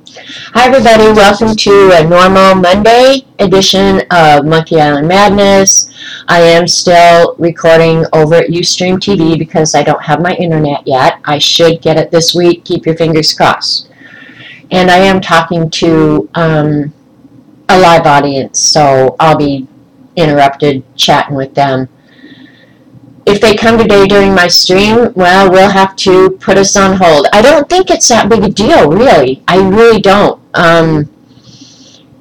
Hi everybody, welcome to a normal Monday edition of Monkey Island Madness. I am still recording over at Ustream TV because I don't have my internet yet. I should get it this week, keep your fingers crossed. And I am talking to a live audience, so I'll be interrupted chatting with them. If they come today during my stream, well, we'll have to put us on hold. I don't think it's that big a deal, really. I really don't.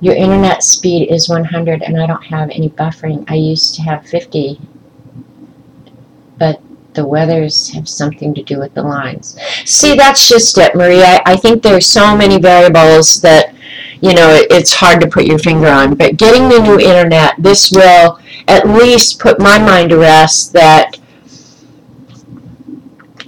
Your internet speed is 100 and I don't have any buffering. I used to have 50, but the weathers have something to do with the lines. See, that's just it, Maria. I think there's so many variables that, it's hard to put your finger on. But getting the new internet, this will at least put my mind to rest that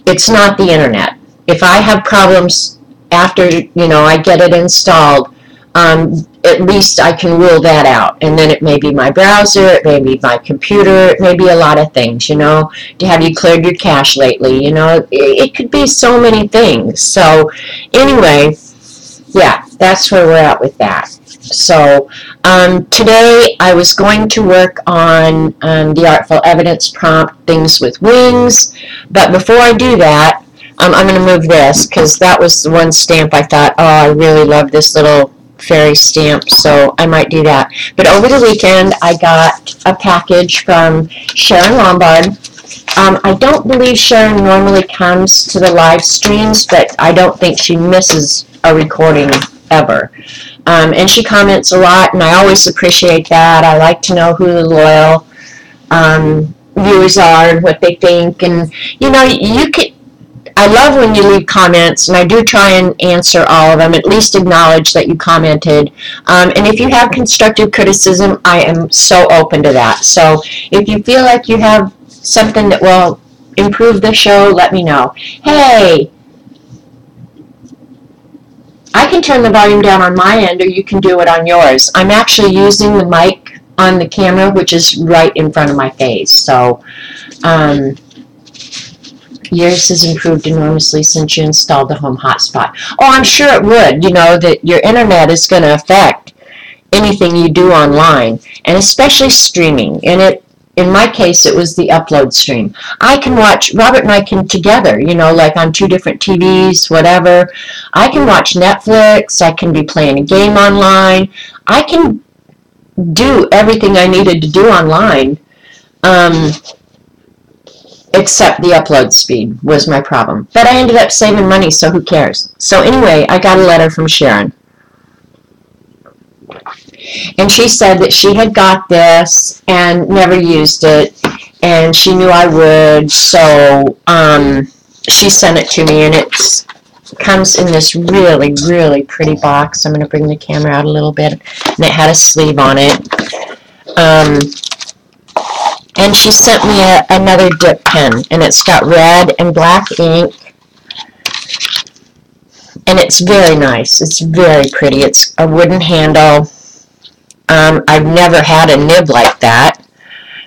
it's not the internet. If I have problems after, I get it installed, at least I can rule that out. And then it may be my browser, it may be my computer, it may be a lot of things, Have you cleared your cache lately? It could be so many things. So anyway, yeah, that's where we're at with that. So today I was going to work on the Artful Evidence prompt, Things with Wings, but before I do that, I'm going to move this because that was the one stamp I thought, oh, I really love this little fairy stamp, so I might do that. But over the weekend I got a package from Sharon Lombard. I don't believe Sharon normally comes to the live streams, but I don't think she misses a recording ever. And she comments a lot, and I always appreciate that. I like to know who the loyal viewers are and what they think. And, you could, I love when you leave comments, and I do try and answer all of them, at least acknowledge that you commented. And if you have constructive criticism, I am so open to that. So if you feel like you have something that will improve the show, let me know. Hey! I can turn the volume down on my end, or you can do it on yours. I'm actually using the mic on the camera, which is right in front of my face. So, yours has improved enormously since you installed the home hotspot. Oh, I'm sure it would. That your internet is going to affect anything you do online, and especially streaming. And in my case, it was the upload stream. I can watch, Robert and I can together, like on two different TVs, whatever. I can watch Netflix, I can be playing a game online. I can do everything I needed to do online, except the upload speed was my problem. But I ended up saving money, so who cares? So anyway, I got a letter from Sharon. And she said that she had got this and never used it, and she knew I would, so she sent it to me, and it comes in this really, really pretty box. I'm going to bring the camera out a little bit, and it had a sleeve on it. And she sent me another dip pen, and it's got red and black ink, and it's very nice. It's very pretty. It's a wooden handle. I've never had a nib like that,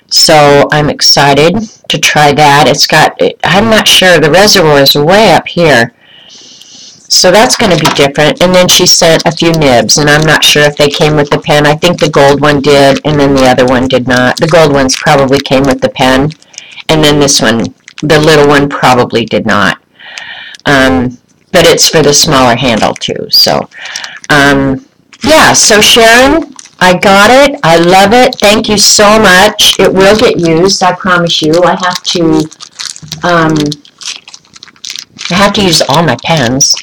so I'm excited to try that. It's got, I'm not sure, the reservoir is way up here, so that's going to be different. And then she sent a few nibs, and I'm not sure if they came with the pen. I think the gold one did, and then the other one did not. The gold ones probably came with the pen, and then this one, the little one, probably did not. But it's for the smaller handle too. So, yeah, so Sharon, I got it. I love it. Thank you so much. It will get used, I promise you. I have to use all my pens.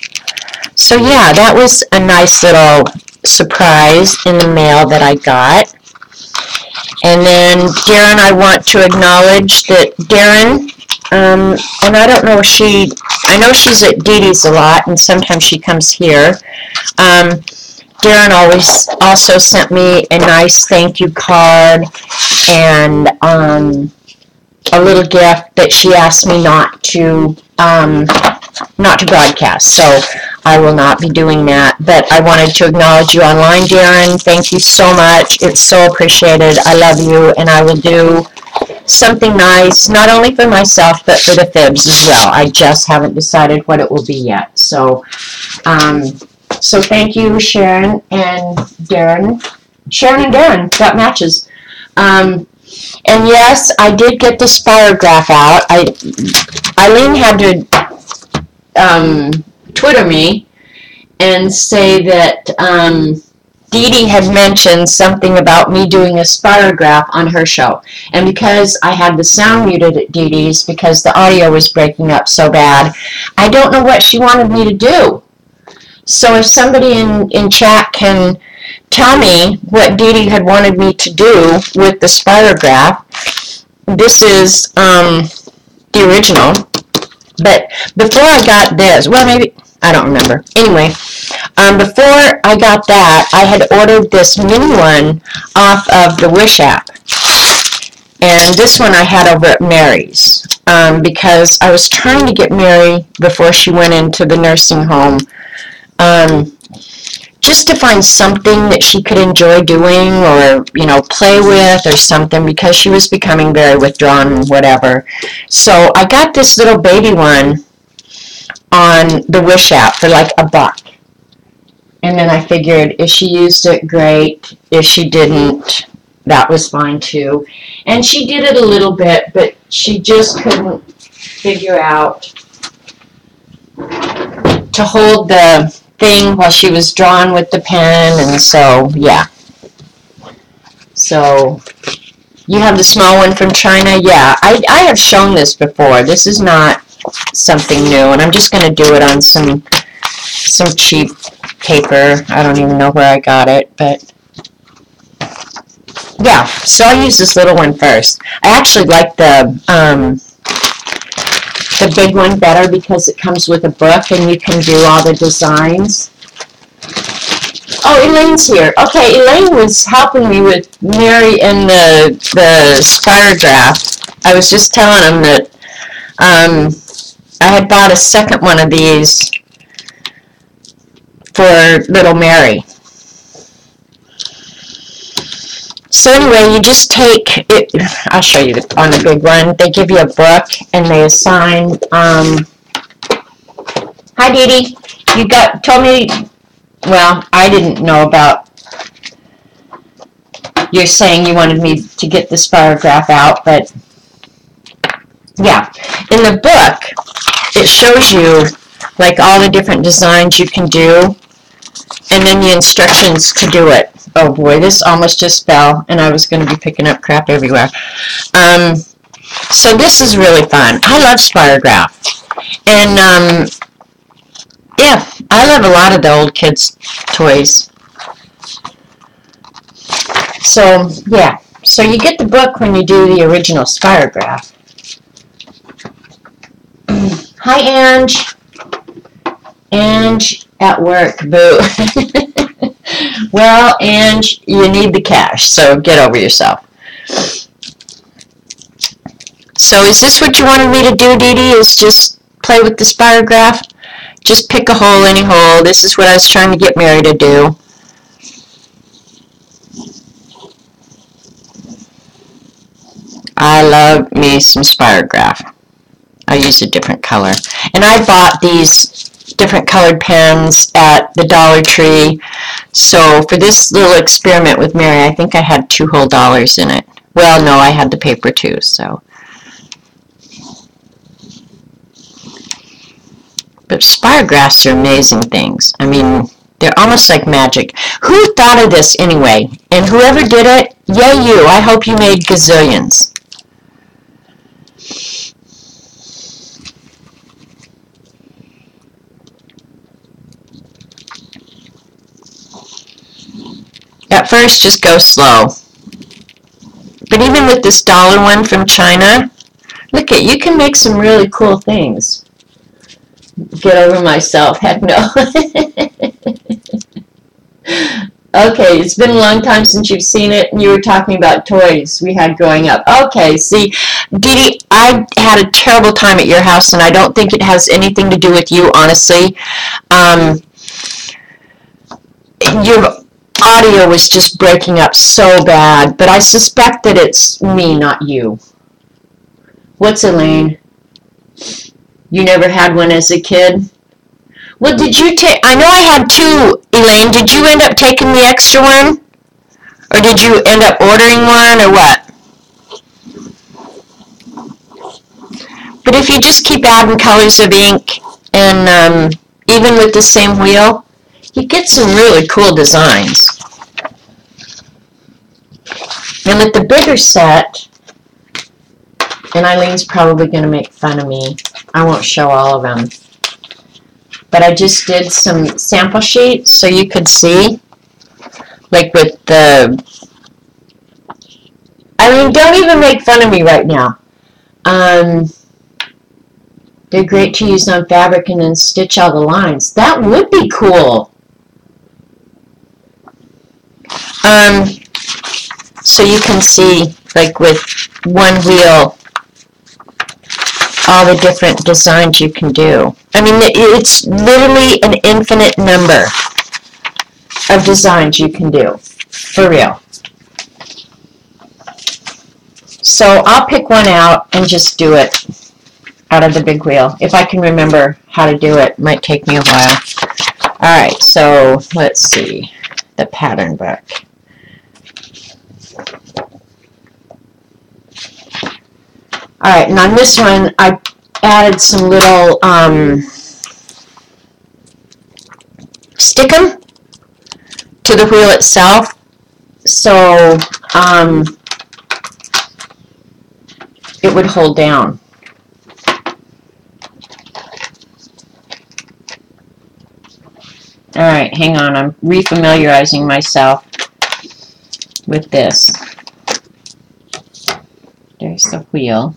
So yeah, that was a nice little surprise in the mail that I got. And then Darren, I want to acknowledge that Darren, and I don't know if I know she's at Dee Dee's a lot, and sometimes she comes here. Darren always also sent me a nice thank you card and a little gift that she asked me not to broadcast. So I will not be doing that. But I wanted to acknowledge you online, Darren. Thank you so much. It's so appreciated. I love you, and I will do something nice, not only for myself, but for the fibs as well. I just haven't decided what it will be yet. So, So thank you, Sharon and Darren. Sharon and Darren, that matches. And yes, I did get the spirograph out. Eileen had to Twitter me and say that Dee Dee had mentioned something about me doing a spirograph on her show. And because I had the sound muted at Dee Dee's because the audio was breaking up so bad, I don't know what she wanted me to do. So if somebody in chat can tell me what Dee Dee had wanted me to do with the spirograph, this is the original. But before I got this, well, maybe, I don't remember. Anyway, before I got that, I had ordered this mini one off of the Wish app. And this one I had over at Mary's because I was trying to get Mary before she went into the nursing home just to find something that she could enjoy doing or, play with or something because she was becoming very withdrawn and whatever. So I got this little baby one on the Wish app for like $1. And then I figured if she used it, great. If she didn't, that was fine too. And she did it a little bit, but she just couldn't figure out to hold the thing while she was drawing with the pen, and so, yeah. So, you have the small one from China? Yeah, I have shown this before. This is not something new, and I'm just going to do it on some cheap paper. I don't even know where I got it, but yeah, so I'll use this little one first. I actually like the big one better because it comes with a book and you can do all the designs. Oh, Elaine's here. Okay, Elaine was helping me with Mary and the spirograph. I was just telling him that I had bought a second one of these for little Mary. So anyway, you just take it. I'll show you on the big one. They give you a book and they assign. Hi, Dee Dee. You told me. Well, I didn't know about. You're saying you wanted me to get the spirograph out, but yeah, in the book it shows you like all the different designs you can do, and then the instructions to do it. Oh boy, this almost just fell, and I was going to be picking up crap everywhere. So this is really fun. I love spirograph. And, yeah, I love a lot of the old kids' toys. So, yeah. So you get the book when you do the original spirograph. Hi, Ange. Ange at work, boo. Well, Ange, you need the cash, so get over yourself. So is this what you wanted me to do, Dee Dee, is just play with the spirograph? Just pick a hole, any hole. This is what I was trying to get Mary to do. I love me some spirograph. I use a different color. And I bought these different colored pens at the Dollar Tree. So for this little experiment with Mary, I think I had $2 whole in it. Well, no, I had the paper too, so. But spirographs are amazing things. I mean, they're almost like magic. Who thought of this anyway? And whoever did it, yay you. I hope you made gazillions. At first, just go slow. But even with this dollar one from China, look at, you can make some really cool things. Get over myself, heck no. Okay, it's been a long time since you've seen it, and you were talking about toys we had growing up. Okay, see, Dee Dee, I had a terrible time at your house, and I don't think it has anything to do with you, honestly. Your audio was just breaking up so bad, but I suspect that it's me, not you. What's Elaine? You never had one as a kid? Well, did you take, I know I had two, Elaine. Did you end up taking the extra one? Or did you end up ordering one, or what? But if you just keep adding colors of ink, and even with the same wheel, you get some really cool designs. And with the bigger set, and Eileen's probably going to make fun of me, I won't show all of them. But I just did some sample sheets so you could see, like with the, Eileen, don't even make fun of me right now. They're great to use on fabric and then stitch all the lines. That would be cool. So you can see, like with one wheel, all the different designs you can do. I mean, it's literally an infinite number of designs you can do, for real. So I'll pick one out and just do it out of the big wheel. If I can remember how to do it, might take me a while. Alright, so let's see, the pattern book. Alright, and on this one, I added some little stick-em to the wheel itself. So it would hold down. Alright, hang on, I'm refamiliarizing myself with this. There's the wheel.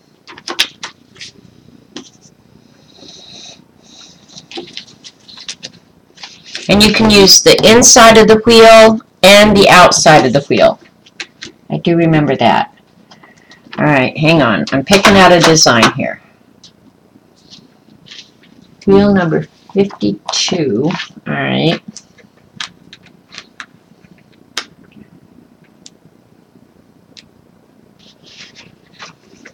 And you can use the inside of the wheel and the outside of the wheel. I do remember that. Alright, hang on. I'm picking out a design here. Wheel number 52. Alright.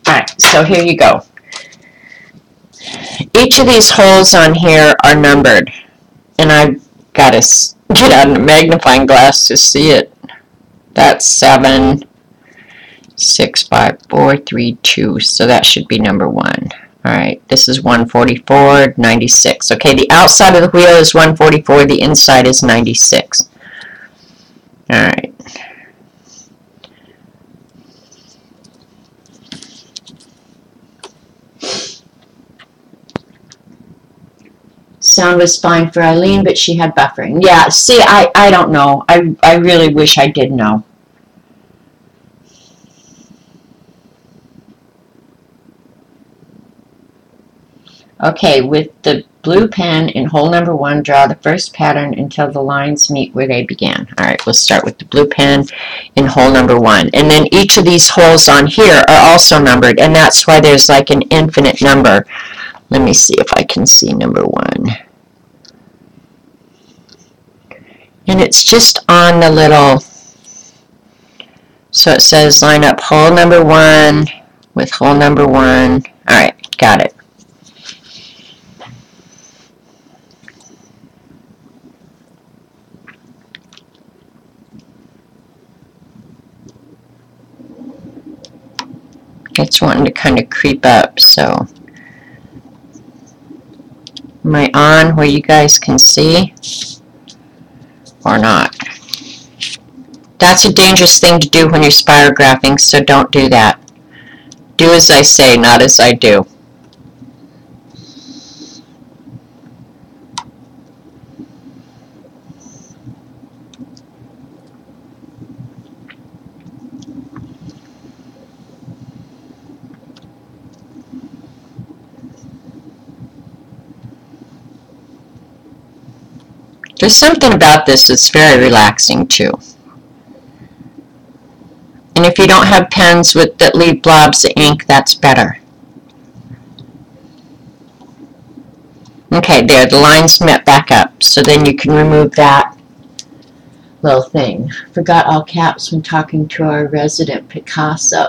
Alright, so here you go. Each of these holes on here are numbered. And I've got to get out a magnifying glass to see it. That's 7, 6, 5, 4, 3, 2. So that should be number 1. Alright, this is 144, 96. Okay, the outside of the wheel is 144, the inside is 96. Alright. Sound was fine for Eileen, but she had buffering. Yeah, see, I don't know. I really wish I did know. Okay, with the blue pen in hole number 1, draw the first pattern until the lines meet where they began. Alright, we'll start with the blue pen in hole number 1. And then each of these holes on here are also numbered, and that's why there's like an infinite number. Let me see if I can see number 1. And it's just on the little, so it says line up hole number 1 with hole number 1. Alright, got it. It's wanting to kind of creep up, so am I on where you guys can see or not? That's a dangerous thing to do when you're spirographing, so don't do that. Do as I say, not as I do. There's something about this that's very relaxing too. And if you don't have pens that leave blobs of ink, that's better. Okay, there, the lines met back up. So then you can remove that little thing. Forgot all caps when talking to our resident Picasso.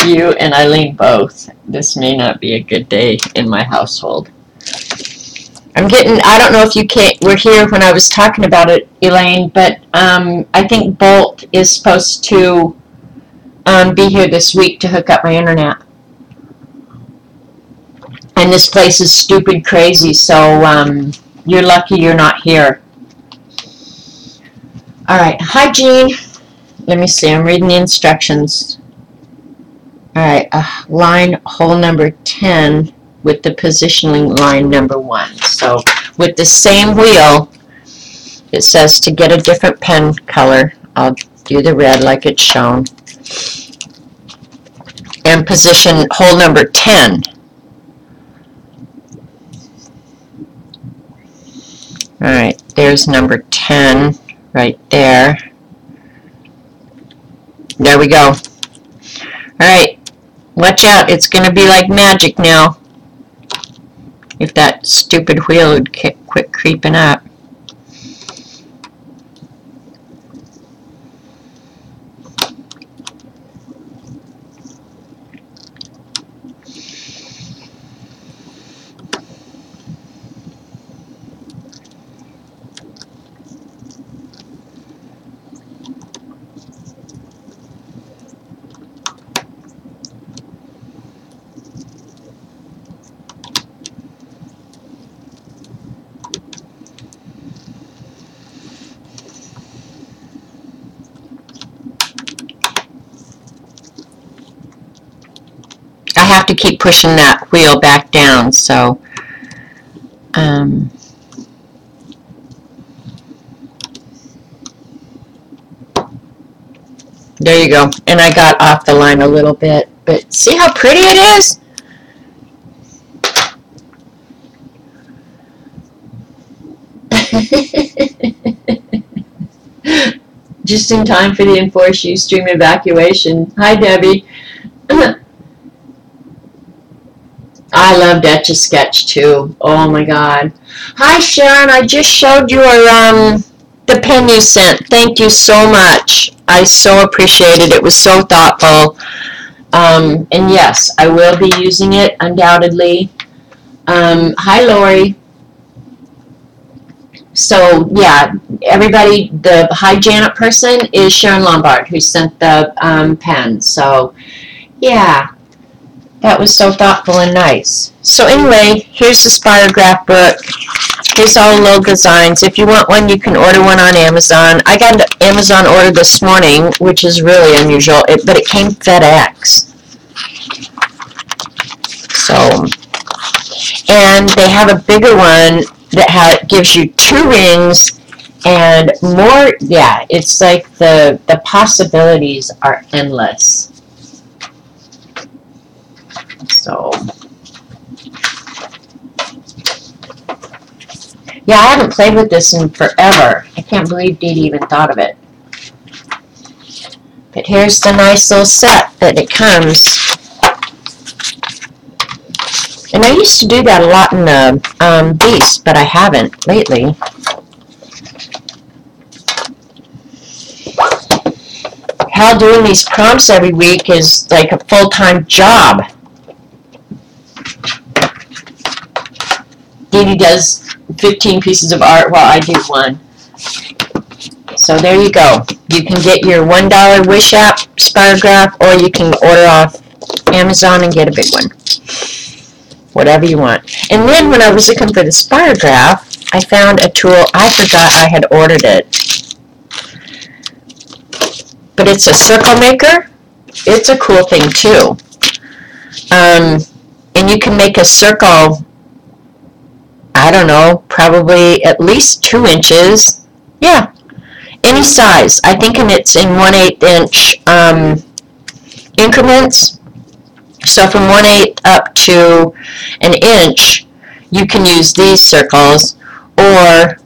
You and Eileen both. This may not be a good day in my household. I don't know if you were here when I was talking about it, Elaine, but I think Bolt is supposed to be here this week to hook up my internet. And this place is stupid crazy, so you're lucky you're not here. All right, hi, Jean. Let me see, I'm reading the instructions. All right, line hole number 10 with the positioning line number 1. So with the same wheel, it says to get a different pen color. I'll do the red like it's shown. And position hole number 10. All right, there's number 10 right there. There we go. All right, watch out. It's going to be like magic now. If that stupid wheel would quit creeping up. I have to keep pushing that wheel back down, so there you go. And I got off the line a little bit, but see how pretty it is? Just in time for the enforced Ustream evacuation. Hi, Debbie. I loved Etch-a-Sketch too. Oh my God. Hi Sharon, I just showed you the pen you sent. Thank you so much. I so appreciate it. It was so thoughtful. And yes, I will be using it undoubtedly. Hi Lori. So yeah, everybody, the hi Janet person is Sharon Lombard who sent the pen. So yeah. That was so thoughtful and nice. So anyway, here's the Spirograph book. Here's all the little designs. If you want one, you can order one on Amazon. I got an Amazon order this morning, which is really unusual, but it came FedEx. So, and they have a bigger one that gives you 2 rings and more. Yeah, it's like the possibilities are endless. So, yeah, I haven't played with this in forever. I can't believe Dee Dee even thought of it. But here's the nice little set that it comes. And I used to do that a lot in the Beast, but I haven't lately. Hal doing these prompts every week is like a full-time job. Dee Dee does 15 pieces of art while I do 1. So there you go. You can get your $1 Wish app Spirograph, or you can order off Amazon and get a big one. Whatever you want. And then when I was looking for the Spirograph, I found a tool. I forgot I had ordered it. But it's a circle maker. It's a cool thing too. And you can make a circle, I don't know, probably at least 2 inches. Yeah, any size. I think it's in 1/8 inch increments. So from 1/8 up to an inch, you can use these circles, or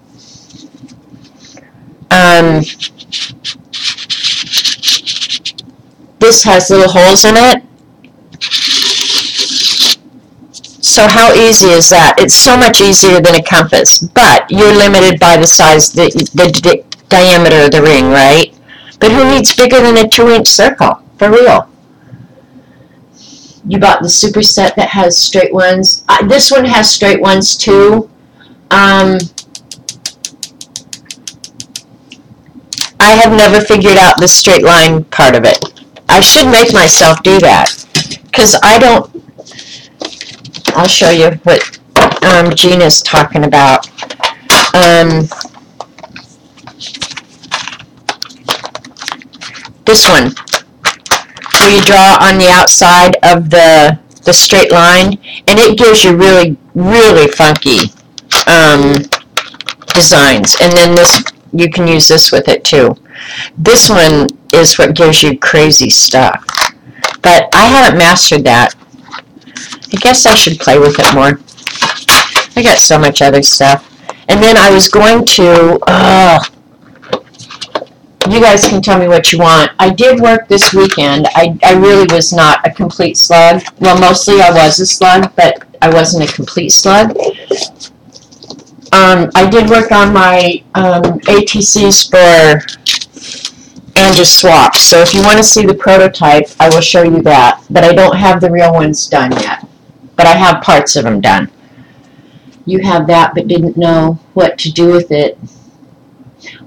this has little holes in it. So how easy is that? It's so much easier than a compass, but you're limited by the size, the diameter of the ring, right? But who needs bigger than a 2-inch circle, for real? You bought the super set that has straight ones. This one has straight ones too. I have never figured out the straight line part of it. I should make myself do that, because I don't. I'll show you what Gina's talking about. This one, where you draw on the outside of the straight line, and it gives you really, really funky designs. And then this, you can use this with it too. This one is what gives you crazy stuff, but I haven't mastered that. I guess I should play with it more. I got so much other stuff. And then I was going to, you guys can tell me what you want. I did work this weekend. I really was not a complete slug. Well, mostly I was a slug, but I wasn't a complete slug. I did work on my ATCs for Angie's swap. So if you want to see the prototype, I will show you that. But I don't have the real ones done yet. But I have parts of them done. You have that, but didn't know what to do with it.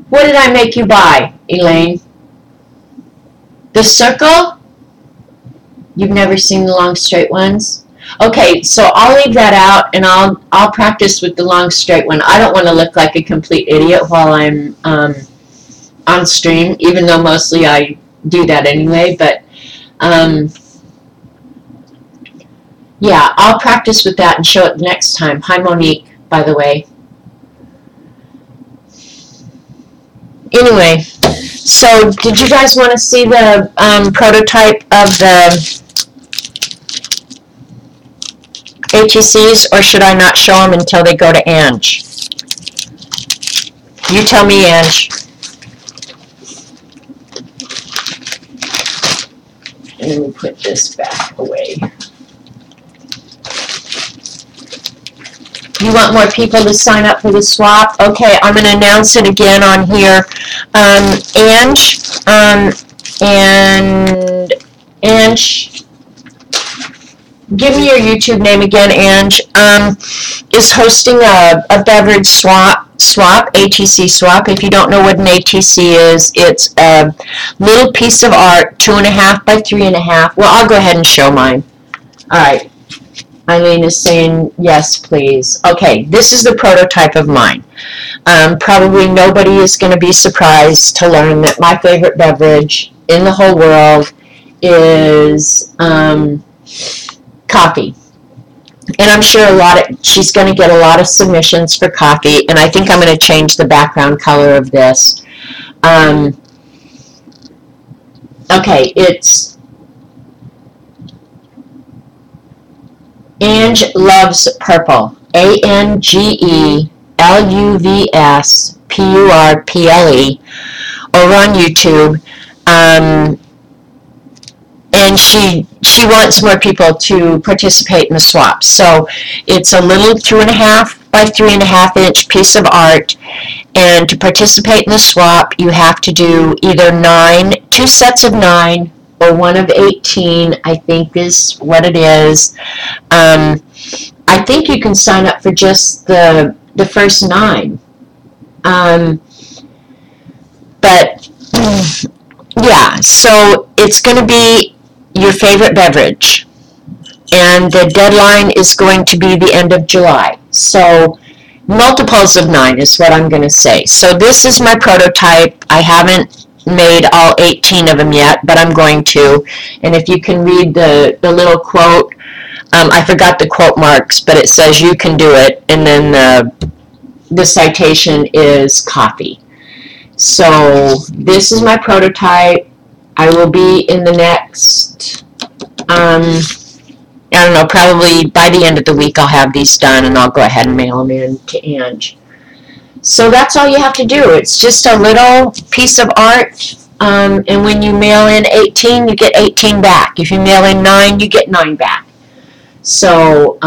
What did I make you buy, Elaine? The circle? You've never seen the long straight ones? Okay, so I'll leave that out, and I'll practice with the long straight one. I don't want to look like a complete idiot while I'm on stream, even though mostly I do that anyway. But yeah, I'll practice with that and show it next time. Hi, Monique, by the way. Anyway, so did you guys want to see the prototype of the ATCs, or should I not show them until they go to Ange? You tell me, Ange. Let me put this back away. You want more people to sign up for the swap? Okay, I'm going to announce it again on here. Ange, and Ange, give me your YouTube name again, Ange, is hosting a beverage swap, ATC swap. If you don't know what an ATC is, it's a little piece of art, 2.5 by 3.5. Well, I'll go ahead and show mine. All right. Eileen is saying, yes, please. Okay, this is the prototype of mine. Probably nobody is going to be surprised to learn that my favorite beverage in the whole world is coffee. And I'm sure she's going to get a lot of submissions for coffee, and I think I'm going to change the background color of this. Okay, it's Ange Loves Purple, ANGELUVSPURPLE, over on YouTube, and she wants more people to participate in the swap. So it's a little 2.5 by 3.5 inch piece of art, and to participate in the swap, you have to do either 2 sets of 9. Or one of 18, I think is what it is. I think you can sign up for just the first 9. But yeah, so it's going to be your favorite beverage, and the deadline is going to be the end of July. So multiples of 9 is what I'm going to say. So this is my prototype. I haven't made all 18 of them yet, but I'm going to. And if you can read the little quote, I forgot the quote marks, but it says you can do it, and then the citation is coffee. So this is my prototype. I will be in the next, I don't know, probably by the end of the week I'll have these done, and I'll go ahead and mail them in to Ange. So that's all you have to do. It's just a little piece of art, and when you mail in 18, you get 18 back. If you mail in 9, you get 9 back. So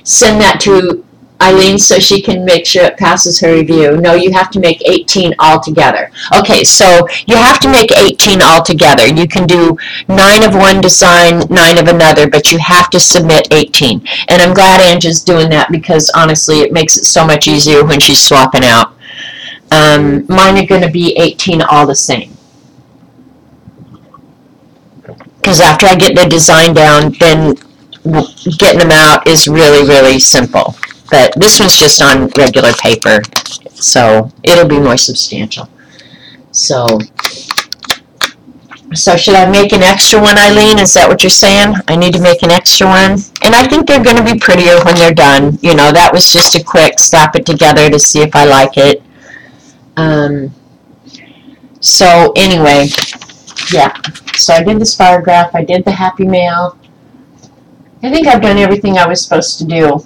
send that to Eileen, so she can make sure it passes her review. No, you have to make 18 altogether. Okay, so you have to make 18 altogether. You can do 9 of one design, 9 of another, but you have to submit 18. And I'm glad Angie's doing that because, honestly, it makes it so much easier when she's swapping out. Mine are going to be 18 all the same. Because after I get the design down, then getting them out is really, really simple. But this one's just on regular paper, so it'll be more substantial. So should I make an extra one, Eileen? Is that what you're saying? I need to make an extra one? And I think they're going to be prettier when they're done. You know, that was just a quick slap it together to see if I like it. So anyway, yeah. So I did the spirograph. I did the Happy Mail. I think I've done everything I was supposed to do.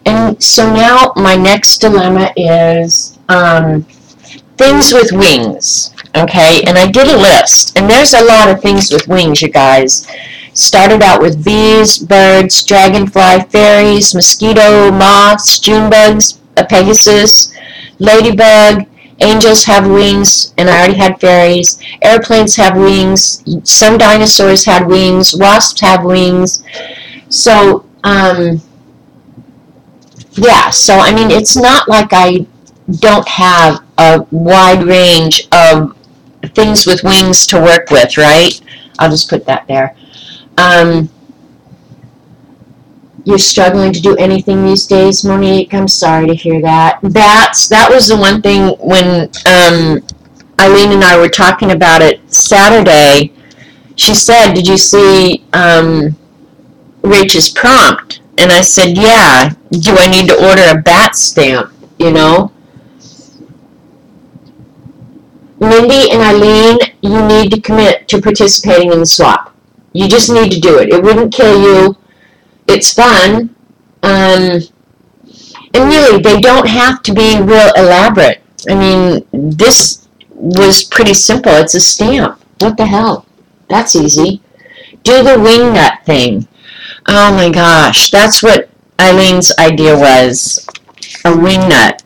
And so now my next dilemma is things with wings, okay? And I did a list, and there's a lot of things with wings, you guys. Started out with bees, birds, dragonfly, fairies, mosquito, moths, June bugs, a pegasus, ladybug, angels have wings, and I already had fairies. Airplanes have wings. Some dinosaurs had wings. Wasps have wings. So, yeah, so I mean, it's not like I don't have a wide range of things with wings to work with, right? I'll just put that there. You're struggling to do anything these days, Monique? I'm sorry to hear that. That was the one thing when Eileen and I were talking about it Saturday. She said, did you see Rach's prompt? And I said, yeah. Do I need to order a bat stamp, you know? Mindy and Eileen, you need to commit to participating in the swap. You just need to do it. It wouldn't kill you. It's fun. And really, they don't have to be real elaborate. I mean, this was pretty simple. It's a stamp. What the hell? That's easy. Do the wing nut thing. Oh my gosh, that's what Eileen's idea was, a wing nut.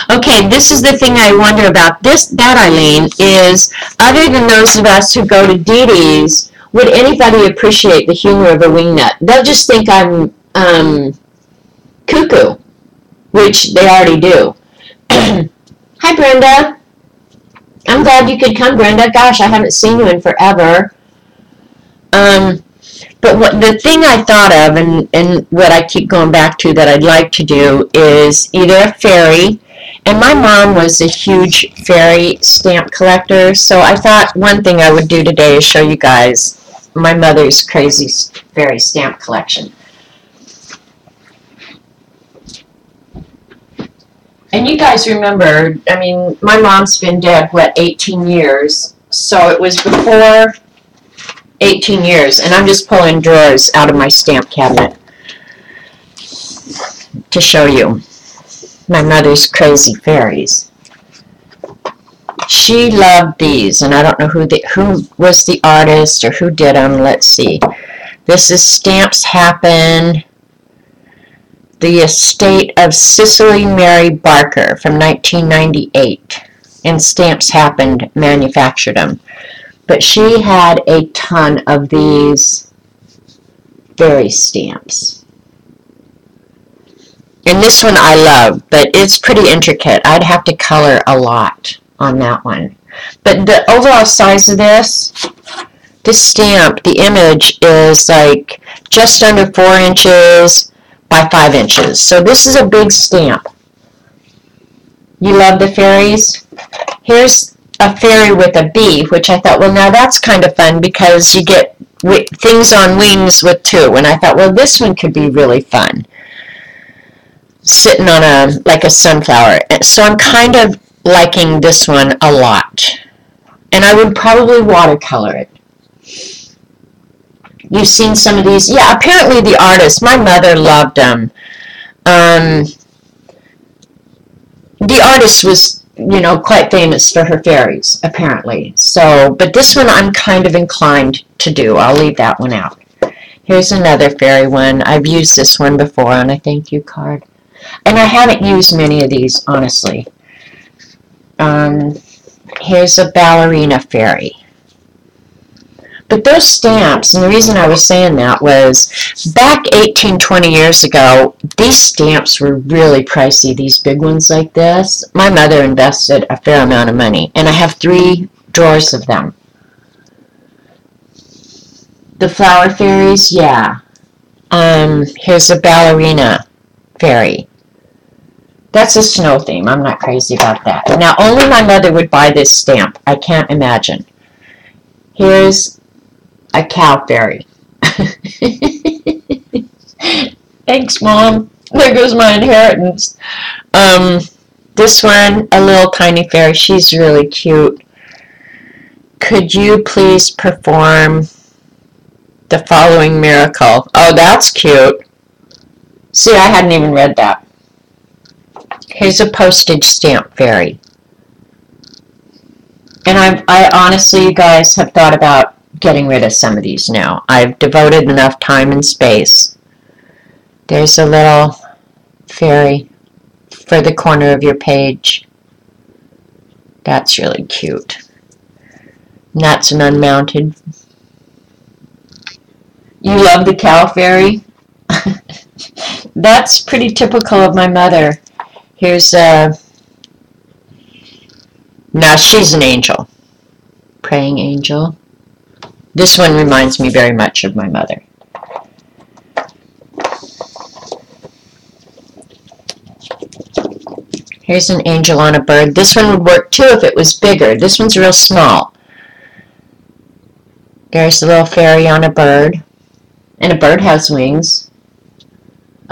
Okay, this is the thing I wonder about. That Eileen, is other than those of us who go to Dee Dee's, would anybody appreciate the humor of a wing nut? They'll just think I'm cuckoo, which they already do. Hi, Brenda. I'm glad you could come, Brenda. Gosh, I haven't seen you in forever. But the thing I thought of, and what I keep going back to that I'd like to do, is either a fairy, and my mom was a huge fairy stamp collector, so I thought one thing I would do today is show you guys my mother's crazy fairy stamp collection. And you guys remember, I mean, my mom's been dead, 18 years, so it was before 18 years, and I'm just pulling drawers out of my stamp cabinet to show you my mother's crazy fairies. She loved these, and I don't know who was the artist or who did them. Let's see. This is Stamps Happen, The Estate of Cicely Mary Barker from 1998, and Stamps Happened manufactured them. But she had a ton of these fairy stamps. And this one I love, but it's pretty intricate. I'd have to color a lot on that one. But the overall size of this stamp, the image is like just under 4 inches by 5 inches. So this is a big stamp. You love the fairies? Here's a fairy with a bee, which I thought, well, now that's kind of fun because you get things on wings with two. And I thought, well, this one could be really fun, sitting on like a sunflower. So I'm kind of liking this one a lot, and I would probably watercolor it. You've seen some of these? Yeah, apparently the artist, my mother loved them. The artist was, quite famous for her fairies, apparently. So, but this one I'm kind of inclined to do. I'll leave that one out. Here's another fairy one. I've used this one before on a thank you card. And I haven't used many of these, honestly. Here's a ballerina fairy. But those stamps, and the reason I was saying that was back 18, 20 years ago, these stamps were really pricey, these big ones like this. My mother invested a fair amount of money, and I have 3 drawers of them. The flower fairies, yeah. Here's a ballerina fairy. That's a snow theme. I'm not crazy about that. Now, only my mother would buy this stamp. I can't imagine. Here's a cow fairy. Thanks, Mom. There goes my inheritance. This one, a little tiny fairy. She's really cute. Could you please perform the following miracle? Oh, that's cute. See, I hadn't even read that. Here's a postage stamp fairy. And I honestly, you guys, have thought about getting rid of some of these now. I've devoted enough time and space. There's a little fairy for the corner of your page. That's really cute. And that's an unmounted. You love the cow fairy? That's pretty typical of my mother. Here's a... Now she's an angel. Praying angel. This one reminds me very much of my mother. Here's an angel on a bird. This one would work too if it was bigger. This one's real small. There's a little fairy on a bird. And a bird has wings.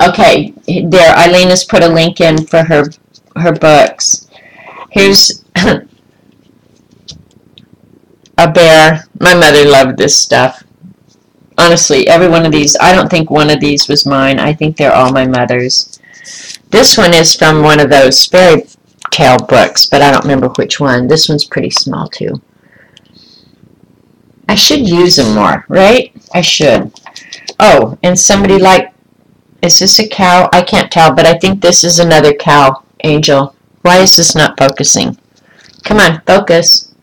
Okay, there, Eileen has put a link in for her books. Here's a bear. My mother loved this stuff. Honestly, every one of these, I don't think one of these was mine. I think they're all my mother's. This one is from one of those fairy tale books, but I don't remember which one. This one's pretty small too. I should use them more, right? I should. Oh, and somebody like, is this a cow? I can't tell, but I think this is another cow angel. Why is this not focusing? Come on, focus.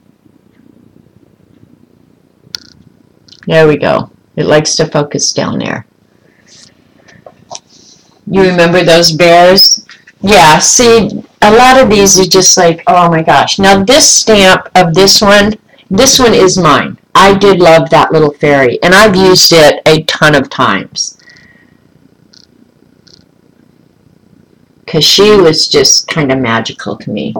There we go. It likes to focus down there. You remember those bears? Yeah, see, a lot of these are just like, oh my gosh. Now this stamp of this one is mine. I did love that little fairy, and I've used it a ton of times. Because she was just kind of magical to me.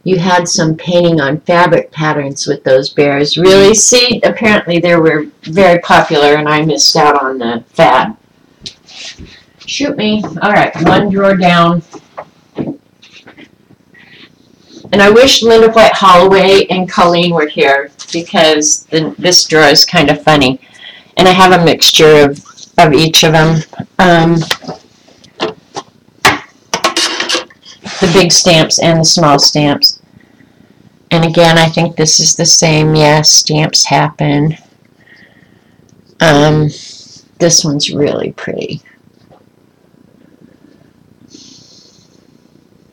You had some painting on fabric patterns with those bears. Really? See, apparently they were very popular, and I missed out on the fad. Shoot me. All right, one drawer down. And I wish Linda White Holloway and Colleen were here, because this drawer is kind of funny. And I have a mixture of each of them. The big stamps and the small stamps. And again, I think this is the same. Yes, stamps happen. This one's really pretty.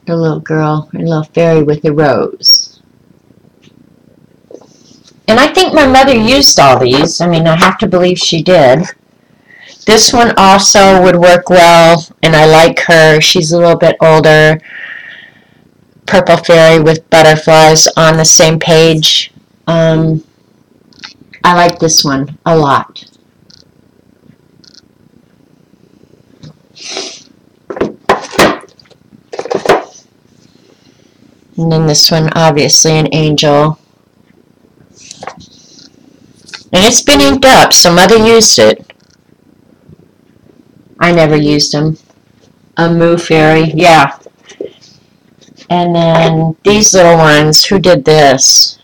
The little girl, a little fairy with a rose. And I think my mother used all these. I mean, I have to believe she did. This one also would work well, and I like her. She's a little bit older. Purple fairy with butterflies on the same page. I like this one a lot. And then this one, obviously an angel. And it's been inked up, so Mother used it. I never used them. A moo fairy, yeah. And then these little ones, who did this?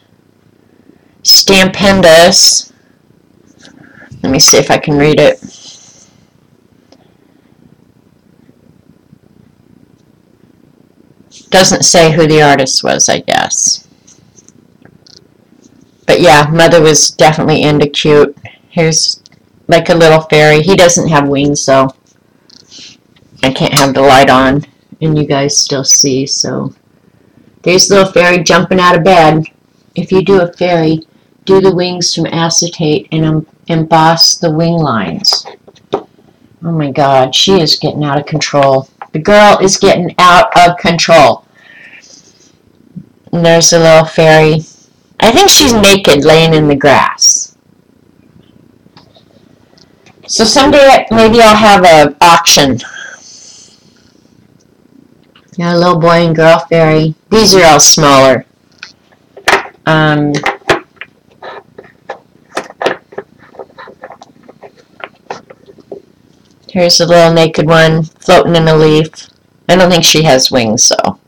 Stampendous. Let me see if I can read it. Doesn't say who the artist was, I guess. But yeah, Mother was definitely into cute. Here's like a little fairy. He doesn't have wings, so I can't have the light on and you guys still see. So there's little fairy jumping out of bed. If you do a fairy, do the wings from acetate and emboss the wing lines. Oh my God, she is getting out of control. The girl is getting out of control. And there's a little fairy. I think she's naked laying in the grass. So someday maybe I'll have an auction. Yeah, a little boy and girl fairy. These are all smaller. Here's a little naked one floating in a leaf. I don't think she has wings, though.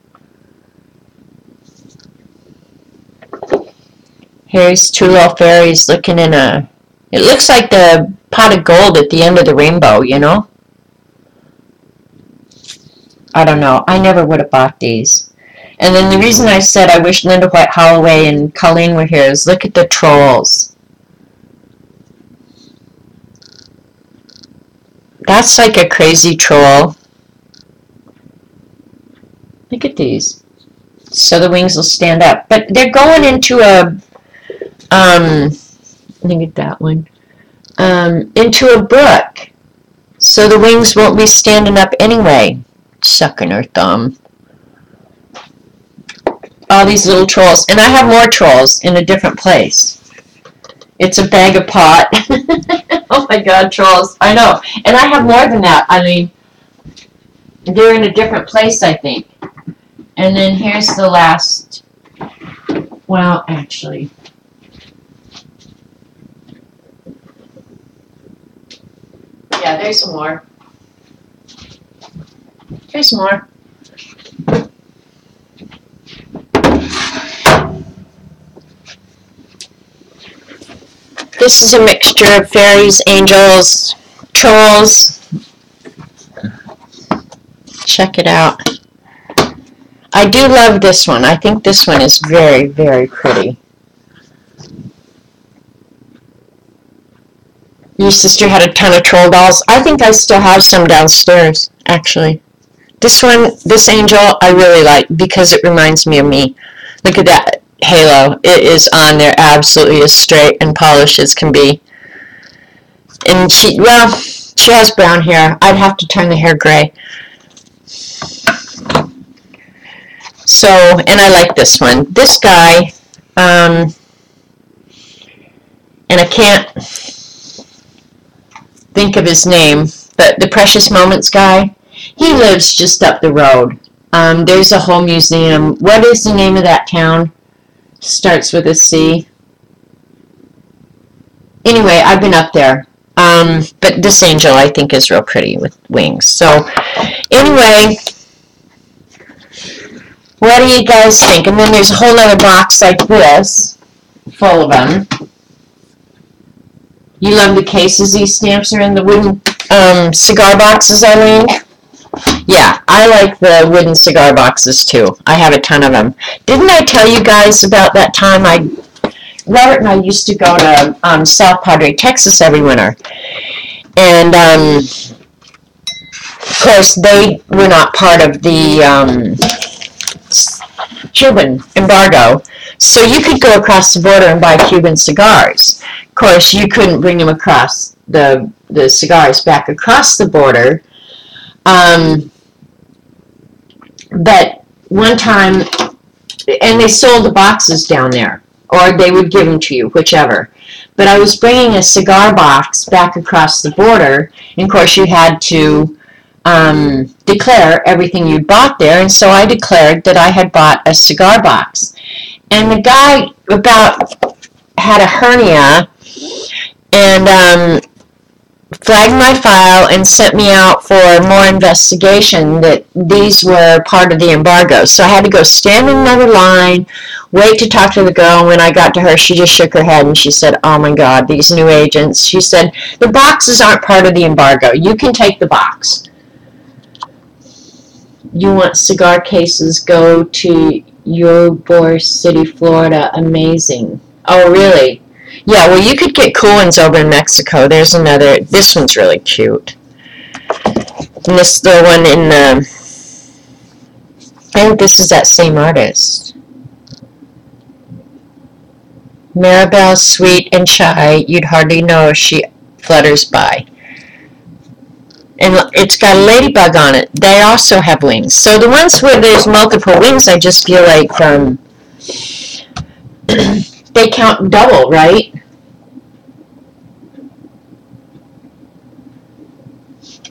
Here's two little fairies looking in a... It looks like the pot of gold at the end of the rainbow, you know? I don't know. I never would have bought these. And then the reason I said I wish Linda White Holloway and Colleen were here is look at the trolls. That's like a crazy troll. Look at these. So the wings will stand up. But they're going into a, look at that one, into a brook. So the wings won't be standing up anyway. Sucking her thumb. All these little trolls. And I have more trolls in a different place. It's a bag of pot. Oh my God, trolls. I know. And I have more than that. I mean, they're in a different place, I think. And then here's the last. Well, actually. Yeah, there's some more. There's more. This is a mixture of fairies, angels, trolls. Check it out. I do love this one. I think this one is very, very pretty. Your sister had a ton of troll dolls. I think I still have some downstairs, actually. This one, this angel, I really like because it reminds me of me. Look at that halo. It is on there absolutely as straight and polished as can be. And she has brown hair. I'd have to turn the hair gray. So, and I like this one. This guy, and I can't think of his name, but the Precious Moments guy, he lives just up the road. There's a whole museum. What is the name of that town? Starts with a C. Anyway, I've been up there. But this angel I think is real pretty with wings. So, anyway, what do you guys think? And then there's a whole other box like this, full of them. You love the cases these stamps are in, the wooden cigar boxes, Eileen? Yeah, I like the wooden cigar boxes too. I have a ton of them. Didn't I tell you guys about that time Robert and I used to go to South Padre, Texas every winter. And, of course, they were not part of the Cuban embargo. So you could go across the border and buy Cuban cigars. Of course, you couldn't bring them across the cigars back across the border. But one time, and they sold the boxes down there, or they would give them to you, whichever. But I was bringing a cigar box back across the border, and of course you had to declare everything you bought there, and so I declared that I had bought a cigar box. And the guy had a hernia, and flagged my file and sent me out for more investigation that these were part of the embargo. So I had to go stand in another line, wait to talk to the girl. And when I got to her, she just shook her head and she said, oh my God, these new agents. She said, the boxes aren't part of the embargo. You can take the box. You want cigar cases, go to Ybor City, Florida. Amazing. Oh, really? Yeah, well, you could get cool ones over in Mexico. There's another. This one's really cute. And this the one in the. I think this is that same artist. Maribel, sweet and shy. You'd hardly know she flutters by. And it's got a ladybug on it. They also have wings. So the ones where there's multiple wings, I just feel like they count double, right?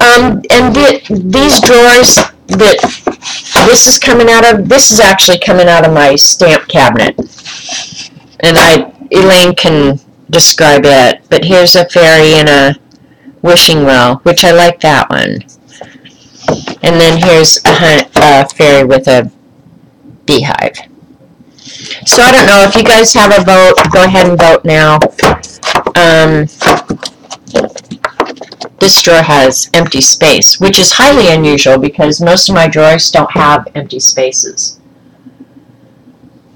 And these drawers that this is coming out of, this is actually coming out of my stamp cabinet. And Elaine can describe it. But here's a fairy and a wishing well, which I like that one. And then here's a fairy with a beehive. So I don't know if you guys have a vote. Go ahead and vote now. This drawer has empty space, which is highly unusual because most of my drawers don't have empty spaces.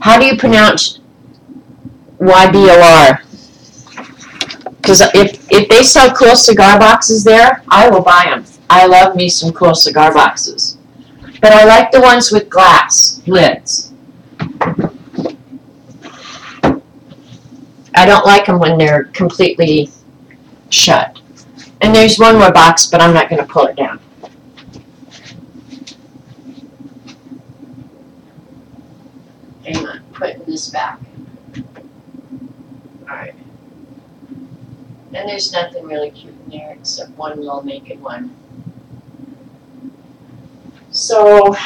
How do you pronounce YBOR? Because if they sell cool cigar boxes there, I will buy them. I love me some cool cigar boxes. But I like the ones with glass lids. I don't like them when they're completely shut. And there's one more box, but I'm not going to pull it down. Hang on, putting this back. Alright. And there's nothing really cute in there except one little naked one. So,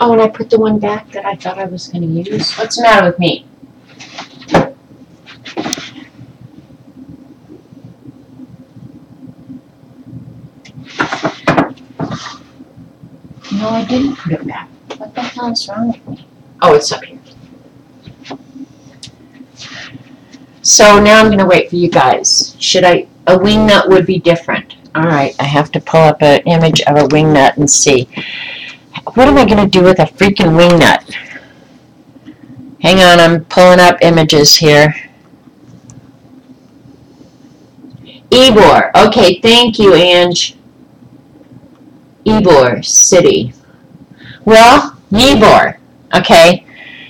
oh, and I put the one back that I thought I was going to use. What's the matter with me? No, I didn't put it back. What the hell is wrong with me? Oh, it's up here. So now I'm going to wait for you guys. A wing nut would be different. Alright, I have to pull up an image of a wing nut and see. What am I going to do with a freaking wing nut? Hang on, I'm pulling up images here. Ybor. Okay, thank you, Ange. Ybor City. Well, Ybor. Okay,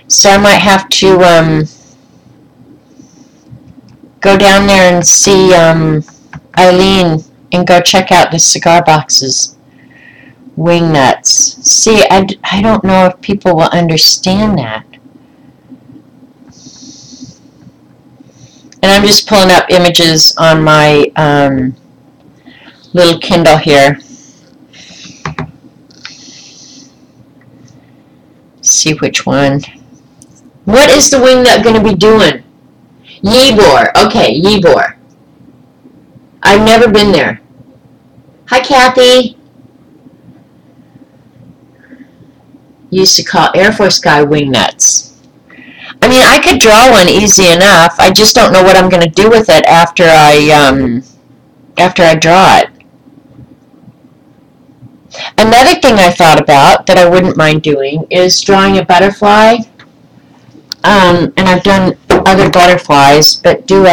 so I might have to go down there and see Eileen and go check out the cigar boxes. Wing nuts. See, I don't know if people will understand that. And I'm just pulling up images on my little Kindle here. See which one. What is the wing nut going to be doing? Ybor. Okay, Ybor. I've never been there. Hi, Kathy. Used to call Air Force guy wing nuts. I mean, I could draw one easy enough. I just don't know what I'm going to do with it after I draw it. Another thing I thought about that I wouldn't mind doing is drawing a butterfly. And I've done other butterflies, but do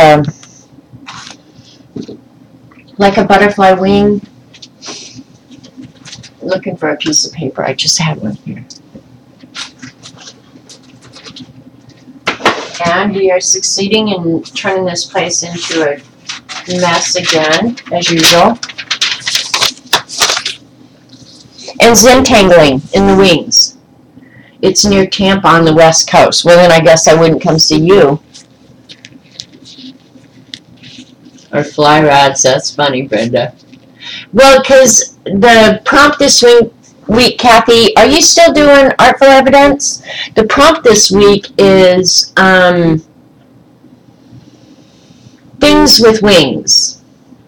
like a butterfly wing. Looking for a piece of paper. I just had one here. And we are succeeding in turning this place into a mess again, as usual. And Zentangling in the wings. It's near Tampa on the west coast. Well, then I guess I wouldn't come see you. Or fly rods. That's funny, Brenda. Well, because the prompt this week, Kathy, are you still doing Artful Evidence? The prompt this week is things with wings.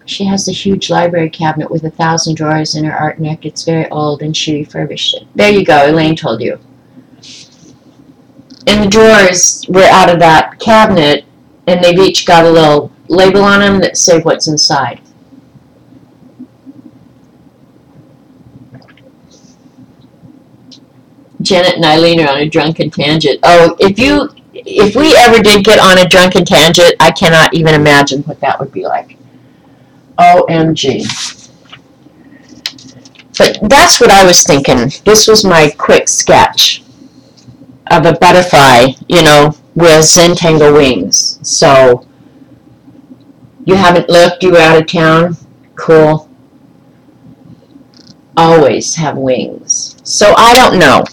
She has a huge library cabinet with 1,000 drawers in her art nook. It's very old, and she refurbished it. There you go. Elaine told you. And the drawers were out of that cabinet, and they've each got a little label on them that say what's inside. Janet and Eileen are on a drunken tangent. Oh, if you if we ever did get on a drunken tangent, I cannot even imagine what that would be like. OMG. But that's what I was thinking. This was my quick sketch of a butterfly, you know, with Zentangle wings. So, you haven't looked? You were out of town? Cool. Always have wings. So, I don't know.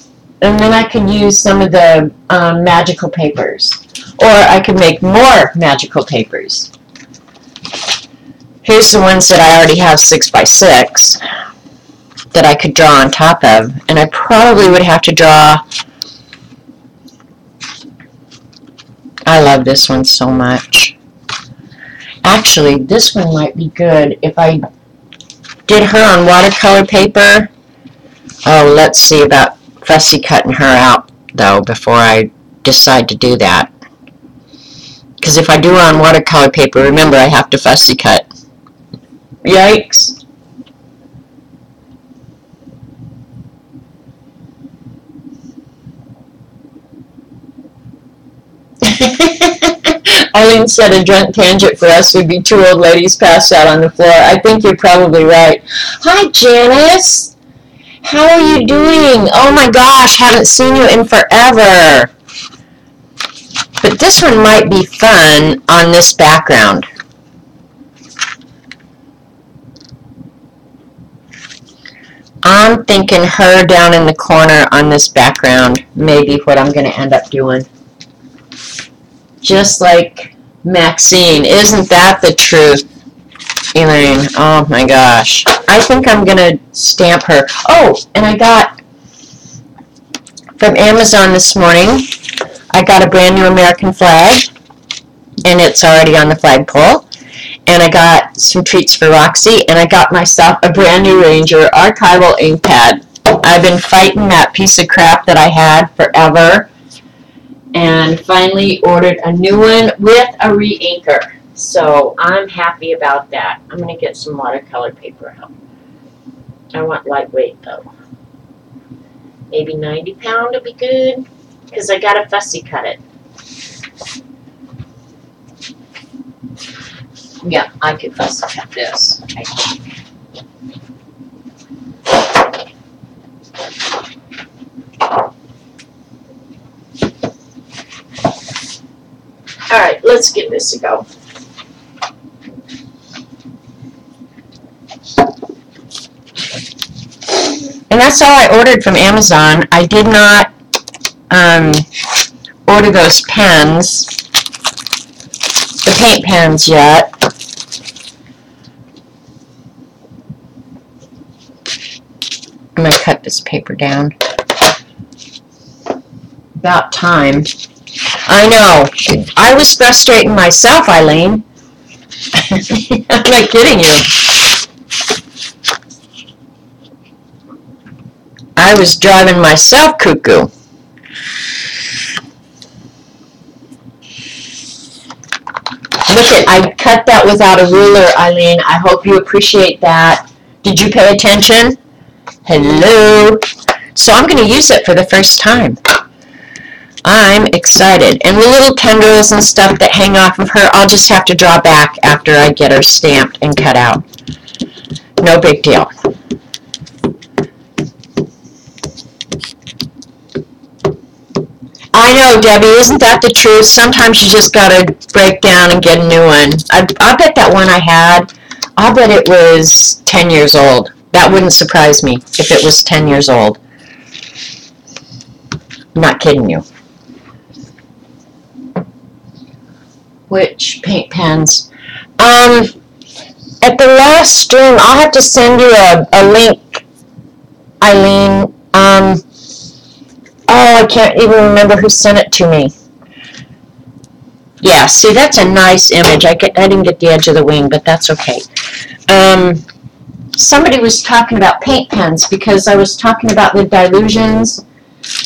And then I can use some of the magical papers. Or I could make more magical papers. Here's the ones that I already have 6x6 that I could draw on top of. And I probably would have to draw... I love this one so much. Actually, this one might be good if I did her on watercolor paper. Oh, let's see about fussy cutting her out, though, before I decide to do that. Because if I do her on watercolor paper, remember, I have to fussy cut. Yikes. Eileen said a drunk tangent for us would be two old ladies passed out on the floor. I think you're probably right. Hi, Janice. How are you doing? Oh my gosh, haven't seen you in forever. But this one might be fun on this background. I'm thinking her down in the corner on this background may be what I'm going to end up doing. Just like Maxine. Isn't that the truth, Elaine? Oh my gosh. I think I'm going to stamp her. Oh, and I got from Amazon this morning, I got a brand new American flag, and it's already on the flagpole. And I got some treats for Roxy, and I got myself a brand new Ranger archival ink pad. I've been fighting that piece of crap that I had forever, and finally ordered a new one with a re-inker. So I'm happy about that. I'm going to get some watercolor paper out. I want lightweight though. Maybe 90 pound would be good, because I got to fussy cut it. Yeah, I could fussy cut this, I think. Alright, let's give this a go. And that's all I ordered from Amazon. I did not order those pens, the paint pens yet. I'm going to cut this paper down. About time. I know. I was frustrating myself, Eileen. I'm not kidding you. I was driving myself cuckoo. Look at, I cut that without a ruler, Eileen. I hope you appreciate that. Did you pay attention? Hello. So I'm going to use it for the first time. I'm excited. And the little tendrils and stuff that hang off of her, I'll just have to draw back after I get her stamped and cut out. No big deal. I know, Debbie, isn't that the truth? Sometimes you just got to break down and get a new one. I bet that one I had, I'll bet it was 10 years old. That wouldn't surprise me if it was 10 years old. I'm not kidding you. Which paint pens? At the last stream, I'll have to send you a link, Eileen. Oh, I can't even remember who sent it to me. Yeah, see, that's a nice image. I didn't get the edge of the wing, but that's okay. Somebody was talking about paint pens because I was talking about the Dilutions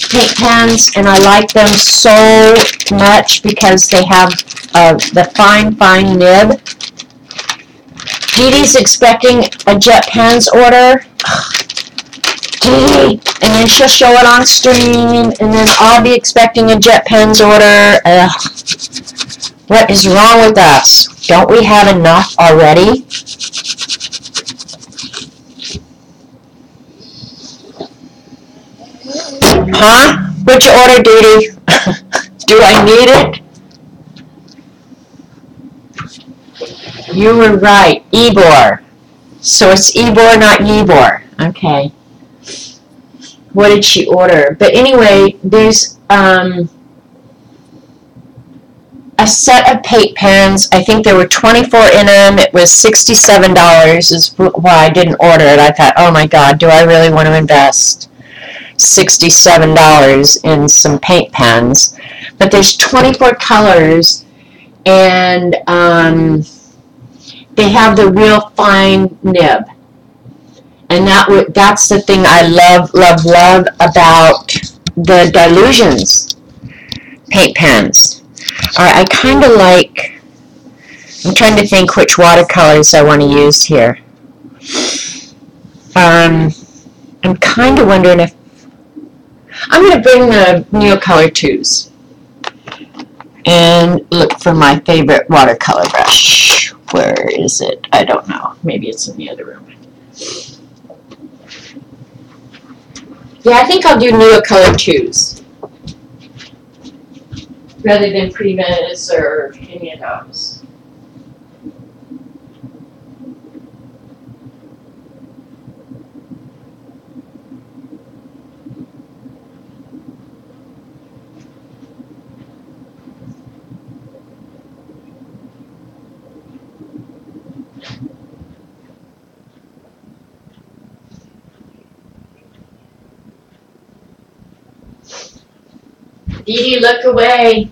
paint pens, and I like them so much because they have the fine nib. Dee Dee's expecting a Jet Pens order. Dee, and then she'll show it on screen, and then I'll be expecting a Jet Pens order. Ugh. What is wrong with us? Don't we have enough already? Huh? What'd you order, Dee Dee? Do I need it? You were right. Ebor. So it's Ebor, not Yebor. Okay. What did she order? But anyway, there's a set of paint pens. I think there were 24 in them. It was $67 is why I didn't order it. I thought, oh my God, do I really want to invest $67 in some paint pens? But there's 24 colors, and they have the real fine nib. And that's the thing I love about the Dilutions paint pens. I kind of like, I'm trying to think which watercolors I want to use here. I'm kind of wondering if, I'm going to bring the Neocolor 2s and look for my favorite watercolor brush. Where is it? I don't know. Maybe it's in the other room. Yeah, I think I'll do Neocolor 2s rather than Primas or any of those. Dee Dee, look away.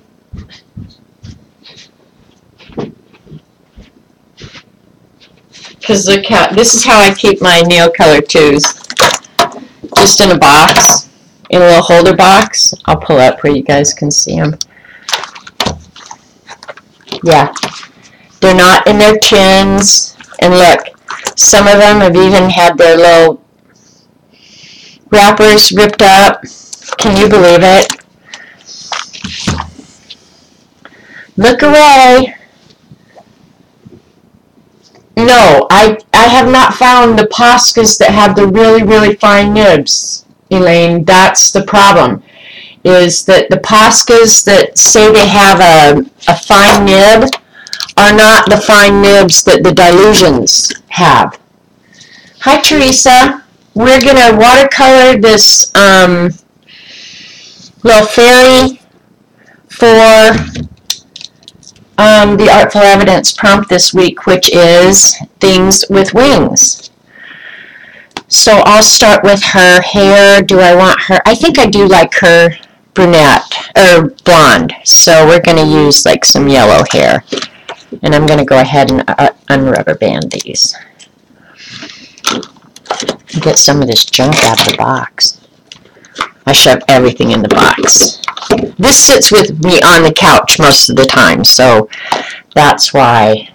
Because look how, this is how I keep my Neocolor 2s. Just in a box, in a little holder box. I'll pull up where you guys can see them. Yeah, they're not in their tins. And look, some of them have even had their little wrappers ripped up. Can you believe it? Look away. No, I have not found the Poscas that have the really fine nibs, Elaine. That's the problem, is that the Poscas that say they have a fine nib are not the fine nibs that the Dilutions have. Hi, Teresa. We're going to watercolor this little fairy for the Artful Evidence prompt this week, which is things with wings. So I'll start with her hair. Do I want her? I think I do like her brunette or blonde. So we're going to use like some yellow hair. And I'm going to go ahead and unrubber band these. Get some of this junk out of the box. I shove everything in the box. This sits with me on the couch most of the time, so that's why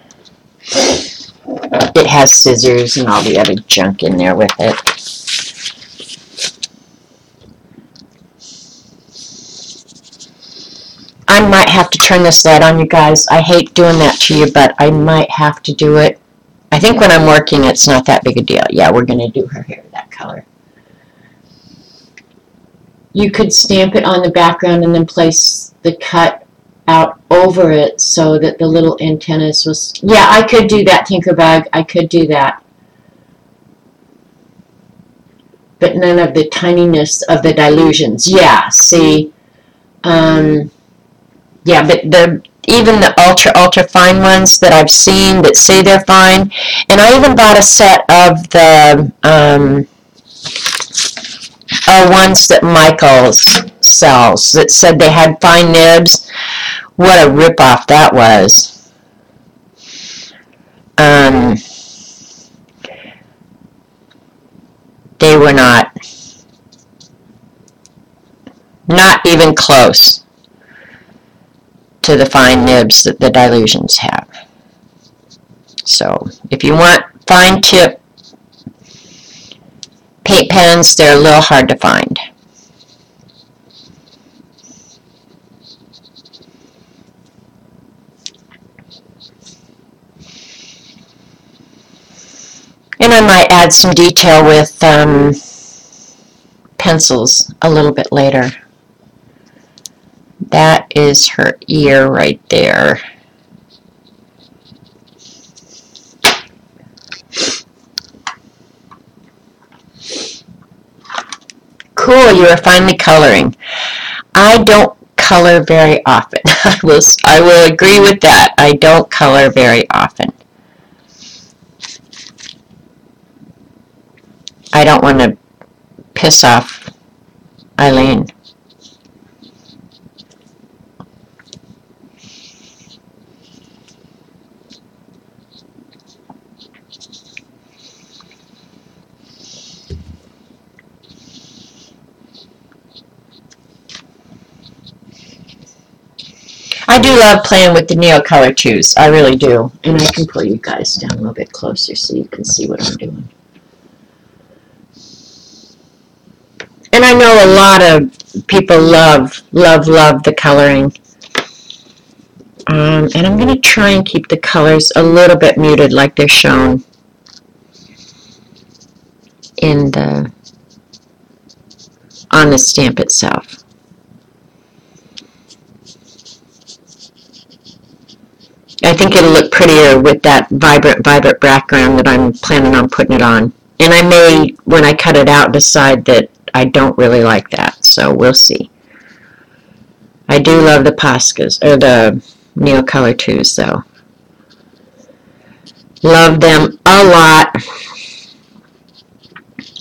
it has scissors and all the other junk in there with it. I might have to turn this light on, you guys. I hate doing that to you, but I might have to do it. I think when I'm working, it's not that big a deal. Yeah, we're going to do her hair that color. You could stamp it on the background and then place the cut out over it so that the little antennas was... Yeah, I could do that, Tinkerbug. I could do that. But none of the tininess of the Dilutions. Yeah, see... yeah, but even the ultra fine ones that I've seen that say they're fine, and I even bought a set of the ones that Michaels sells that said they had fine nibs. What a ripoff that was. They were not even close to the fine nibs that the Dilutions have. So if you want fine tip paint pens, they're a little hard to find. And I might add some detail with pencils a little bit later. That is her ear right there. Cool, you are finally coloring. I don't color very often. I will agree with that. I don't color very often. I don't want to piss off Eileen. I do love playing with the Neocolor twos. I really do. And I can pull you guys down a little bit closer so you can see what I'm doing. And I know a lot of people love the coloring. And I'm going to try and keep the colors a little bit muted like they're shown on the stamp itself. I think it'll look prettier with that vibrant background that I'm planning on putting it on. And I may, when I cut it out, decide that I don't really like that. So we'll see. I do love the Poscas, or the Neocolor 2s, though. Love them a lot.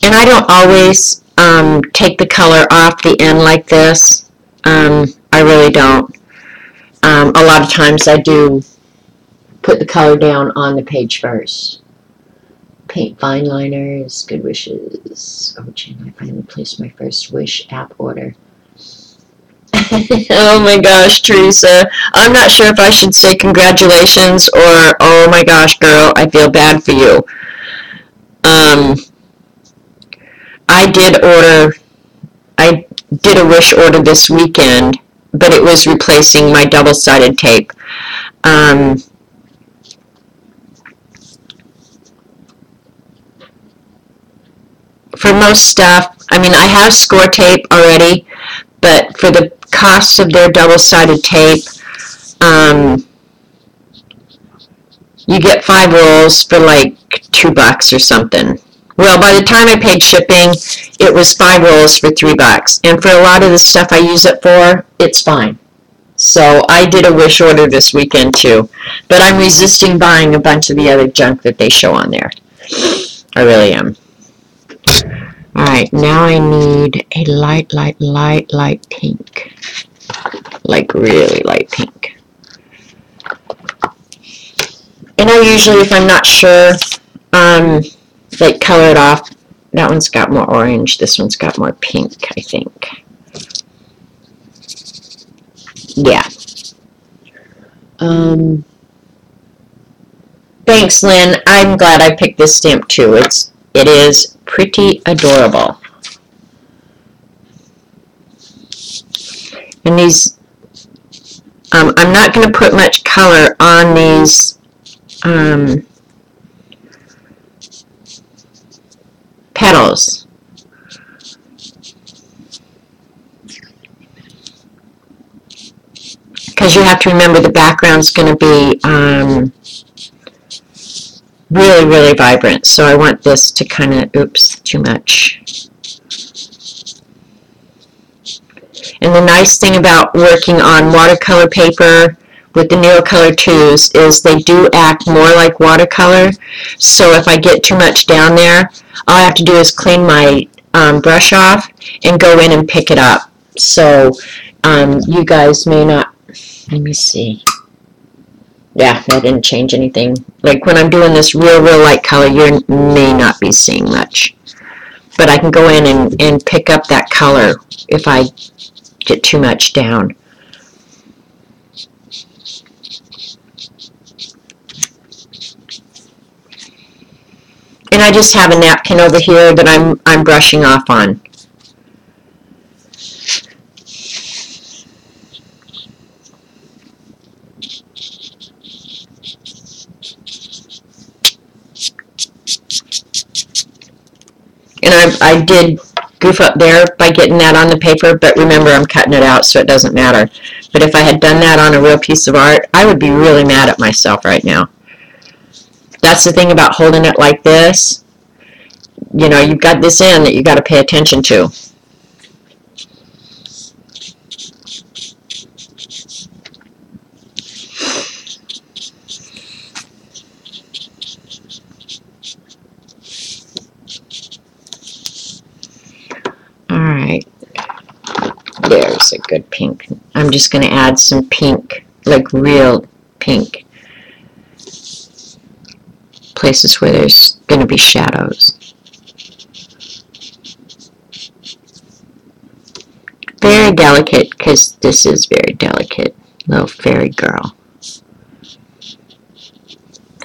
And I don't always take the color off the end like this. I really don't. A lot of times I do put the color down on the page first. Paint fine liners, good wishes. Oh, gee, I finally placed my first wish app order. Oh my gosh, Teresa. I'm not sure if I should say congratulations or, oh my gosh, girl, I feel bad for you. I did a wish order this weekend, but it was replacing my double-sided tape. For most stuff, I mean, I have score tape already, but for the cost of their double-sided tape, you get 5 rolls for like $2 or something. Well, by the time I paid shipping, it was 5 rolls for $3. And for a lot of the stuff I use it for, it's fine. So I did a wish order this weekend too. But I'm resisting buying a bunch of the other junk that they show on there. I really am. Alright, now I need a light pink. Like really light pink. And I usually, if I'm not sure, like color it off. That one's got more orange. This one's got more pink, I think. Yeah. Thanks, Lynn. I'm glad I picked this stamp too. It is pretty adorable. And these, I'm not going to put much color on these petals. Because you have to remember the background's going to be really vibrant. So I want this to kind of, oops, too much. And the nice thing about working on watercolor paper with the Neocolor 2s is they do act more like watercolor. So if I get too much down there, all I have to do is clean my brush off and go in and pick it up. So you guys may not, let me see. Yeah, that didn't change anything. Like when I'm doing this real light color, you may not be seeing much. But I can go in and pick up that color if I get too much down. And And I just have a napkin over here that I'm brushing off on. And I did goof up there by getting that on the paper, but remember I'm cutting it out so it doesn't matter. But if I had done that on a real piece of art, I would be really mad at myself right now. That's the thing about holding it like this. You know, you've got this in that you got to pay attention to. Alright, there's a good pink. I'm just going to add some pink, like real pink, places where there's going to be shadows. Very delicate, because this is very delicate, little fairy girl.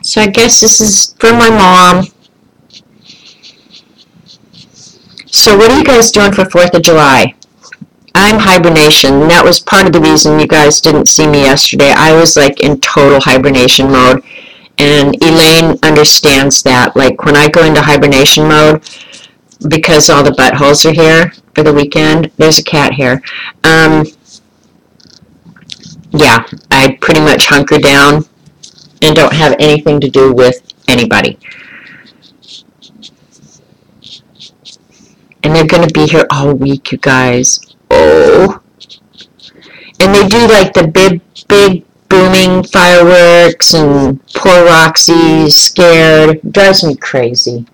So I guess this is for my mom. So what are you guys doing for 4th of July? I'm hibernation. That was part of the reason you guys didn't see me yesterday. I was like in total hibernation mode. And Elaine understands that. Like when I go into hibernation mode, because all the buttholes are here for the weekend, there's a cat here. Yeah, I pretty much hunker down and don't have anything to do with anybody. And they're going to be here all week, you guys. Oh. And they do like the big booming fireworks, and poor Roxy's scared. It drives me crazy.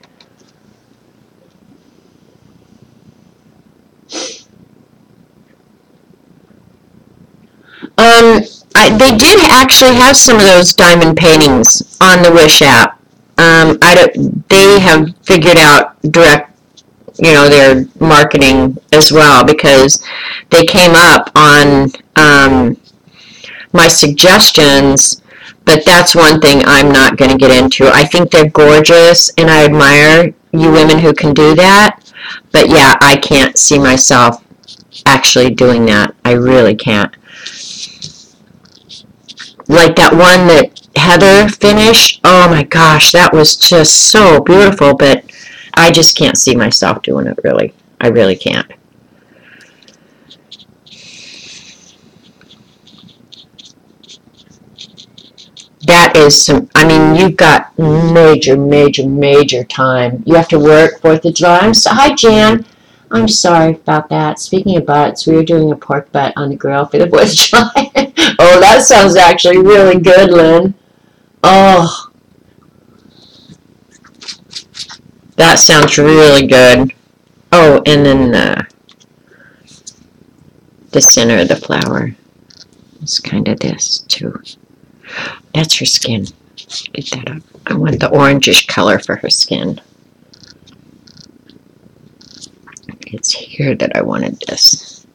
They did actually have some of those diamond paintings on the Wish app. They have figured out direct, you know, their marketing as well, because they came up on my suggestions, but that's one thing I'm not going to get into. I think they're gorgeous, and I admire you women who can do that, but yeah, I can't see myself actually doing that. I really can't. Like that one that Heather finished, oh my gosh, that was just so beautiful, but I just can't see myself doing it, really. I really can't. That is some, I mean, you've got major time. You have to work 4th of July. Hi, Jan. I'm sorry about that. Speaking of butts, we were doing a pork butt on the grill for the 4th of July. Oh, that sounds actually really good, Lynn. Oh, that sounds really good. Oh, and then the center of the flower is kind of this, too. That's her skin. Get that up. I want the orangish color for her skin. It's here that I wanted this.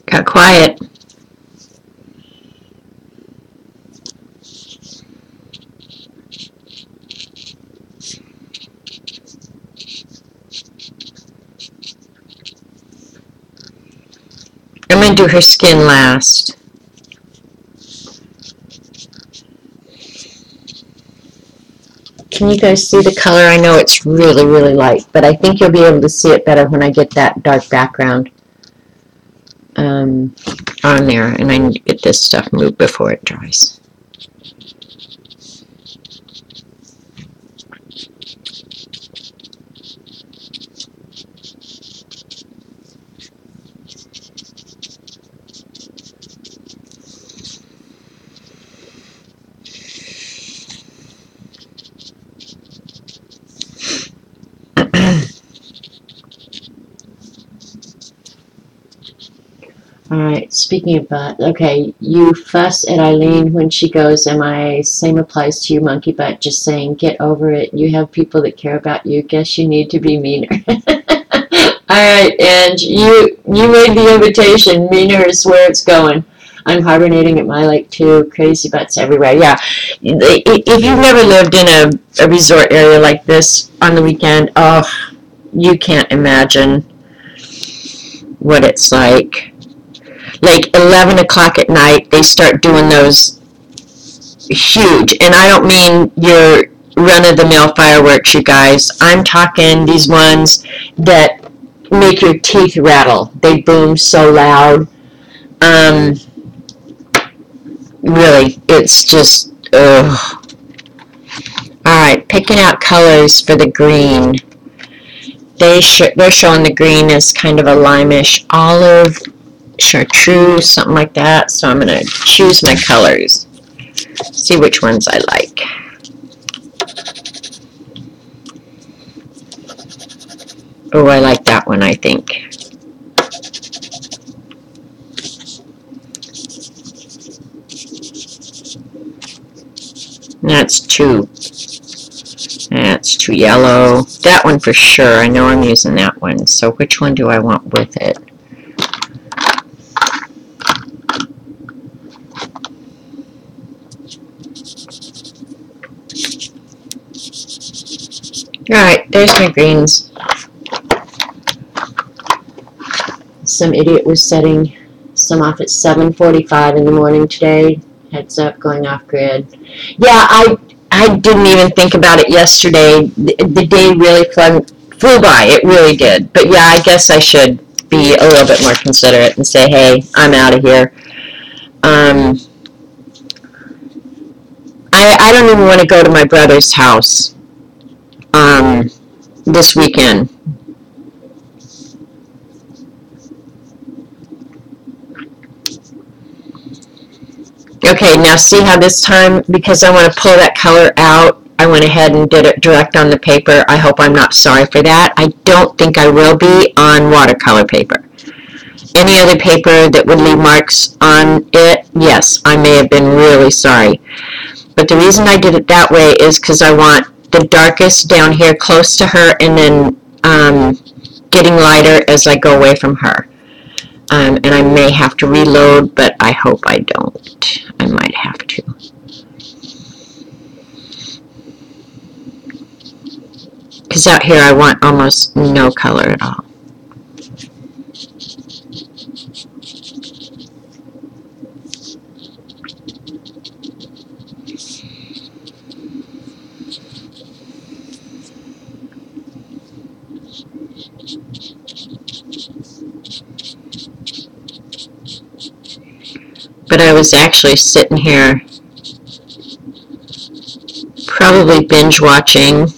Got quiet. I'm going to do her skin last. Can you guys see the color? I know it's really light, but I think you'll be able to see it better when I get that dark background on there, and I need to get this stuff moved before it dries. speaking of that, okay, you fuss at Eileen when she goes, same applies to you, monkey butt, just saying, get over it. You have people that care about you. Guess you need to be meaner. All right, and you made the invitation. Meaner is where it's going. I'm hibernating at my lake too. Crazy butts everywhere. Yeah, if you've never lived in a resort area like this on the weekend, oh, you can't imagine what it's like. Like 11 o'clock at night, they start doing those huge, and I don't mean your run-of-the-mill fireworks, you guys. I'm talking these ones that make your teeth rattle. They boom so loud. Really, it's just, ugh. Alright, picking out colors for the green. They're showing the green as kind of a limeish olive, chartreuse, something like that. So I'm going to choose my colors. See which ones I like. Oh, I like that one, I think. That's too yellow. That one for sure. I know I'm using that one. So which one do I want with it? Alright, there's my greens. Some idiot was setting some off at 7:45 in the morning today. Heads up, going off grid. Yeah, I didn't even think about it yesterday. The day really flew by. It really did. But yeah, I guess I should be a little bit more considerate and say, hey, I'm out of here. I don't even want to go to my brother's house this weekend. Okay, now see how this time, because I want to pull that color out, I went ahead and did it direct on the paper. I hope I'm not sorry for that. I don't think I will be on watercolor paper. Any other paper that would leave marks on it, yes, I may have been really sorry. But the reason I did it that way is because I want the darkest down here close to her and then getting lighter as I go away from her. And I may have to reload, but I hope I don't. I might have to. Because out here I want almost no color at all. But I was actually sitting here probably binge watching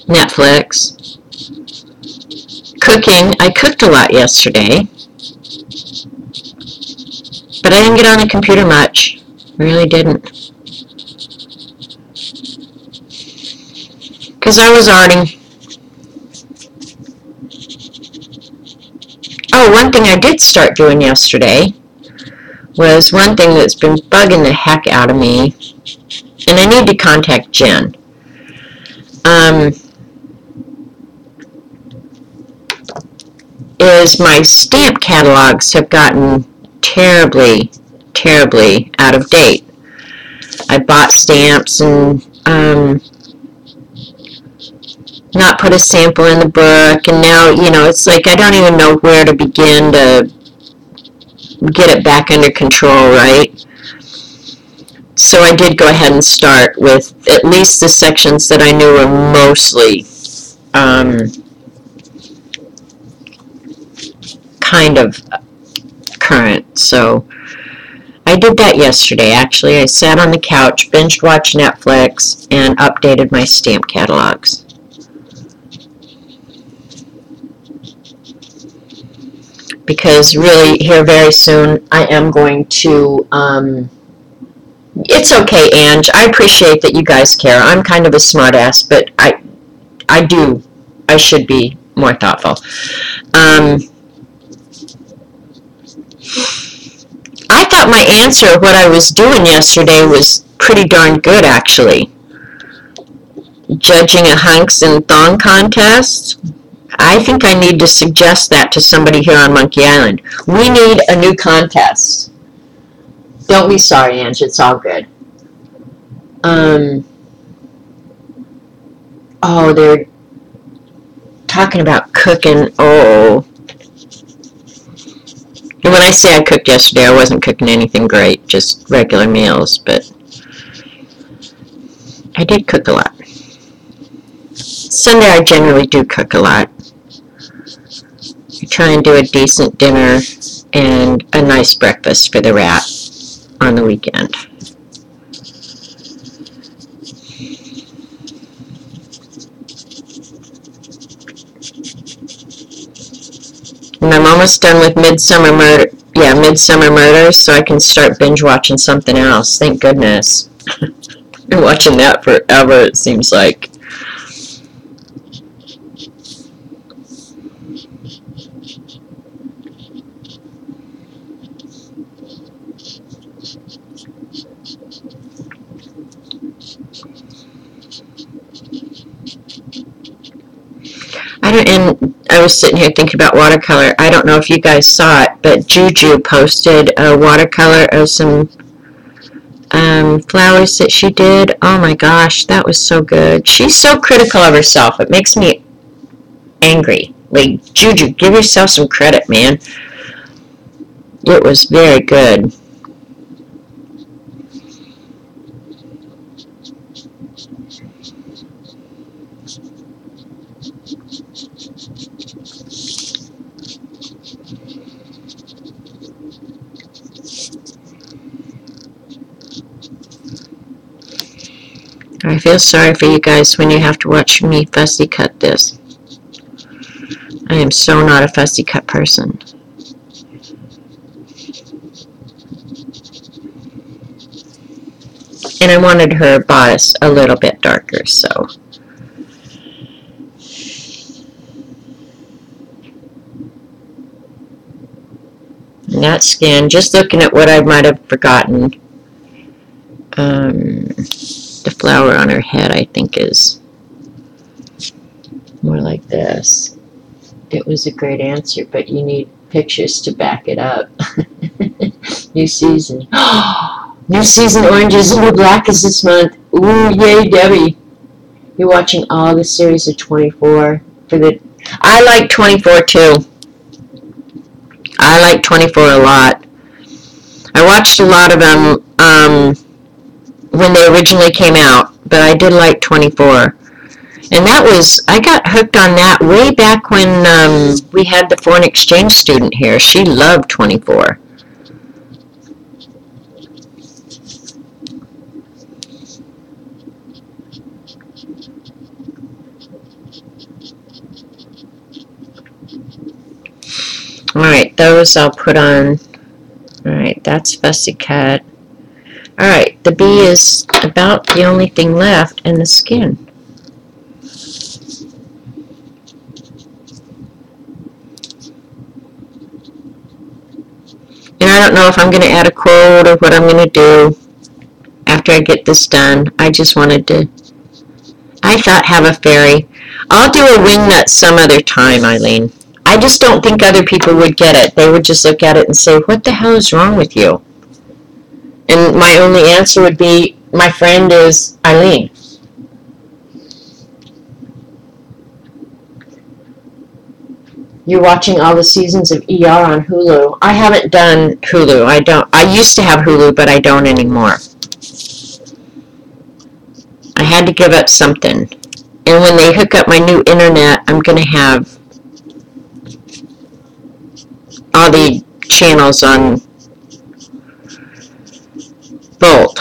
Netflix, cooking. I cooked a lot yesterday, but I didn't get on the computer much. Really didn't. Because I was arting. Oh, one thing I did start doing yesterday was one thing that's been bugging the heck out of me, and I need to contact Jen. Is my stamp catalogs have gotten terribly, terribly out of date. I bought stamps and not put a sample in the book, and now, you know, it's like I don't even know where to begin to get it back under control, right? So I did go ahead and start with at least the sections that I knew were mostly kind of current. So I did that yesterday, actually. I sat on the couch, binge watched Netflix, and updated my stamp catalogs. Because really, here very soon, I am going to, it's okay, Ange. I appreciate that you guys care. I'm kind of a smartass, but I should be more thoughtful. I thought my answer, what I was doing yesterday, was pretty darn good, actually. Judging a hunks and thong contest. I think I need to suggest that to somebody here on Monkey Island. We need a new contest. Don't be sorry, Ange. It's all good. Oh, they're talking about cooking. Oh. And when I say I cooked yesterday, I wasn't cooking anything great, just regular meals, but I did cook a lot. Sunday I generally do cook a lot. I try and do a decent dinner and a nice breakfast for the rat on the weekend. And I'm almost done with Midsummer Murders, so I can start binge watching something else. Thank goodness. Been watching that forever, it seems like. And I was sitting here thinking about watercolor. I don't know if you guys saw it, but Juju posted a watercolor of some flowers that she did. Oh my gosh, that was so good. She's so critical of herself. It makes me angry. Like, Juju, give yourself some credit, man. It was very good. I feel sorry for you guys when you have to watch me fussy cut this. I am so not a fussy cut person. And I wanted her bodice a little bit darker, so. And that skin, just looking at what I might have forgotten, the flower on her head, I think, is more like this. It was a great answer, but you need pictures to back it up. New season. New season oranges and new black is this month. Ooh, yay, Debbie. You're watching all the series of 24. I like 24 too. I like 24 a lot. I watched a lot of them when they originally came out, but I did like 24. And I got hooked on that way back when we had the foreign exchange student here. She loved 24. Alright, those I'll put on. Alright, that's fussy cut. Alright, the bee is about the only thing left, and the skin. And I don't know if I'm going to add a quote or what I'm going to do after I get this done. I just wanted to, I thought, have a fairy. I'll do a wingnut some other time, Eileen. I just don't think other people would get it. They would just look at it and say, what the hell is wrong with you? And my only answer would be, my friend is Eileen. You're watching all the seasons of ER on Hulu. I haven't done Hulu. I used to have Hulu, but I don't anymore. I had to give up something. And when they hook up my new internet, I'm going to have all the channels on Bolt,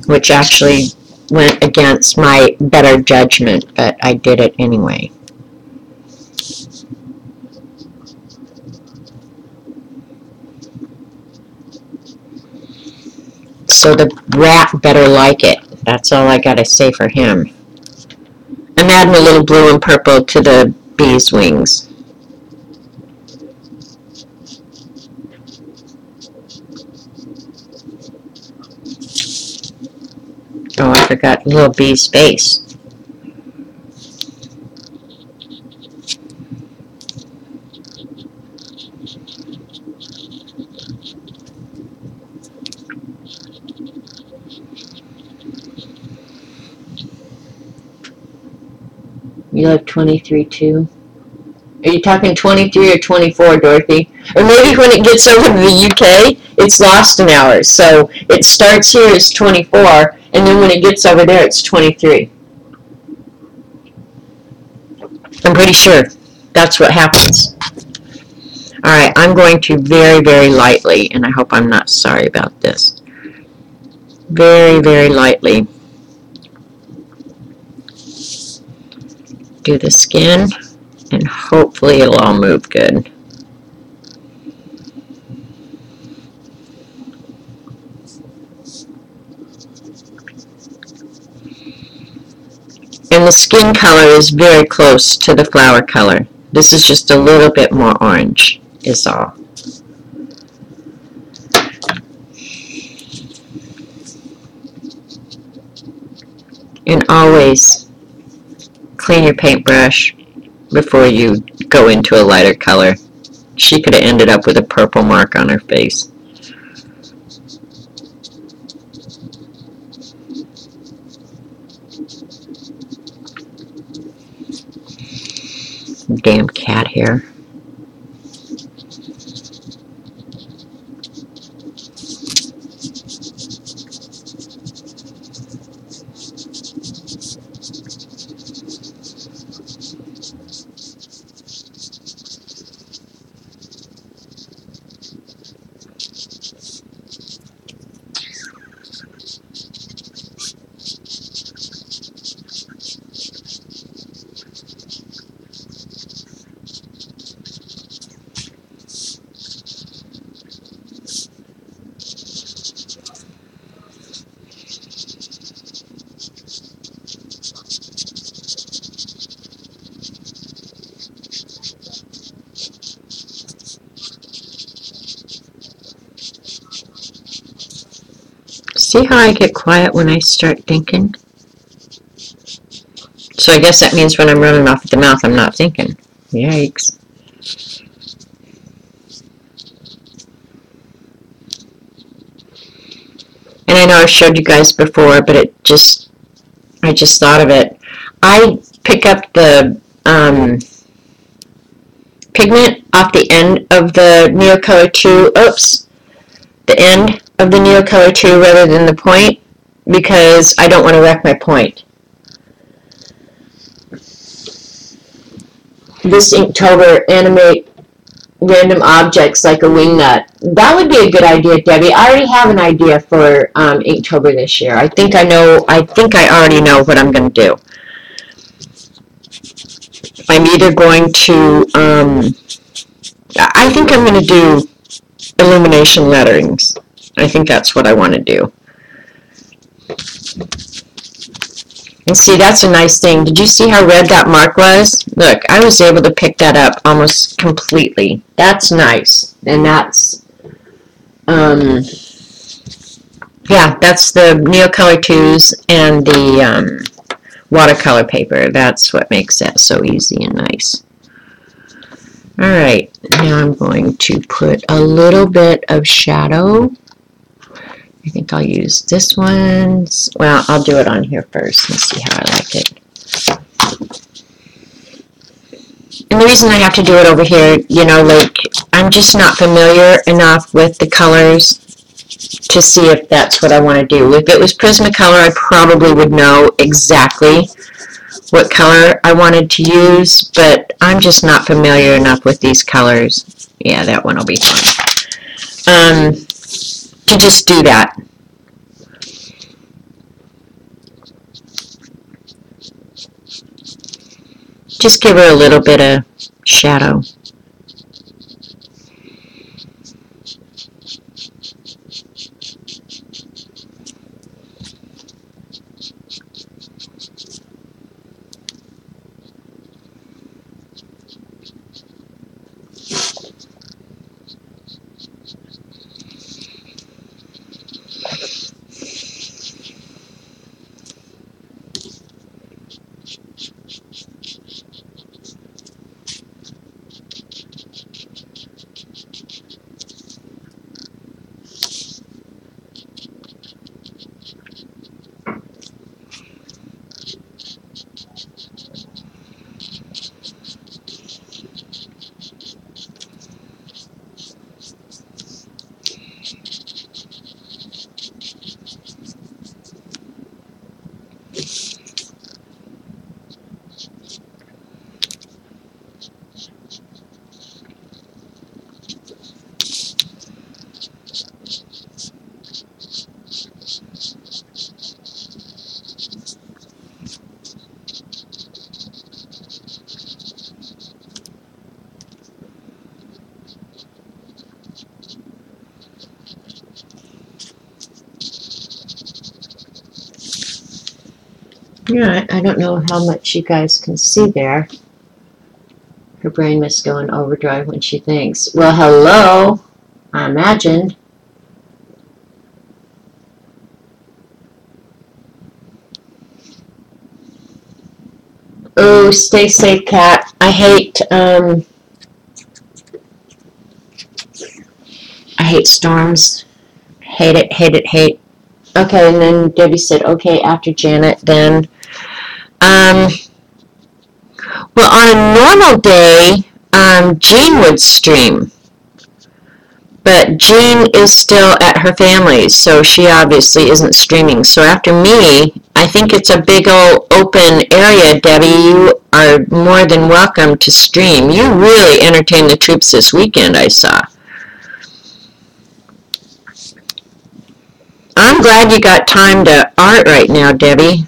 which actually went against my better judgment, but I did it anyway. So the rat better like it. That's all I gotta say for him. And adding a little blue and purple to the bee's wings. Oh, I forgot a little bee space. You like 23 too? Are you talking 23 or 24, Dorothy? Or maybe when it gets over to the UK, it's lost in hours. So it starts here as 24, and then when it gets over there, it's 23. I'm pretty sure that's what happens. All right, I'm going to very, very lightly, and I hope I'm not sorry about this. Very, very lightly do the skin, and hopefully it'll all move good. And the skin color is very close to the flower color. This is just a little bit more orange, is all. And always clean your paintbrush before you go into a lighter color. She could have ended up with a purple mark on her face. Damn cat hair. See how I get quiet when I start thinking? So I guess that means when I'm running off at the mouth, I'm not thinking. Yikes. And I know I've showed you guys before, but I just thought of it. I pick up the pigment off the end of the Neocolor 2, the end of the Neocolor 2 rather than the point, because I don't want to wreck my point. This Inktober animate random objects like a wingnut. That would be a good idea, Debbie. I already have an idea for Inktober this year. I think I already know what I'm going to do. I'm either going to, I think I'm going to do illumination letterings. I think that's what I want to do. And see, that's a nice thing. Did you see how red that mark was? Look, I was able to pick that up almost completely. That's nice. And that's, yeah, that's the Neocolor 2s and the watercolor paper. That's what makes that so easy and nice. Alright, now I'm going to put a little bit of shadow. I think I'll use this one. Well, I'll do it on here first and see how I like it. And the reason I have to do it over here, you know, like, I'm just not familiar enough with the colors to see if that's what I want to do. If it was Prismacolor, I probably would know exactly what color I wanted to use, but I'm just not familiar enough with these colors. Yeah, that one will be fine. To just do that. Just give her a little bit of shadow. Yeah, I don't know how much you guys can see there. Her brain must go in overdrive when she thinks, well, hello, I imagined. Oh, stay safe, Kat. I hate storms. Hate it, hate it, hate. Okay, and then Debbie said, okay, after Janet, then. Um, well, on a normal day, Jean would stream. But Jean is still at her family's, so she obviously isn't streaming. So after me, I think it's a big old open area, Debbie. You are more than welcome to stream. You really entertained the troops this weekend, I saw. I'm glad you got time to art right now, Debbie.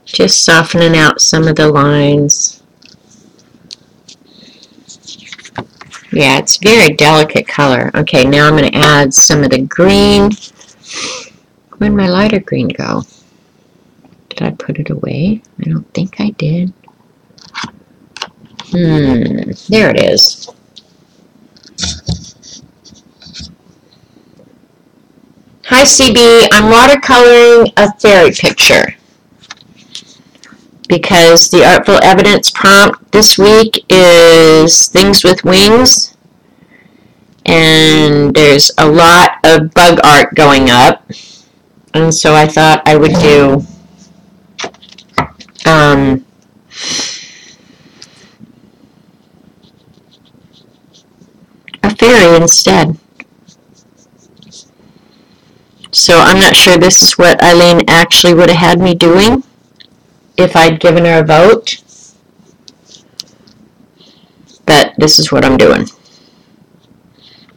Just softening out some of the lines. Yeah, it's very delicate color. Okay, now I'm going to add some of the green. Where'd my lighter green go? Did I put it away? I don't think I did. There it is. Hi, CB. I'm watercoloring a fairy picture because the Artful Evidence prompt this week is things with wings, and there's a lot of bug art going up, and so I thought I would do a fairy instead. So I'm not sure this is what Eileen actually would have had me doing if I'd given her a vote, but this is what I'm doing.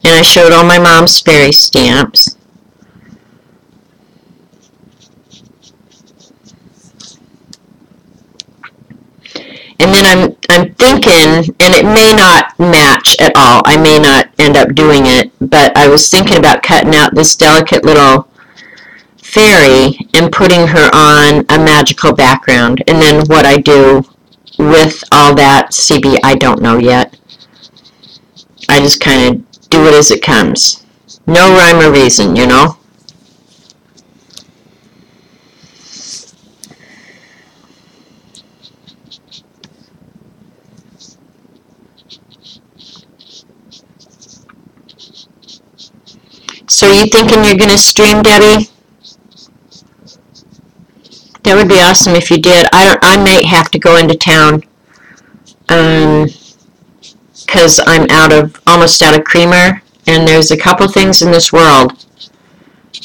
And I showed all my mom's fairy stamps. And then I'm thinking, and it may not match at all, I may not end up doing it, but I was thinking about cutting out this delicate little fairy and putting her on a magical background. And then what I do with all that, CB, I don't know yet. I just kind of do it as it comes. No rhyme or reason, you know? So are you thinking you're going to stream, Debbie? That would be awesome if you did. I might have to go into town because I'm almost out of creamer, and there's a couple things in this world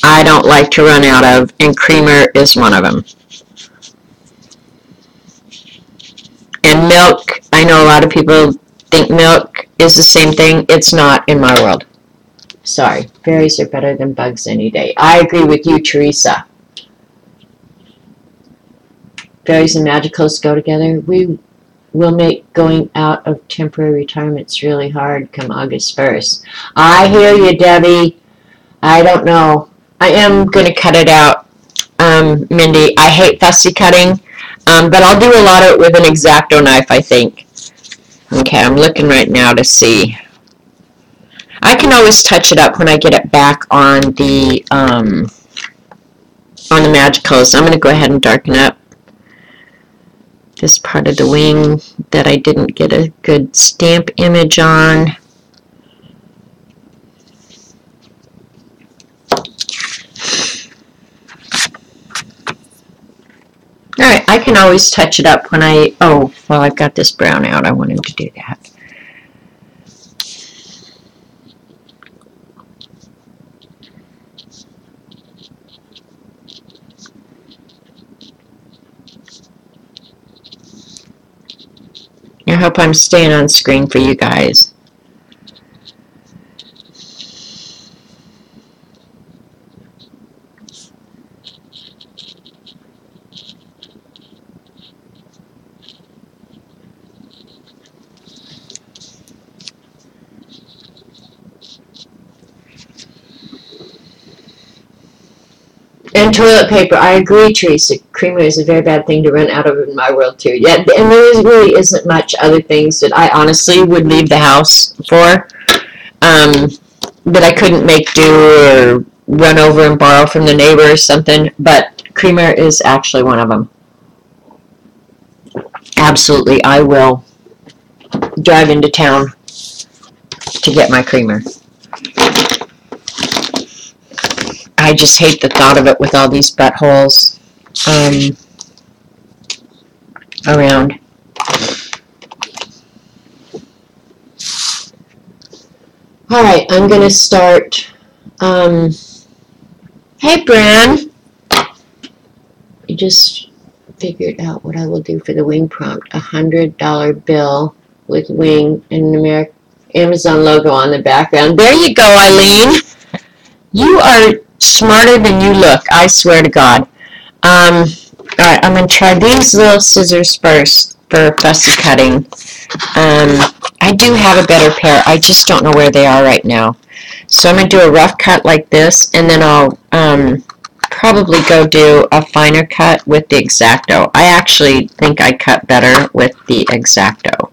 I don't like to run out of, and creamer is one of them. And milk, I know a lot of people think milk is the same thing. It's not in my world. Sorry, fairies are better than bugs any day. I agree with you, Teresa. Fairies and magicals go together. We will make going out of temporary retirements really hard come August 1st. I hear you, Debbie. I don't know. I am going to cut it out, Mindy. I hate fussy cutting, but I'll do a lot of it with an X-Acto knife, I think. Okay, I'm looking right now to see. I can always touch it up when I get it back on the magicals. I'm going to go ahead and darken up this part of the wing that I didn't get a good stamp image on. Alright, I can always touch it up when I've got this brown out. I wanted to do that. I hope I'm staying on screen for you guys. And toilet paper, I agree, Teresa. Creamer is a very bad thing to run out of in my world, too. Yeah, and there really isn't much other things that I honestly would leave the house for, that I couldn't make do or run over and borrow from the neighbor or something, but creamer is actually one of them. Absolutely, I will drive into town to get my creamer. I just hate the thought of it with all these buttholes around. All right, I'm going to start. Hey, Bran. I just figured out what I will do for the wing prompt. $100 bill with wing and an Amazon logo on the background. There you go, Eileen. You are smarter than you look, I swear to God. All right, I'm going to try these little scissors first for fussy cutting. I do have a better pair. I just don't know where they are right now. So I'm going to do a rough cut like this, and then I'll probably go do a finer cut with the X-Acto. I actually think I cut better with the X-Acto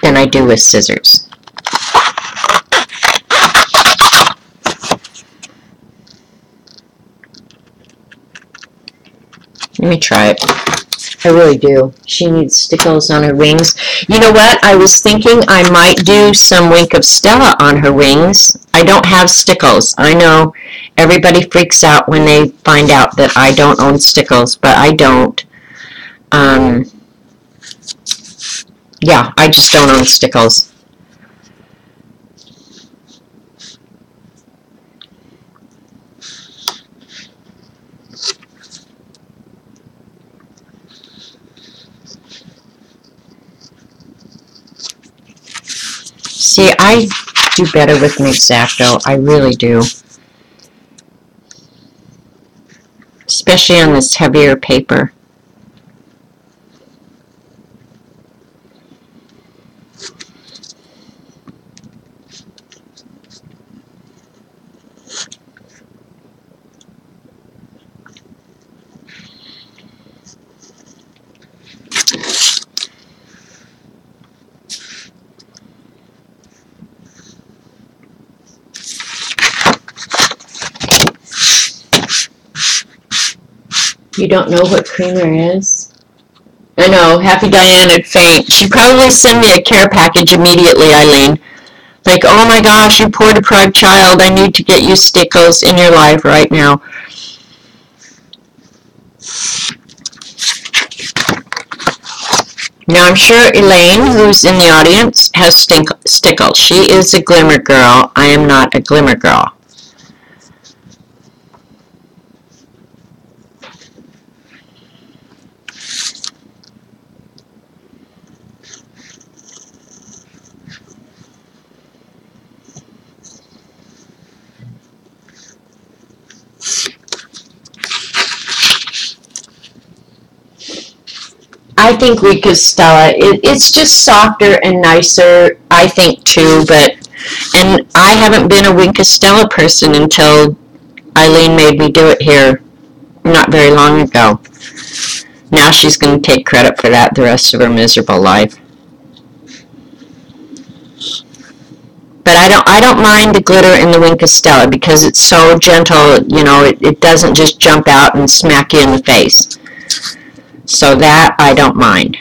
than I do with scissors. Let me try it. I really do. She needs stickles on her wings. You know what? I was thinking I might do some Wink of Stella on her wings. I don't have stickles. I know everybody freaks out when they find out that I don't own stickles, but I don't. Yeah, I just don't own stickles. See, I do better with an X-Acto. I really do. Especially on this heavier paper. You don't know what creamer is? I know, Happy Diane would faint. She'd probably send me a care package immediately, Eileen. Like, oh my gosh, you poor deprived child, I need to get you stickles in your life right now. Now, I'm sure Elaine, who's in the audience, has stickles. She is a glimmer girl. I am not a glimmer girl. I think Wink of Stella, it's just softer and nicer, I think, too, and I haven't been a Wink of Stella person until Eileen made me do it here not very long ago. Now she's going to take credit for that the rest of her miserable life. But I don't mind the glitter in the Wink of Stella because it's so gentle, you know, it doesn't just jump out and smack you in the face. So that I don't mind.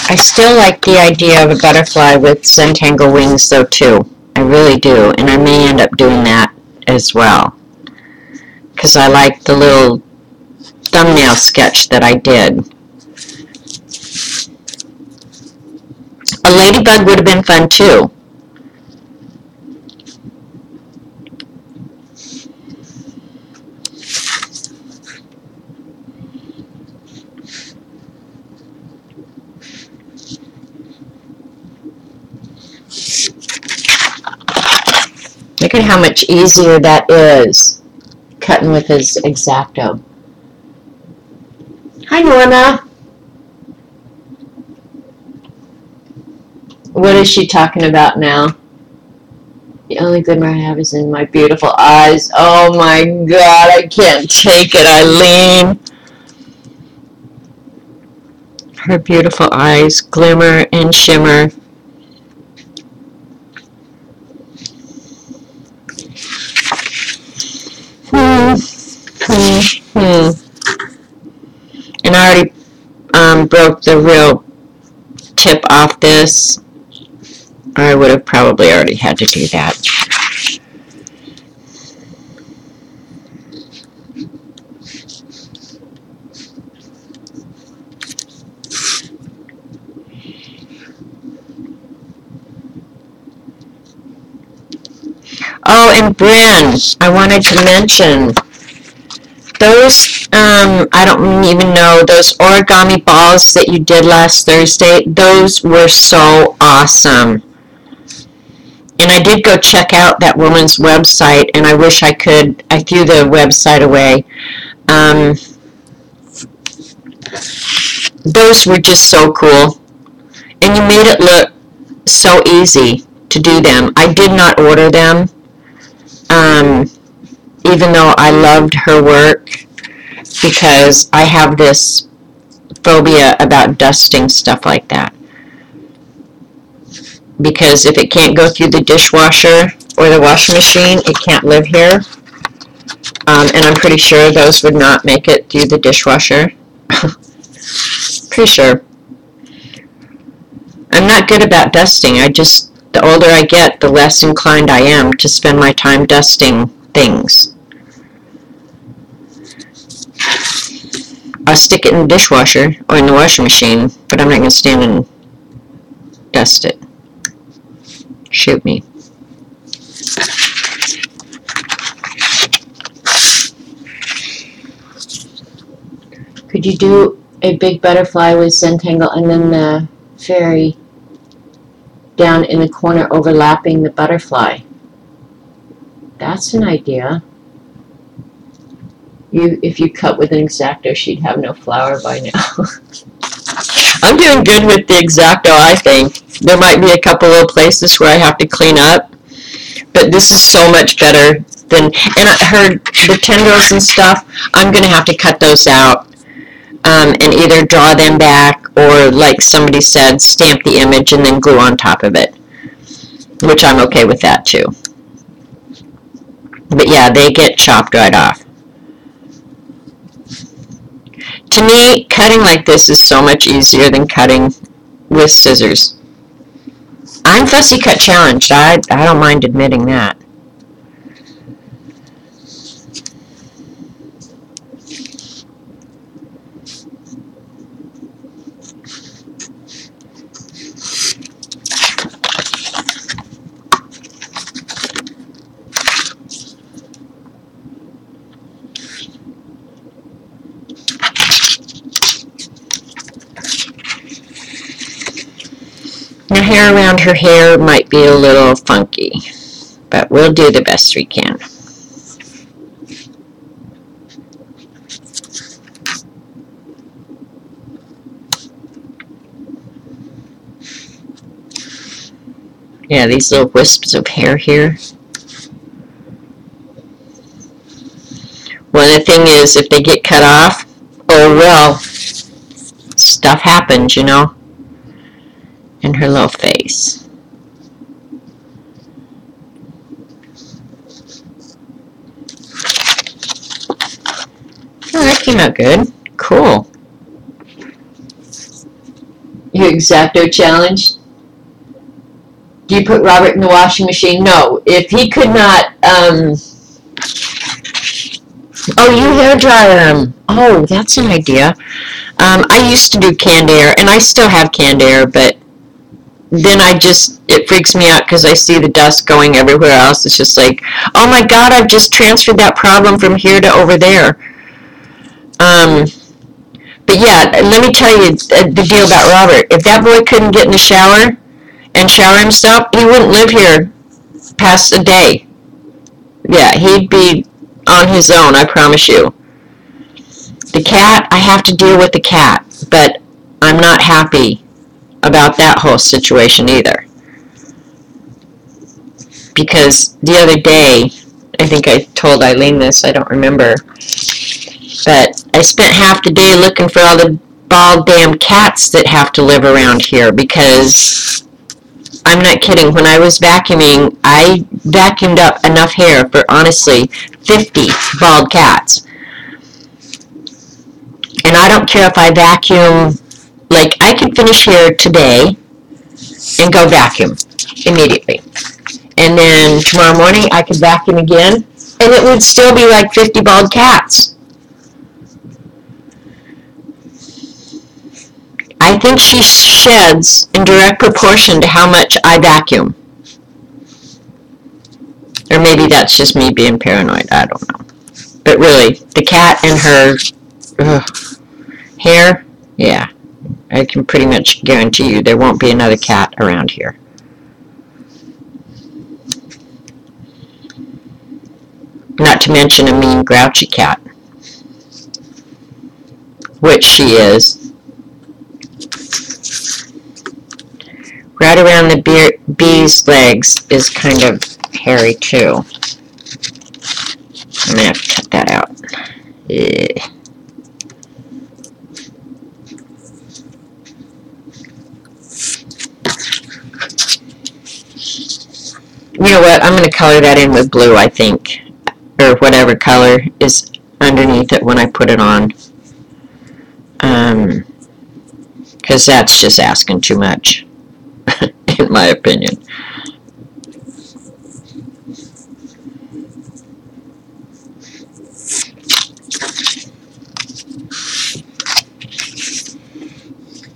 I still like the idea of a butterfly with Zentangle wings though too. I really do, and I may end up doing that as well. Because I like the little thumbnail sketch that I did. A ladybug would have been fun too. Look at how much easier that is, cutting with his X-Acto. Hi, Norma. What is she talking about now? The only glimmer I have is in my beautiful eyes. Oh my God, I can't take it, Eileen. Her beautiful eyes glimmer and shimmer. And I already broke the real tip off this. I would have probably already had to do that. Oh, and Bryn, I wanted to mention those, I don't even know, those origami balls that you did last Thursday, those were so awesome. And I did go check out that woman's website, and I wish I could. I threw the website away. Those were just so cool. And you made it look so easy to do them. I did not order them, even though I loved her work, because I have this phobia about dusting stuff like that. Because if it can't go through the dishwasher or the washing machine, it can't live here. And I'm pretty sure those would not make it through the dishwasher. Pretty sure. I'm not good about dusting. The older I get, the less inclined I am to spend my time dusting things. I'll stick it in the dishwasher or in the washing machine, but I'm not going to stand and dust it. Shoot me. Could you do a big butterfly with Zentangle and then the fairy down in the corner overlapping the butterfly? That's an idea. If you cut with an X-Acto, she'd have no flower by now. I'm doing good with the X-Acto, I think. There might be a couple of places where I have to clean up, but this is so much better than, and I heard the tendrils and stuff, I'm going to have to cut those out, and either draw them back or, like somebody said, stamp the image and then glue on top of it, which I'm okay with that too. But yeah, they get chopped right off. To me, cutting like this is so much easier than cutting with scissors. I'm fussy cut challenged. I don't mind admitting that. The hair around her hair might be a little funky, but we'll do the best we can. Yeah, these little wisps of hair here. Well, the thing is, if they get cut off, oh well, stuff happens, you know. In her little face. Oh, that came out good. Cool. Your X-Acto challenge? Do you put Robert in the washing machine? No. If he could not, oh, you hair dryer him. Oh, that's an idea. I used to do canned air, and I still have canned air, but then it freaks me out because I see the dust going everywhere else. It's just like, oh my God, I've just transferred that problem from here to over there. But yeah, let me tell you the deal about Robert. If that boy couldn't get in the shower and shower himself, he wouldn't live here past a day. Yeah, he'd be on his own, I promise you. The cat, I have to deal with the cat, but I'm not happy about that whole situation either. Because the other day, I think I told Eileen this, I don't remember, but I spent half the day looking for all the bald damn cats that have to live around here, because I'm not kidding, when I was vacuuming, I vacuumed up enough hair for, honestly, 50 bald cats. And I don't care if I vacuum, like, I could finish here today and go vacuum immediately. And then tomorrow morning I could vacuum again, and it would still be like 50 bald cats. I think she sheds in direct proportion to how much I vacuum. Or maybe that's just me being paranoid, I don't know. But really, the cat and her hair, yeah, I can pretty much guarantee you there won't be another cat around here. Not to mention a mean, grouchy cat. Which she is. Right around the bee's legs is kind of hairy too. I'm going to have to cut that out. Yeah. You know what? I'm going to color that in with blue, I think. Or whatever color is underneath it when I put it on. Because that's just asking too much, in my opinion.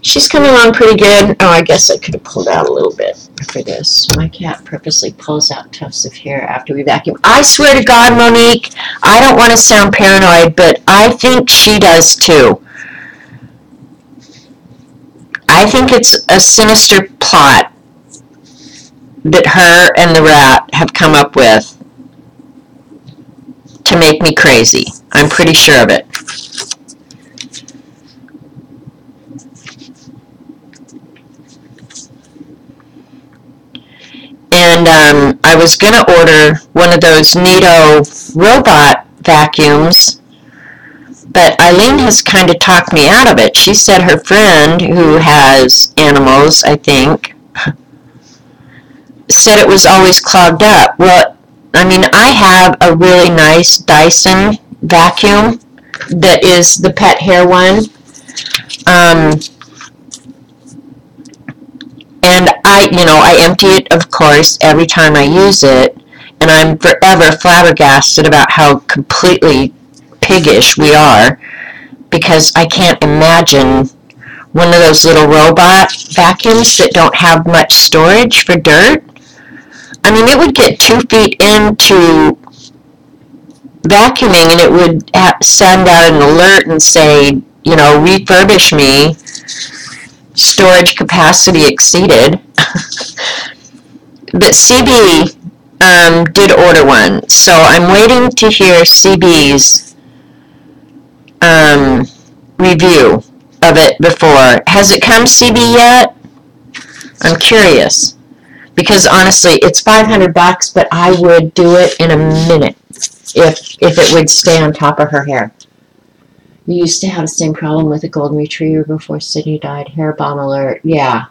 She's coming along pretty good. Oh, I guess I could have pulled out a little bit for this. My cat purposely pulls out tufts of hair after we vacuum. I swear to God, Monique, I don't want to sound paranoid, but I think she does too. I think it's a sinister plot that her and the rat have come up with to make me crazy. I'm pretty sure of it. And I was going to order one of those Neato robot vacuums, but Eileen has kind of talked me out of it. She said her friend, who has animals, I think, said it was always clogged up. Well, I mean, I have a really nice Dyson vacuum that is the pet hair one. And I empty it, of course, every time I use it, and I'm forever flabbergasted about how completely piggish we are, because I can't imagine one of those little robot vacuums that don't have much storage for dirt. I mean, it would get 2 feet into vacuuming, and it would send out an alert and say, refurbish me. Storage capacity exceeded. But CB did order one, so I'm waiting to hear CB's review of it before. Has it come, CB, yet? I'm curious, because honestly, it's $500, but I would do it in a minute if it would stay on top of her hair. We used to have the same problem with a golden retriever before Sydney died. Hair bomb alert. Yeah.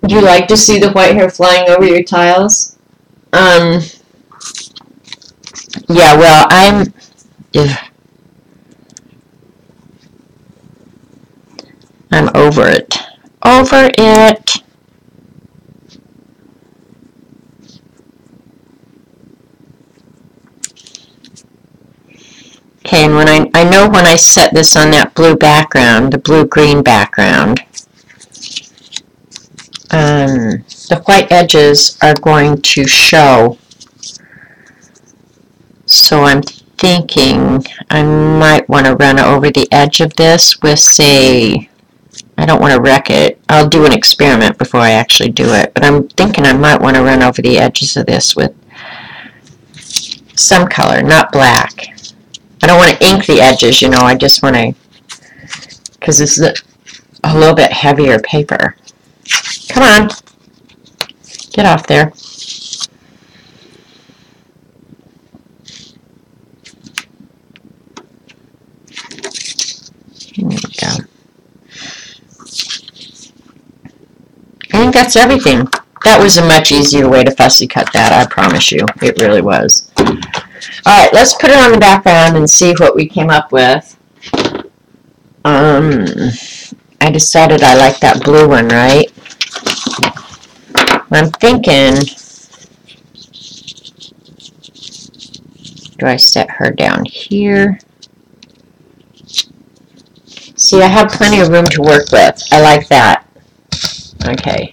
Do you like to see the white hair flying over your tiles? Yeah, well, I'm over it. Over it. Okay, and I know when I set this on that blue background, the blue-green background, the white edges are going to show. So I'm thinking I might want to run over the edge of this with, say, I don't want to wreck it. I'll do an experiment before I actually do it, but I'm thinking I might want to run over the edges of this with some color, not black. I don't want to ink the edges, you know, I just want to, because this is a little bit heavier paper. Come on, get off there. There we go. I think that's everything. That was a much easier way to fussy cut that, I promise you. It really was. Alright, let's put it on the background and see what we came up with. I decided I like that blue one, right? I'm thinking, do I set her down here? See, I have plenty of room to work with. I like that. Okay.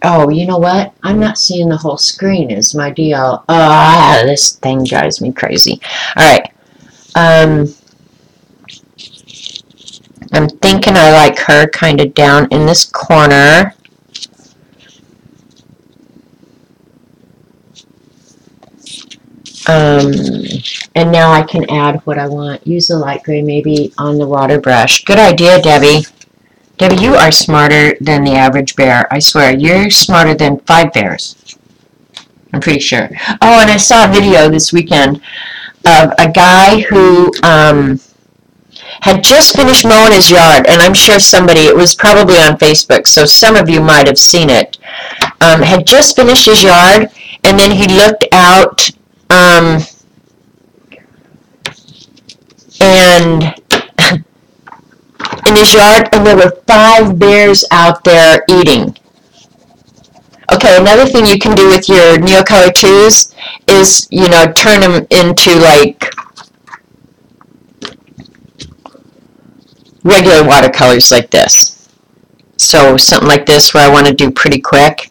Oh, you know what? I'm not seeing the whole screen is my deal. This thing drives me crazy. Alright. I'm thinking I like her kind of down in this corner. And now I can add what I want. Use a light gray maybe on the water brush. Good idea, Debbie. Debbie, you are smarter than the average bear. I swear, you're smarter than 5 bears. I'm pretty sure. Oh, and I saw a video this weekend of a guy who had just finished mowing his yard, and I'm sure somebody, it was probably on Facebook, so some of you might have seen it, had just finished his yard, and then he looked out, and in his yard, and there were 5 bears out there eating. Okay, another thing you can do with your Neocolor 2s is, you know, turn them into like regular watercolors like this. So something like this where I want to do pretty quick.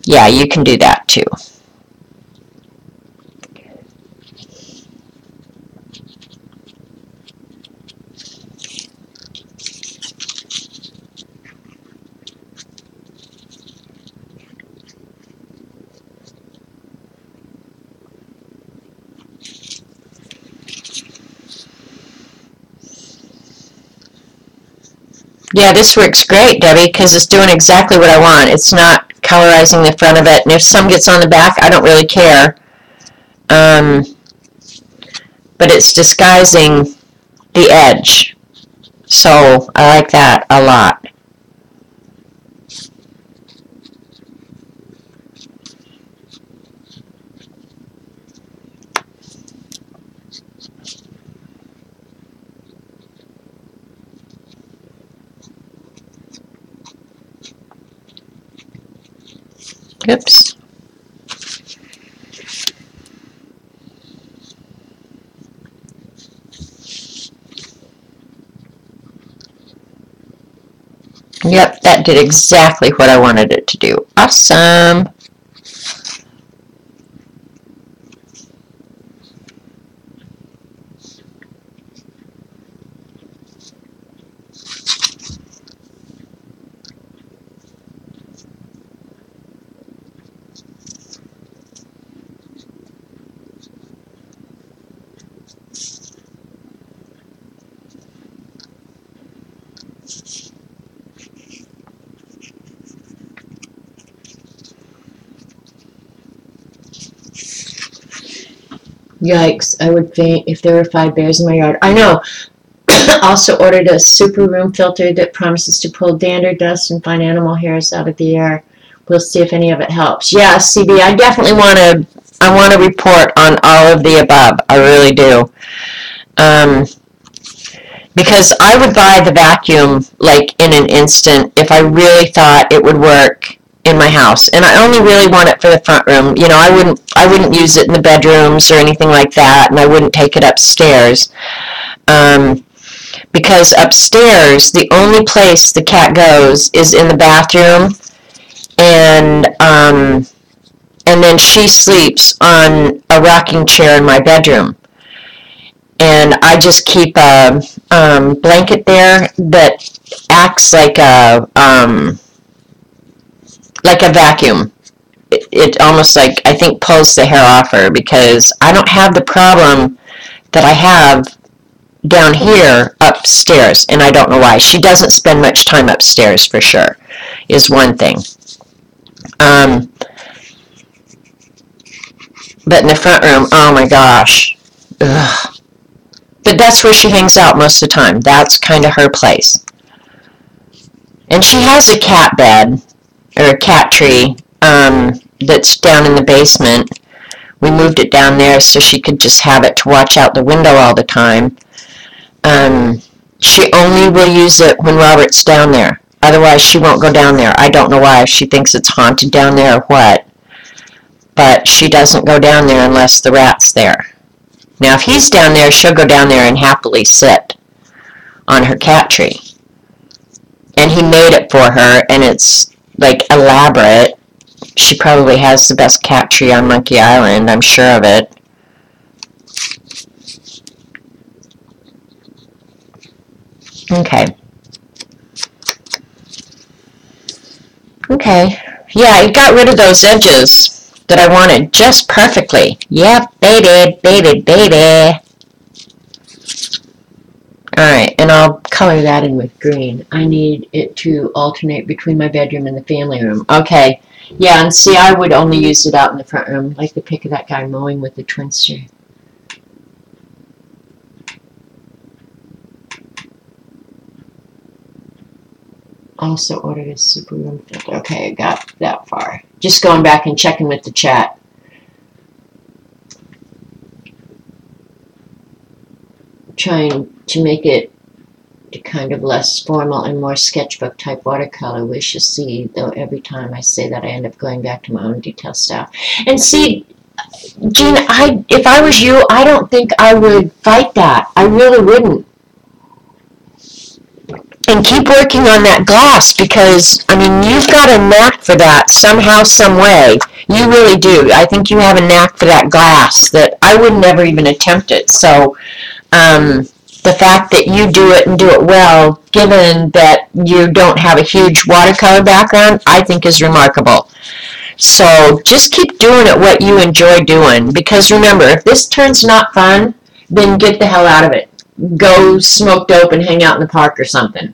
Yeah, you can do that too. Yeah, this works great, Debbie, because it's doing exactly what I want. It's not colorizing the front of it, and if some gets on the back, I don't really care. But it's disguising the edge. So I like that a lot. Oops. Yep, that did exactly what I wanted it to do. Awesome. Yikes, I would faint if there were 5 bears in my yard. I know. Also ordered a super room filter that promises to pull dander, dust, and fine animal hairs out of the air. We'll see if any of it helps. Yeah, CB, I definitely want to report on all of the above. I really do. Because I would buy the vacuum like in an instant if I really thought it would work in my house, and I only really want it for the front room. You know, I wouldn't use it in the bedrooms or anything like that, and I wouldn't take it upstairs, because upstairs the only place the cat goes is in the bathroom, and then she sleeps on a rocking chair in my bedroom. and I just keep a blanket there that acts like a vacuum. It almost, like, I think, pulls the hair off her, because I don't have the problem that I have down here upstairs, and I don't know why. She doesn't spend much time upstairs, for sure, is one thing. But in the front room, oh my gosh. Ugh. But that's where she hangs out most of the time. That's kind of her place. And she has a cat bed, or a cat tree, that's down in the basement. We moved it down there so she could just have it to watch out the window all the time. She only will use it when Robert's down there. Otherwise, she won't go down there. I don't know why, if she thinks it's haunted down there or what. But she doesn't go down there unless the rat's there. Now, if he's down there, she'll go down there and happily sit on her cat tree. And he made it for her, and it's, like, elaborate. She probably has the best cat tree on Monkey Island, I'm sure of it. Okay. Okay. Yeah, it got rid of those edges that I wanted just perfectly. Yep, baby, baby, baby. Alright, and I'll color that in with green. I need it to alternate between my bedroom and the family room. Okay. Yeah, and see, I would only use it out in the front room, like the pic of that guy mowing with the twinster. Also ordered a super room filter. Okay, I got that far. Just going back and checking with the chat. Trying to make it kind of less formal and more sketchbook type watercolor. We shall see, though every time I say that I end up going back to my own detail style. And see, Jean, if I was you, I don't think I would fight that. I really wouldn't. And keep working on that glass, because, I mean, you've got a knack for that somehow, some way. You really do. I think you have a knack for that glass that I would never even attempt it. So, the fact that you do it and do it well, given that you don't have a huge watercolor background, I think is remarkable. So just keep doing it what you enjoy doing, because remember, if this turns not fun, then get the hell out of it. Go smoke dope and hang out in the park or something.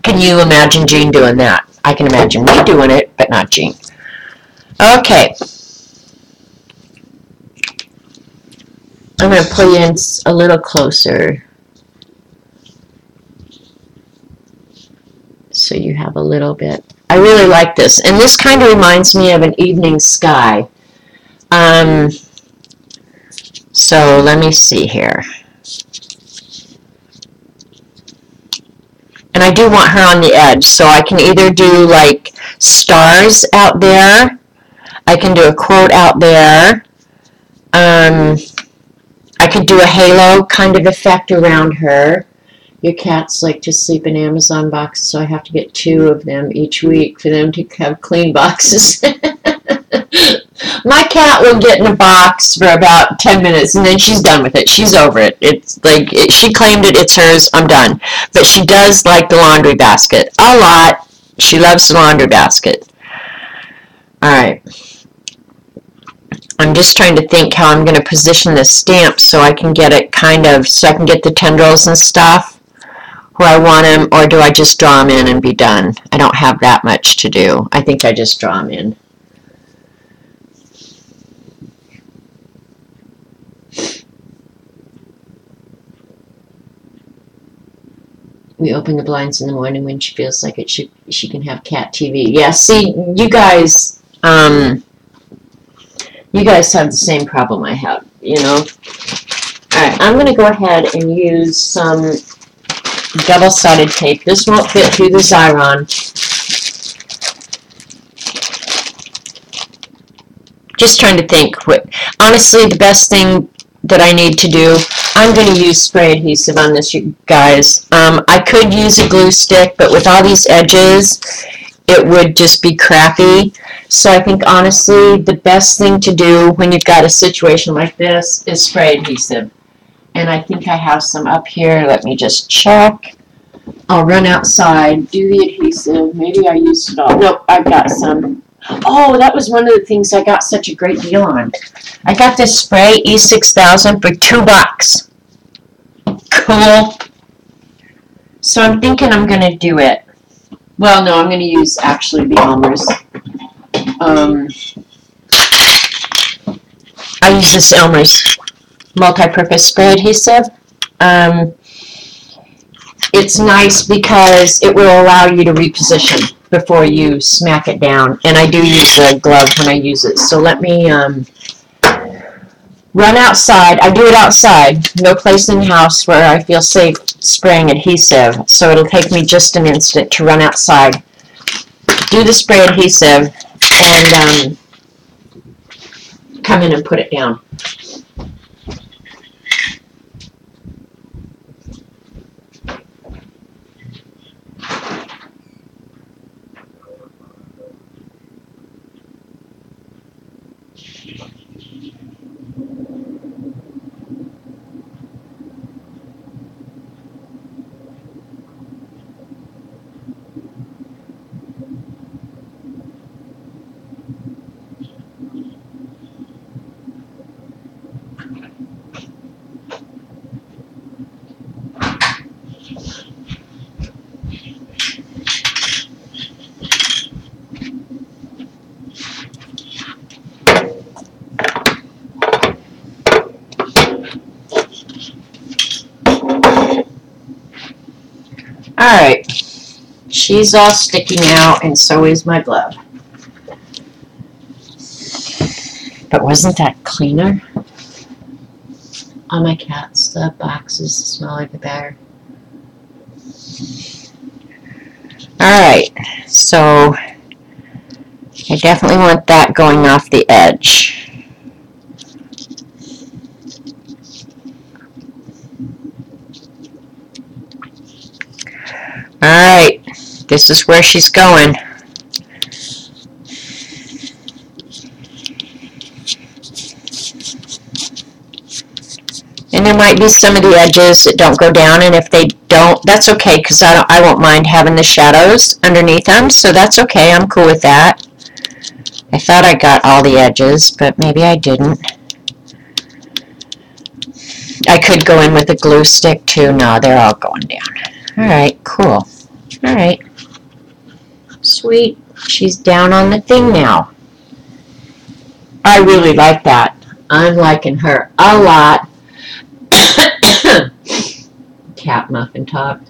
Can you imagine Jean doing that? I can imagine me doing it, but not Jean. Okay. I'm going to pull you in a little closer so you have a little bit. I really like this. And this kind of reminds me of an evening sky. So let me see here. And I do want her on the edge, so I can either do like stars out there. I can do a quote out there. I could do a halo kind of effect around her. Your cats like to sleep in Amazon boxes, so I have to get 2 of them each week for them to have clean boxes. My cat will get in a box for about 10 minutes, and then she's done with it. She's over it. It's like, she claimed it, it's hers, I'm done. But she does like the laundry basket a lot. She loves the laundry basket. Alright. I'm just trying to think how I'm going to position this stamp so I can get it kind of, so I can get the tendrils and stuff where I want them, or do I just draw them in and be done? I don't have that much to do. I think I just draw them in. We open the blinds in the morning when she feels like it. She can have cat TV. Yeah, see, you guys have the same problem I have, you know. Alright, I'm going to go ahead and use some double-sided tape. This won't fit through the Xyron. Just trying to think. Honestly, the best thing that I need to do, I'm going to use spray adhesive on this, you guys. I could use a glue stick, but with all these edges, it would just be crappy. So I think honestly the best thing to do when you've got a situation like this is spray adhesive. And I think I have some up here. Let me just check. I'll run outside, do the adhesive. Maybe I used it all. Nope, I've got some. Oh, that was one of the things I got such a great deal on. I got this spray E6000 for $2. Cool. So I'm thinking I'm going to do it. Well, no, I'm going to use actually the Elmer's. I use this Elmer's multi-purpose spray adhesive. It's nice because it will allow you to reposition before you smack it down. And I do use a glove when I use it. So let me run outside. I do it outside. No place in the house where I feel safe spraying adhesive. So it'll take me just an instant to run outside, do the spray adhesive, and come in and put it down. Alright, she's all sticking out, and so is my glove. But wasn't that cleaner? On my cats, the boxes smell like the better. Alright, so I definitely want that going off the edge. Alright, this is where she's going. And there might be some of the edges that don't go down, and if they don't, that's okay, because I won't mind having the shadows underneath them, so that's okay, I'm cool with that. I thought I got all the edges, but maybe I didn't. I could go in with a glue stick too. No, they're all going down. Alright, cool. Alright. Sweet. She's down on the thing now. I really like that. I'm liking her a lot. Cat muffin top.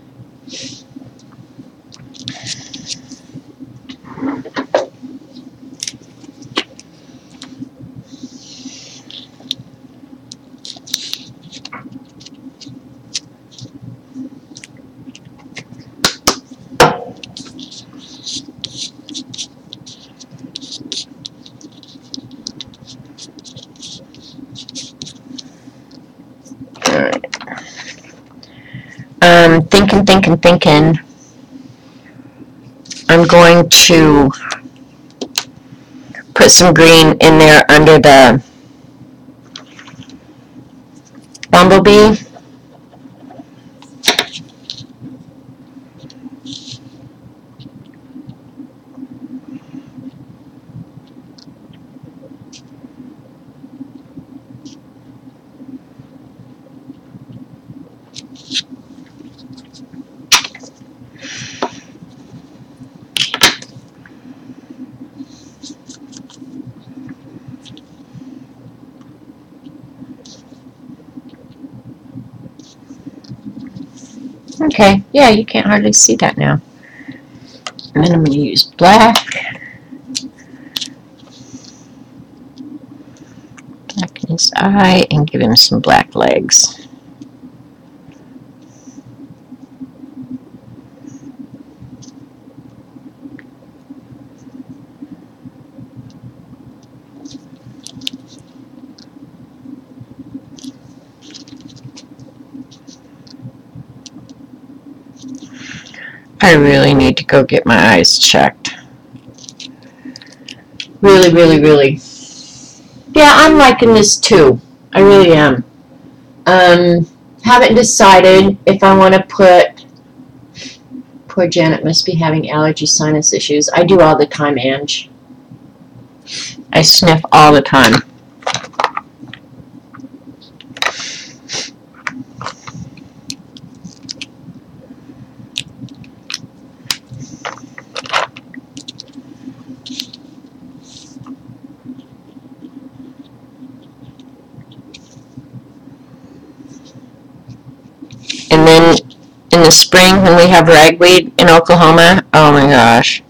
Thinking. I'm going to put some green in there under the bumblebee. Okay, yeah, you can't hardly see that now. And then I'm going to use black. Black in his eye and give him some black legs. I really need to go get my eyes checked. Really, really, really. Yeah, I'm liking this too. I really am. Haven't decided if I want to put. Poor Janet must be having allergy sinus issues. I do all the time, Ange. I sniff all the time. And then in the spring when we have ragweed in Oklahoma, oh my gosh.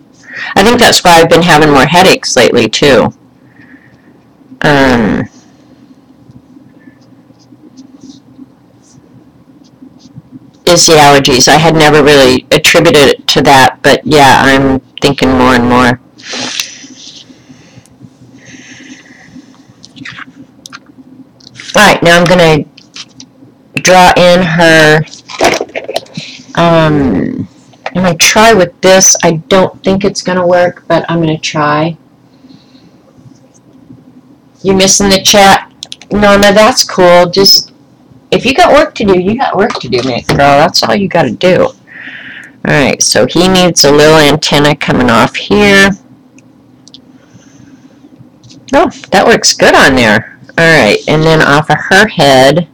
I think that's why I've been having more headaches lately too. Is the allergies. I had never really attributed it to that, but yeah, I'm thinking more and more. Alright, now I'm going to draw in her, I'm going to try with this. I don't think it's going to work, but I'm going to try. You missing the chat? No, that's cool. Just, if you got work to do, you got work to do, mate, girl. That's all you got to do. Alright, so he needs a little antenna coming off here. Oh, that works good on there. Alright, and then off of her head,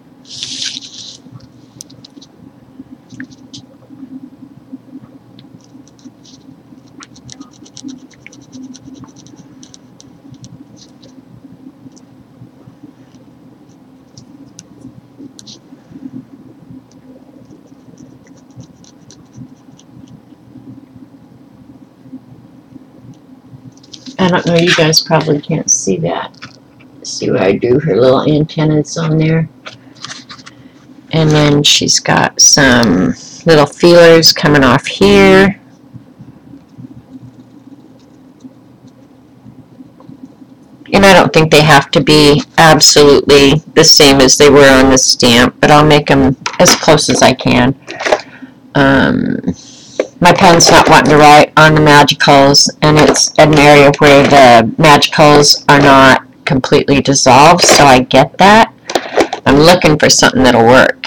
I don't know, you guys probably can't see that. See what I do? Her little antennas on there. And then she's got some little feelers coming off here. And I don't think they have to be absolutely the same as they were on the stamp, but I'll make them as close as I can. My pen's not wanting to write on the magicals, and it's an area where the magicals are not completely dissolved, so I get that. I'm looking for something that'll work.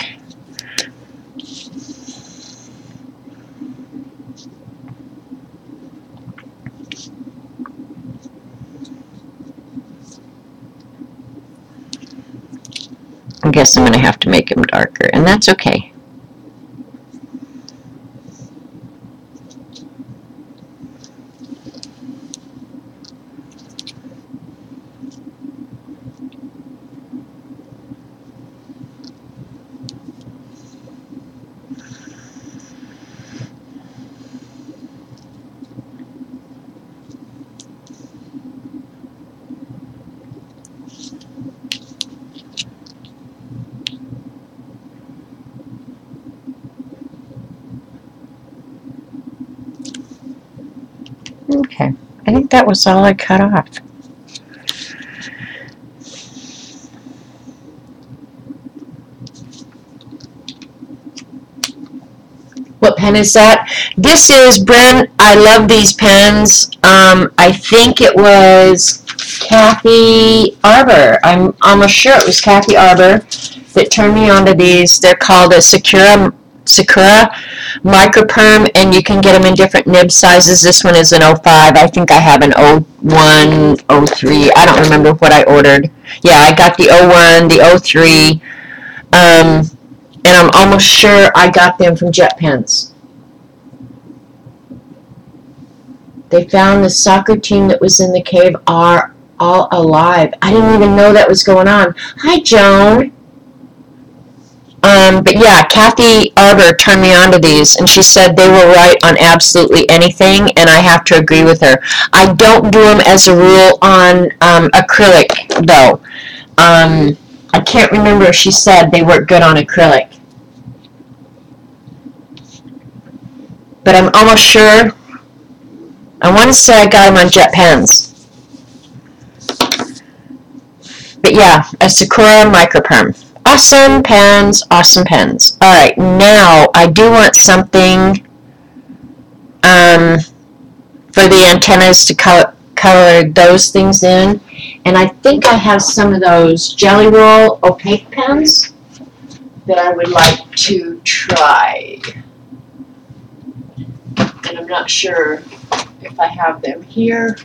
I guess I'm going to have to make them darker, and that's okay. Okay, I think that was all I cut off. What pen is that? This is, Brent, I love these pens. I think it was Kathy Arbor. I'm almost sure it was Kathy Arbor that turned me onto these. They're called a Sakura Microperm, and you can get them in different nib sizes. This one is an 05. I think I have an 01, 03. I don't remember what I ordered. Yeah, I got the 01, the 03, and I'm almost sure I got them from Jet Pens. They found the soccer team that was in the cave are all alive. I didn't even know that was going on. Hi, Joan. But yeah, Kathy Arbor turned me on to these, and she said they will write on absolutely anything, and I have to agree with her. I don't do them as a rule on acrylic, though. I can't remember if she said they work good on acrylic. But I'm almost sure. I want to say I got them on Jet Pens. But yeah, a Sakura Microperm. Awesome pens, awesome pens. Alright, now I do want something for the antennas to cut color those things in. And I think I have some of those Jelly Roll opaque pens that I would like to try. And I'm not sure if I have them here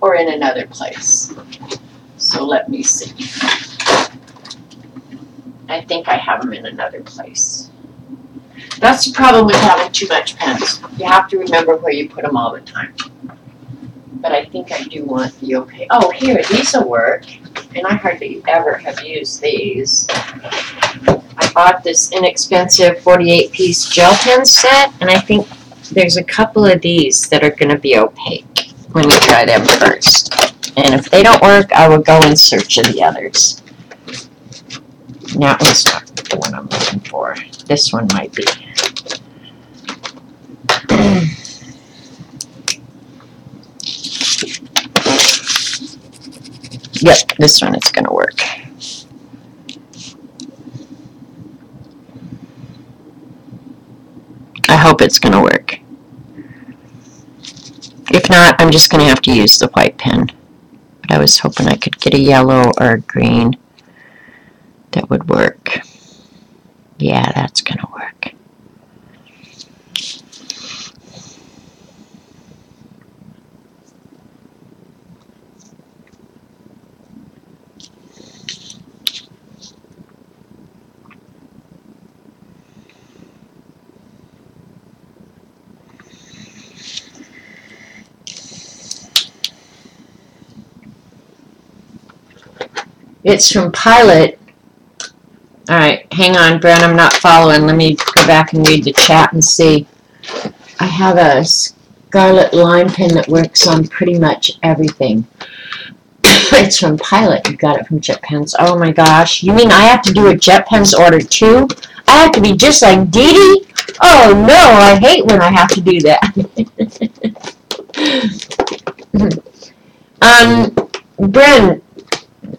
or in another place. So let me see. I think I have them in another place. That's the problem with having too much pens. You have to remember where you put them all the time. But I think I do want the opaque. Oh, here, these will work. And I hardly ever have used these. I bought this inexpensive 48-piece gel pen set, and I think there's a couple of these that are going to be opaque. Let me try them first. And if they don't work, I will go in search of the others. That one's not the one I'm looking for. This one might be. Yep, this one is going to work. I hope it's going to work. If not, I'm just going to have to use the white pen. But I was hoping I could get a yellow or a green that would work. Yeah, that's going to work. It's from Pilot. All right, hang on, Brent, I'm not following. Let me go back and read the chat and see. I have a Scarlet line pen that works on pretty much everything. It's from Pilot. You got it from Jet Pens. Oh my gosh. You mean I have to do a Jet Pens order too? I have to be just like Dee Dee? Oh no, I hate when I have to do that. Brent,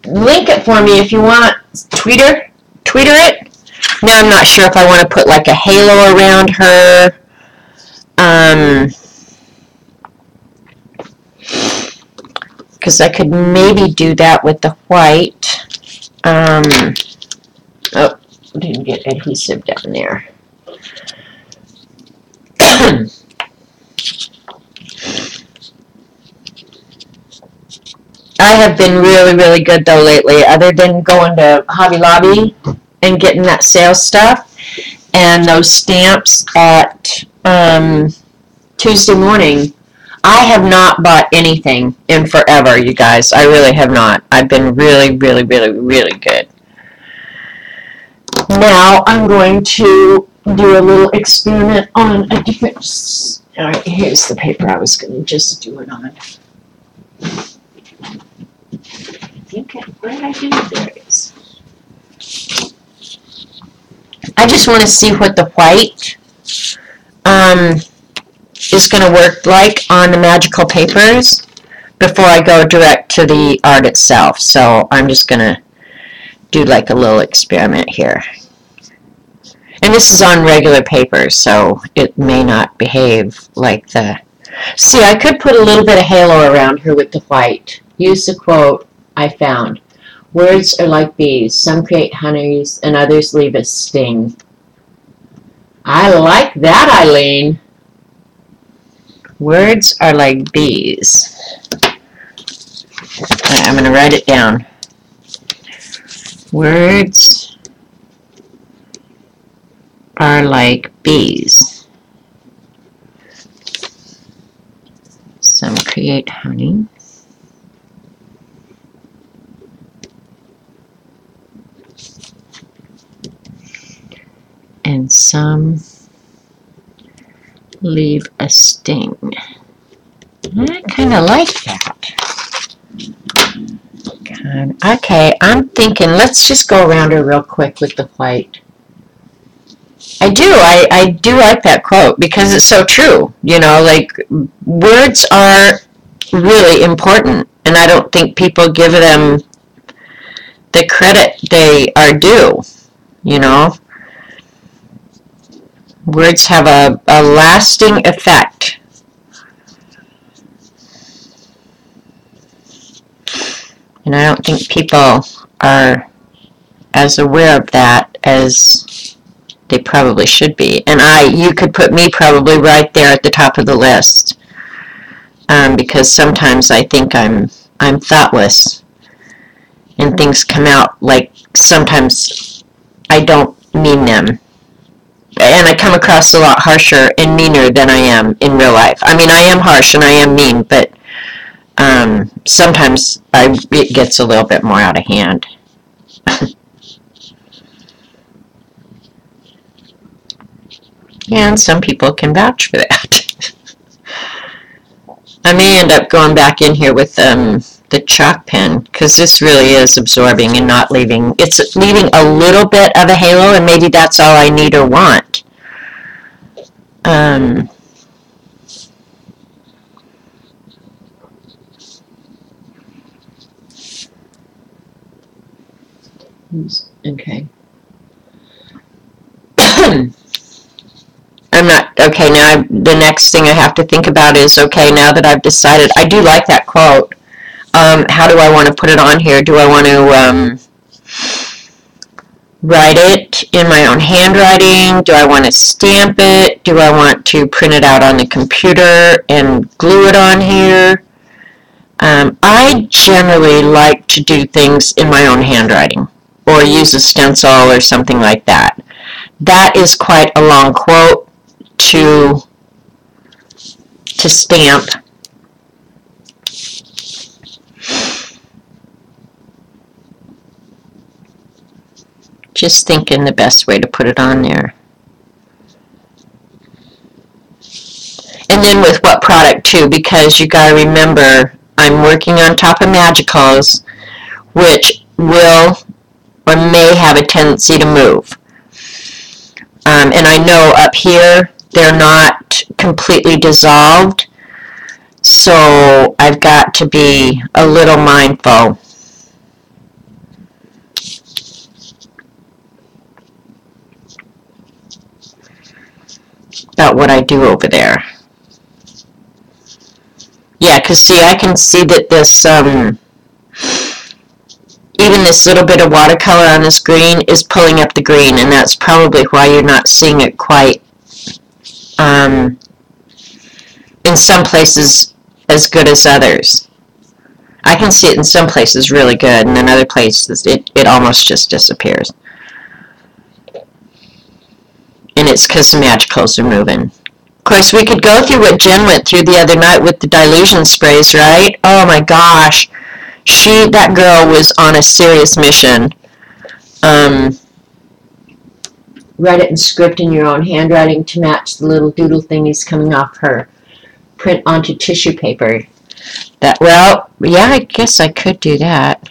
link it for me if you want. Tweeter it. Now I'm not sure if I want to put like a halo around her. Because I could maybe do that with the white. Oh, didn't get adhesive down there. I have been really, really good though lately, other than going to Hobby Lobby and getting that sales stuff and those stamps at Tuesday morning. I have not bought anything in forever, you guys. I really have not. I've been really, really, really, really good. Now I'm going to do a little experiment on a different... Alright, here's the paper I was going to just do it on. Where did I do it? There it is. I just want to see what the white is going to work like on the magical papers before I go direct to the art itself. So I'm just going to do like a little experiment here. And this is on regular paper, so it may not behave like the... See, I could put a little bit of halo around her with the white. Use the quote I found. Words are like bees. Some create honeys and others leave a sting. I like that, Eileen. Words are like bees. Right, I'm going to write it down. Words are like bees. Some create honey. And some leave a sting. I kind of like that. Okay, I'm thinking let's just go around her real quick with the white. I do like that quote because it's so true. You know, like words are really important, and I don't think people give them the credit they are due. You know, words have a lasting effect. And I don't think people are as aware of that as they probably should be. And you could put me probably right there at the top of the list, because sometimes I think I'm thoughtless, and things come out like sometimes I don't mean them. And I come across a lot harsher and meaner than I am in real life. I mean, I am harsh and I am mean, but sometimes it gets a little bit more out of hand. And some people can vouch for that. I may end up going back in here with the chalk pen, because this really is absorbing and not leaving. It's leaving a little bit of a halo, and maybe that's all I need or want. Okay. I'm not, okay, now the next thing I have to think about is, okay, now that I've decided, I do like that quote. How do I want to put it on here? Do I want to write it in my own handwriting? Do I want to stamp it? Do I want to print it out on the computer and glue it on here? I generally like to do things in my own handwriting, or use a stencil or something like that. That is quite a long quote to stamp. Just thinking the best way to put it on there. And then with what product too, because you got to remember, I'm working on top of Magicals, which will or may have a tendency to move. And I know up here they're not completely dissolved, so I've got to be a little mindful. About what I do over there. Yeah, because see, I can see that this, even this little bit of watercolor on this green is pulling up the green, and that's probably why you're not seeing it quite, in some places as good as others. I can see it in some places really good, and in other places it almost just disappears. And it's because the Magicals are moving. Of course, we could go through what Jen went through the other night with the dilution sprays, right? Oh my gosh. That girl was on a serious mission. Write it in script in your own handwriting to match the little doodle thingies coming off her. Print onto tissue paper. Well, yeah, I guess I could do that.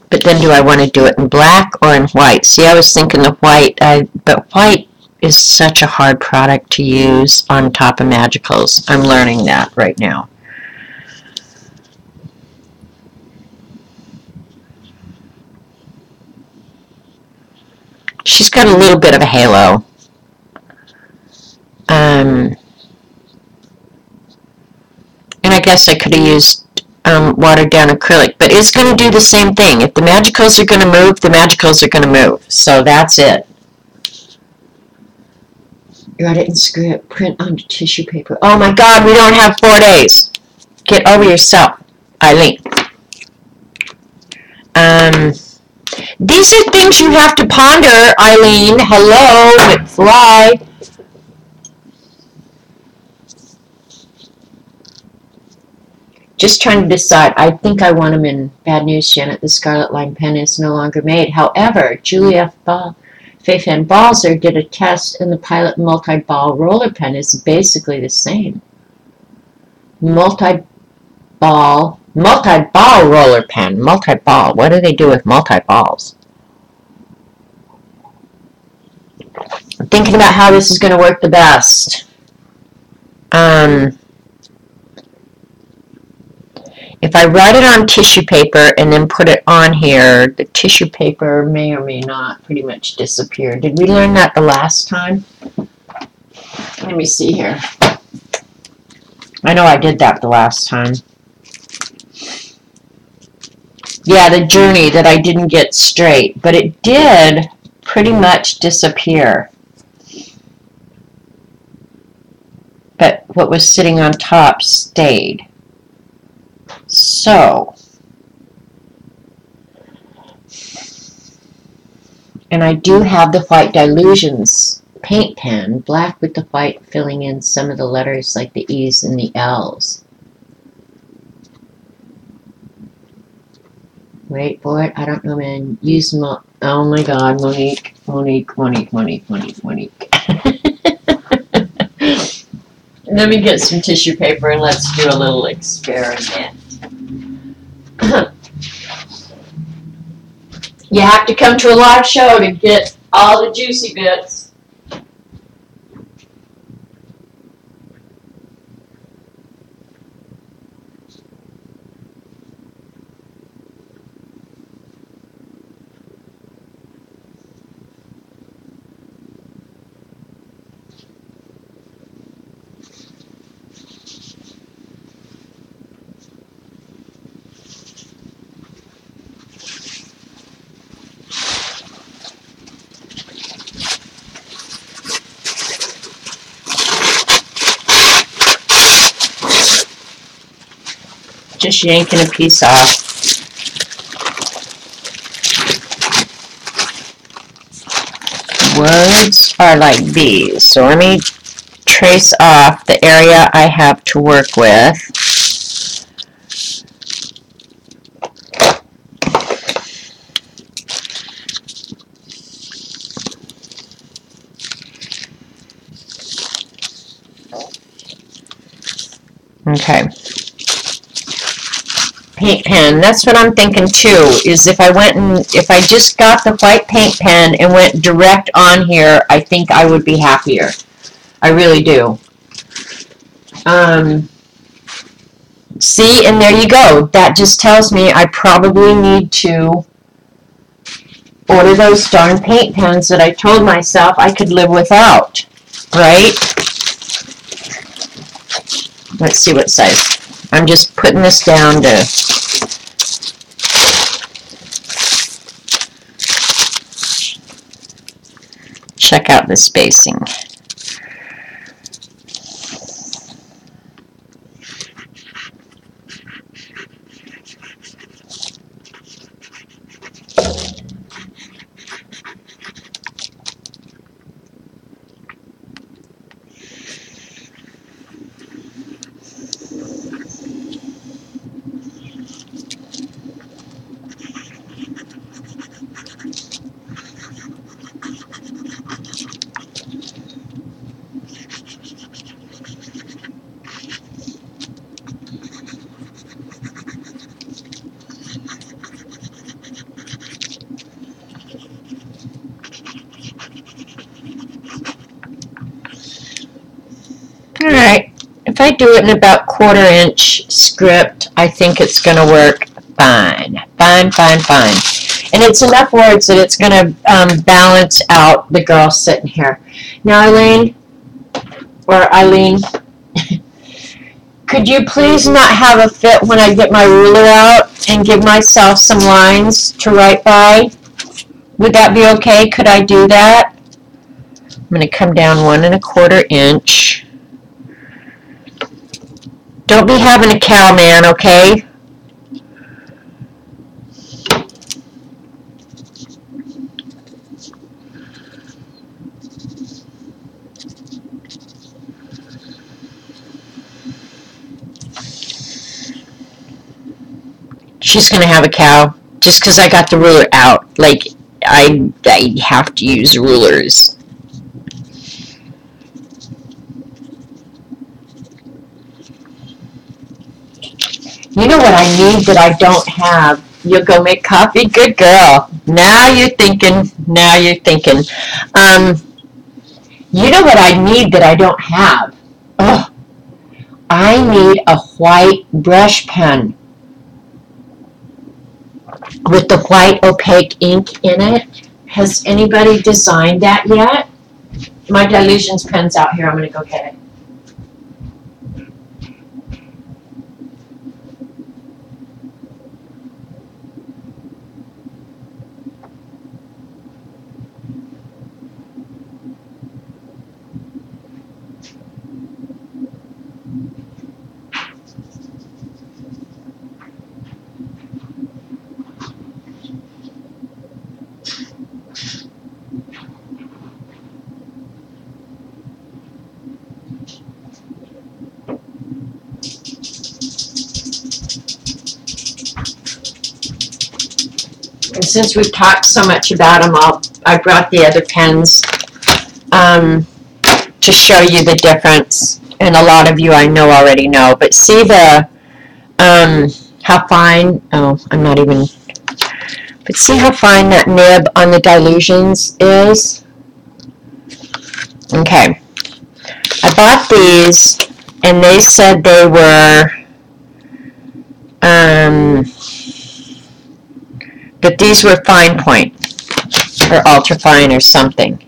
But then do I want to do it in black or in white? See, I was thinking the white, but white is such a hard product to use on top of Magicals. I'm learning that right now. She's got a little bit of a halo. And I guess I could have used watered down acrylic, but it's going to do the same thing. If the Magicals are going to move, the Magicals are going to move. So that's it. Write it in script, print onto tissue paper. Oh my God, we don't have 4 days. Get over yourself, Eileen. These are things you have to ponder, Eileen. Hello, McFly. Just trying to decide. I think I want them in Bad News, Janet. The Scarlet Line pen is no longer made. However, Julia Fei-Fan Balzer did a test, and the Pilot multi-ball roller pen is basically the same. Multi-ball roller pen. Multi-ball. What do they do with multi-balls? I'm thinking about how this is going to work the best. If I write it on tissue paper and then put it on here, the tissue paper may or may not pretty much disappear. Did we learn that the last time? Let me see here. I know I did that the last time. Yeah, the journey that I didn't get straight, but it did pretty much disappear. But what was sitting on top stayed. So, and I do have the White Delusions paint pen, black with the white, filling in some of the letters like the E's and the L's. Wait for it. I don't know, man. Use oh my God, Monique. Let me get some tissue paper and let's do a little experiment. You have to come to a live show to get all the juicy bits. Just yanking a piece off. Words are like bees, so let me trace off the area I have to work with. Okay. Paint pen, that's what I'm thinking too, is if I just got the white paint pen and went direct on here, I think I would be happier. I really do. See, and there you go. That just tells me I probably need to order those darn paint pens that I told myself I could live without, right? Let's see what size. I'm just putting this down to check out the spacing. Alright, if I do it in about 1/4 inch script, I think it's going to work fine. Fine. And it's enough words that it's going to balance out the girl sitting here. Now, Eileen, could you please not have a fit when I get my ruler out and give myself some lines to write by? Would that be okay? Could I do that? I'm going to come down 1 1/4 inch. Don't be having a cow, man, okay? She's going to have a cow just because I got the ruler out. Like, I have to use rulers. You know what I need that I don't have? You'll go make coffee? Good girl. Now you're thinking. You know what I need that I don't have? Oh, I need a white brush pen with the white opaque ink in it. Has anybody designed that yet? My Delusions pen's out here. I'm going to go get it. And since we've talked so much about them, I brought the other pens to show you the difference. And a lot of you I know already know, but see the how fine. Oh, I'm not even. But see how fine that nib on the Dilutions is. Okay, I bought these, and they said they were. But these were fine point or ultra fine or something.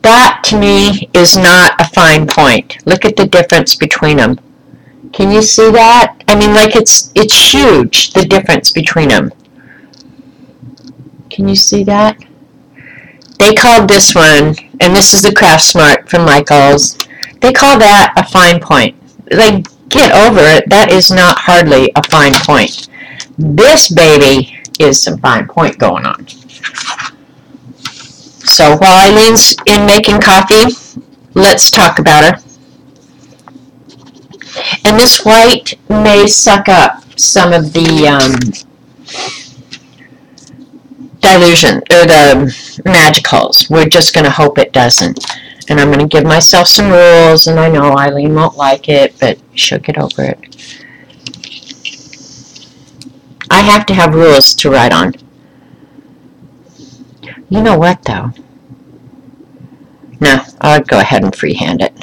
That to me is not a fine point. Look at the difference between them. Can you see that? I mean, like it's huge, the difference between them. Can you see that? They called this one, and this is the Craft Smart from Michaels, they call that a fine point. Like, get over it. That is not hardly a fine point. This baby is some fine point going on. So while Eileen's in making coffee, let's talk about her. And this white may suck up some of the dilution, or the magicals. We're just going to hope it doesn't. And I'm going to give myself some rules, and I know Eileen won't like it, but she'll get over it. I have to have rules to write on. You know what, though? No, I'll go ahead and freehand it.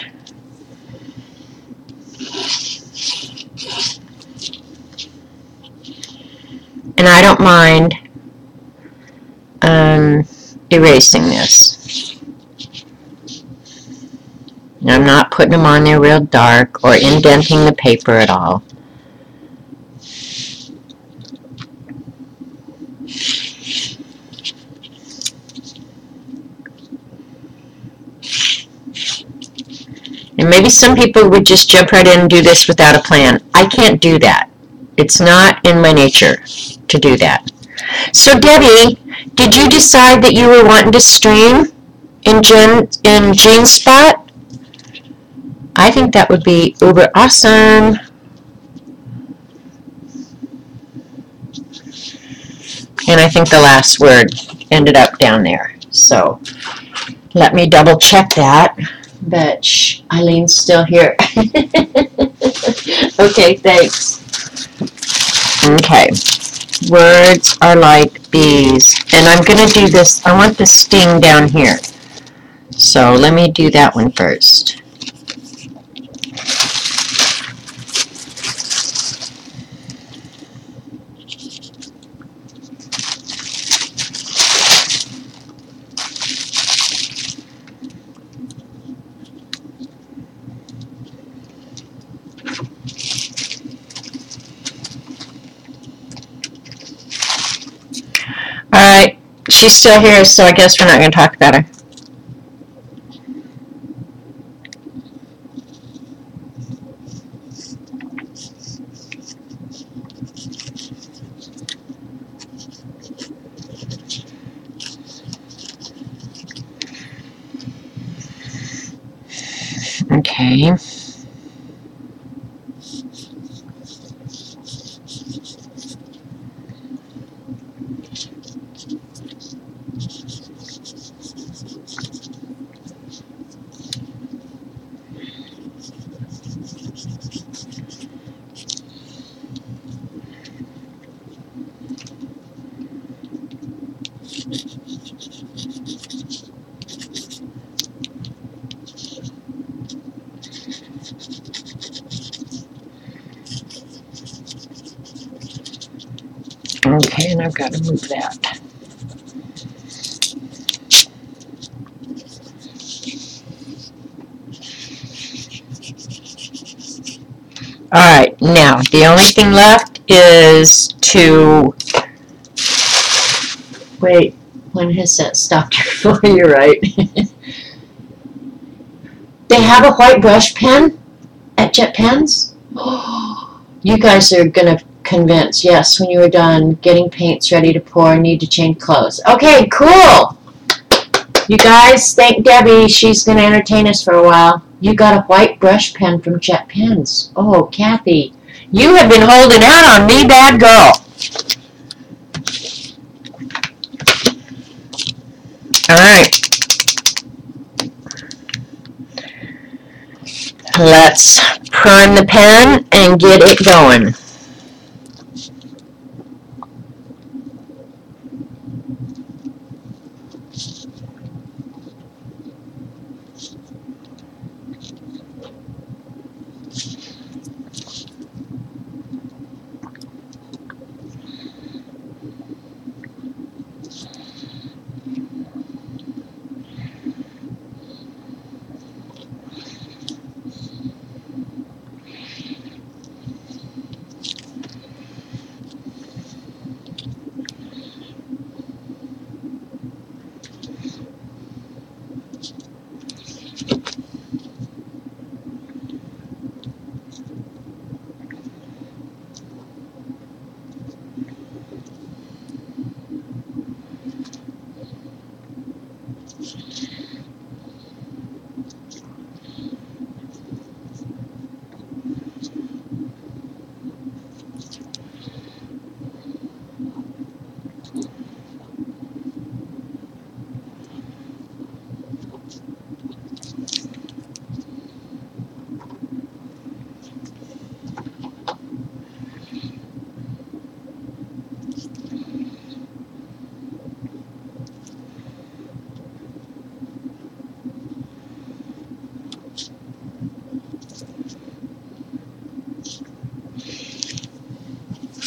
And I don't mind erasing this. I'm not putting them on there real dark or indenting the paper at all. And maybe some people would just jump right in and do this without a plan. I can't do that. It's not in my nature to do that. So Debbie, did you decide that you were wanting to stream in Jean's spot? I think that would be uber awesome. And I think the last word ended up down there. So let me double check that. But shh, Eileen's still here. Okay, thanks. Okay. Words are like bees. And I'm going to do this. I want the sting down here. So let me do that one first. Alright, she's still here, so I guess we're not going to talk about her. Okay. Okay, and I've got to move that. Alright, now the only thing left is to wait, when has that stopped before? You're right. They have a white brush pen at Jet Pens? Oh, you guys are going to convince. Yes, when you were done getting paints ready to pour, need to change clothes. Okay, cool. You guys, thank Debbie. She's going to entertain us for a while. You got a white brush pen from Jet Pens. Oh, Kathy, you have been holding out on me, bad girl. All right. Let's prime the pen and get it going.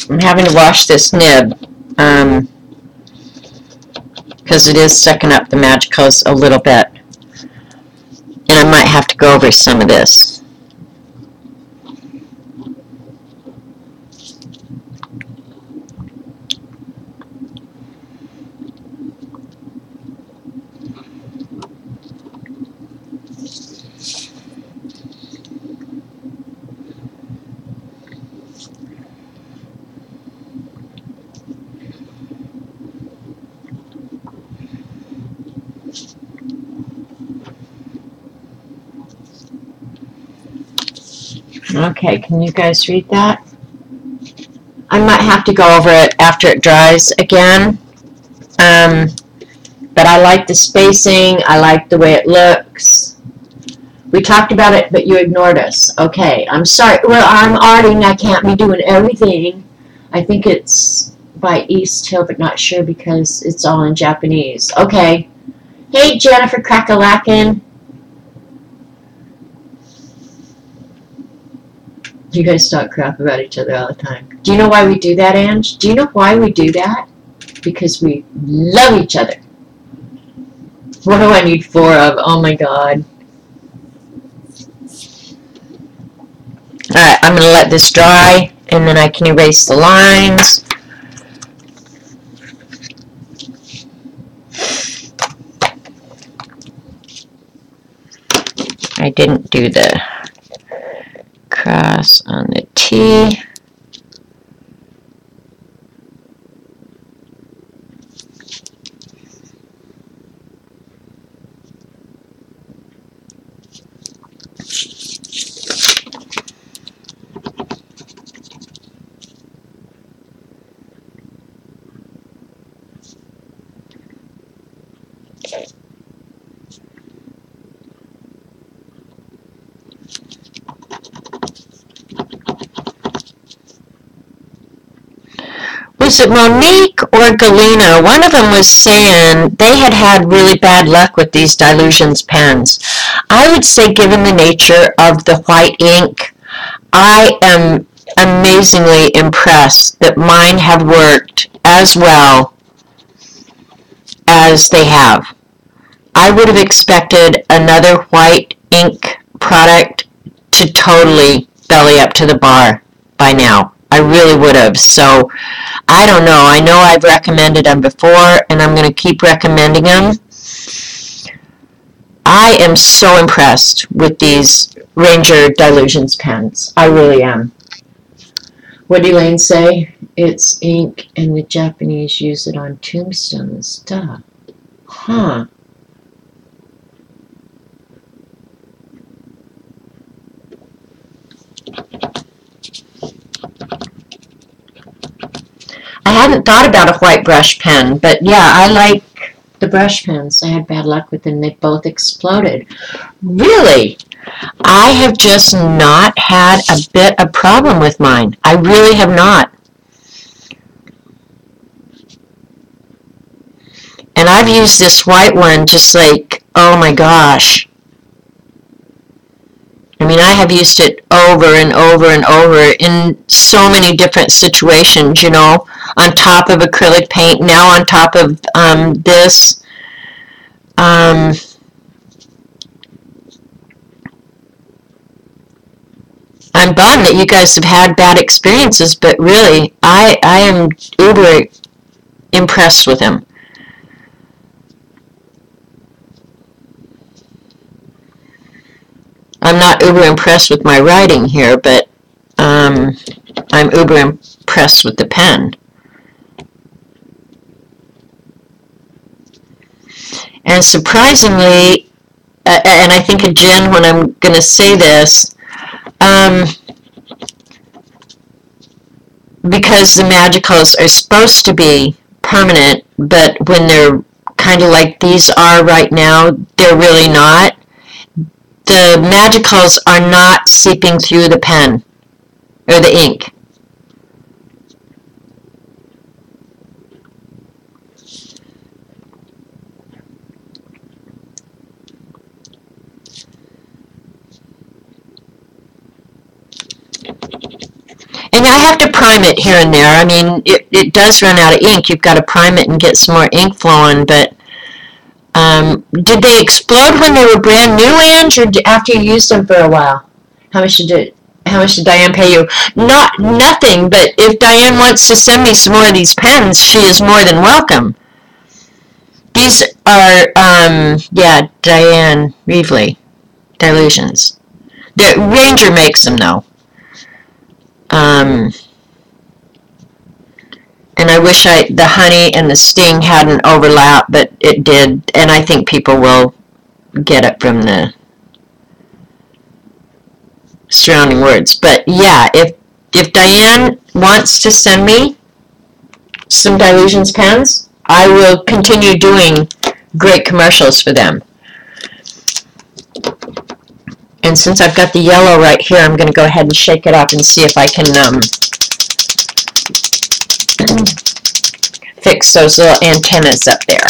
I'm having to wash this nib because it is sucking up the Magicals a little bit. And I might have to go over some of this. Okay, can you guys read that? I might have to go over it after it dries again. But I like the spacing. I like the way it looks. We talked about it, but you ignored us. Okay, I'm sorry. Well, I'm arting. I can't be doing everything. I think it's by East Hill, but not sure because it's all in Japanese. Okay. Hey, Jennifer Crackalakin. You guys talk crap about each other all the time. Do you know why we do that, Ange? Do you know why we do that? Because we love each other. What do I need 4 of? Oh my God. Alright, I'm going to let this dry and then I can erase the lines. I didn't do the cross on the T. Was it Monique or Galena? One of them was saying they had really bad luck with these Dilutions pens. I would say, given the nature of the white ink, I am amazingly impressed that mine have worked as well as they have. I would have expected another white ink product to totally belly up to the bar by now. I really would have. So I don't know. I know I've recommended them before, and I'm going to keep recommending them. I am so impressed with these Ranger Dilutions pens. I really am. What did Elaine say? It's ink, and the Japanese use it on tombstones. Duh. Huh. I hadn't thought about a white brush pen, but yeah, I like the brush pens. I had bad luck with them. They both exploded. Really? I have just not had a bit of problem with mine. I really have not. And I've used this white one just like, oh my gosh. I mean, I have used it over and over and over in so many different situations, you know, on top of acrylic paint, now on top of this. I'm bummed that you guys have had bad experiences, but really, I am uber impressed with him. I'm not uber impressed with my writing here, but I'm uber impressed with the pen. And surprisingly, and I think of Jen when I'm going to say this, because the magicals are supposed to be permanent, but when they're kind of like these are right now, they're really not. The magicals are not seeping through the pen or the ink. And I have to prime it here and there. I mean, it does run out of ink. You've got to prime it and get some more ink flowing, but did they explode when they were brand new, Ange, or after you used them for a while? How much did Diane pay you? Nothing, but if Diane wants to send me some more of these pens, she is more than welcome. These are, yeah, Diane Reevely Dilutions. Ranger makes them, though. And I wish the honey and the sting hadn't overlapped, but it did, and I think people will get it from the surrounding words. But yeah, if Diane wants to send me some Dilutions pens, I will continue doing great commercials for them. And since I've got the yellow right here, I'm going to go ahead and shake it up and see if I can fix those little antennas up there.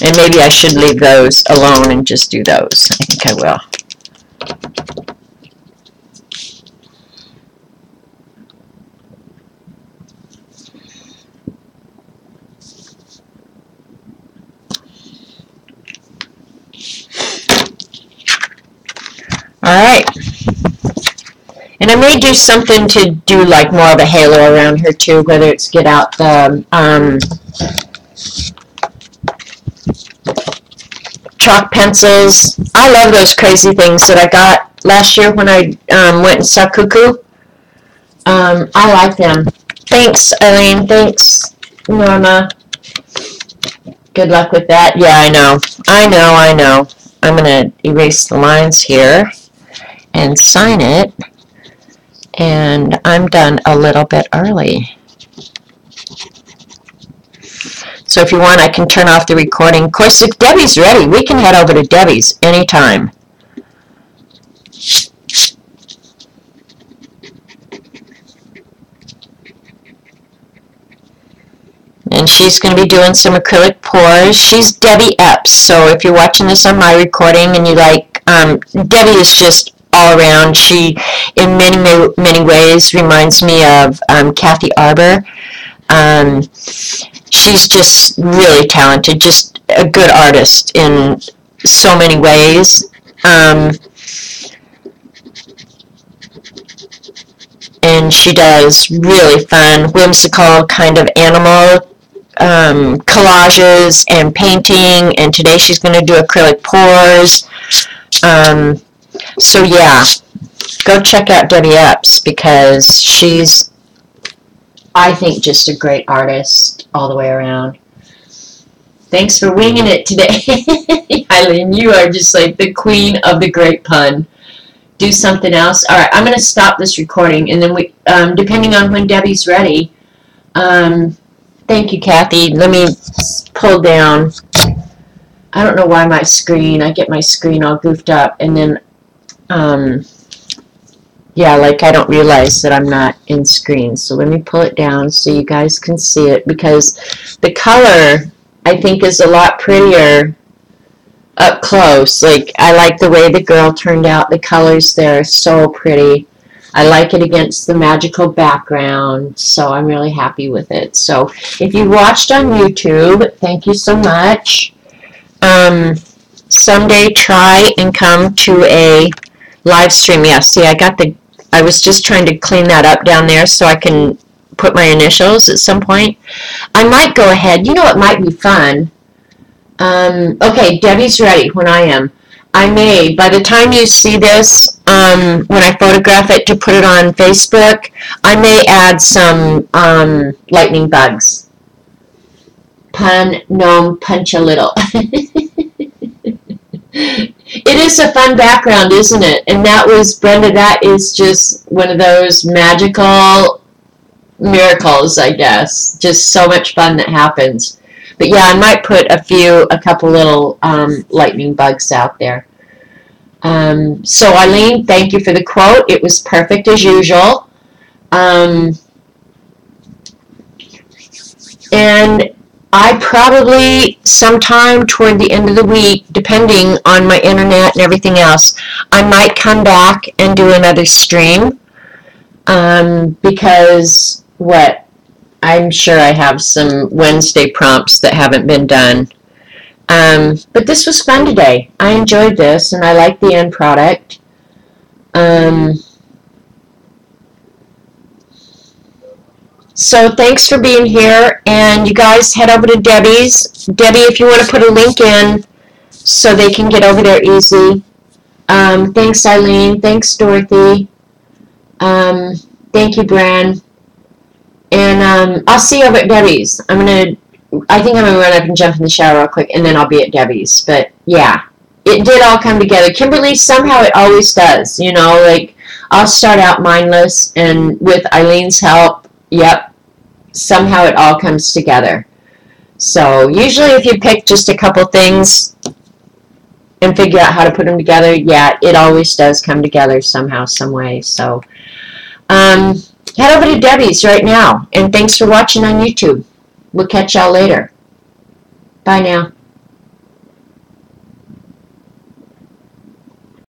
And maybe I should leave those alone and just do those. I think I will. Alright. And I may do something to do like more of a halo around here too, whether it's get out the chalk pencils. I love those crazy things that I got last year when I went and saw Cuckoo. I like them. Thanks, Eileen. Thanks, Norma. Good luck with that. Yeah, I know. I'm going to erase the lines here and sign it. And I'm done a little bit early. So if you want, I can turn off the recording. Of course, if Debbie's ready, we can head over to Debbie's anytime. And she's going to be doing some acrylic pours. She's Debbie Epps. So if you're watching this on my recording and you like, Debbie is just all around. She, in many ways, reminds me of Kathy Arbor. She's just really talented, just a good artist in so many ways. And she does really fun, whimsical kind of animal collages and painting. And today she's going to do acrylic pours. So yeah, go check out Debbie Epps because she's, I think, just a great artist all the way around. Thanks for winging it today. Eileen, you are just like the queen of the great pun. do something else. All right, I'm going to stop this recording, and then we, depending on when Debbie's ready. Thank you, Kathy. Let me pull down. I don't know why my screen, I get my screen all goofed up, and then, yeah, like I don't realize that I'm not in screen. So let me pull it down so you guys can see it, because the color, I think, is a lot prettier up close. Like, I like the way the girl turned out. The colors there are so pretty. I like it against the magical background, so I'm really happy with it. So if you watched on YouTube, thank you so much. Someday try and come to a live stream. Yeah, see, I was just trying to clean that up down there so I can put my initials at some point. I might go ahead. You know, it might be fun. Okay, Debbie's ready when I am. I may, by the time you see this, when I photograph it to put it on Facebook, I may add some lightning bugs. Pun, gnome, punch a little. It is a fun background, isn't it? And that was, Brenda, that is just one of those magical miracles, I guess. Just so much fun that happens. But yeah, I might put a couple little lightning bugs out there. So Eileen, thank you for the quote. It was perfect as usual. And I probably sometime toward the end of the week, depending on my internet and everything else, I might come back and do another stream. Because I'm sure I have some Wednesday prompts that haven't been done. But this was fun today. I enjoyed this, and I like the end product. So thanks for being here, and you guys head over to Debbie's. Debbie, if you want to put a link in so they can get over there easy. Thanks, Eileen. Thanks, Dorothy. Thank you, Bran. And I'll see you over at Debbie's. I think I'm going to run up and jump in the shower real quick, and then I'll be at Debbie's. But, yeah, it did all come together. Kimberly, somehow it always does. You know, like, I'll start out mindless, and with Eileen's help, yep, somehow it all comes together. So, usually if you pick just a couple things and figure out how to put them together, yeah, it always does come together somehow, some way. So, head over to Debbie's right now, and thanks for watching on YouTube. We'll catch y'all later. Bye now.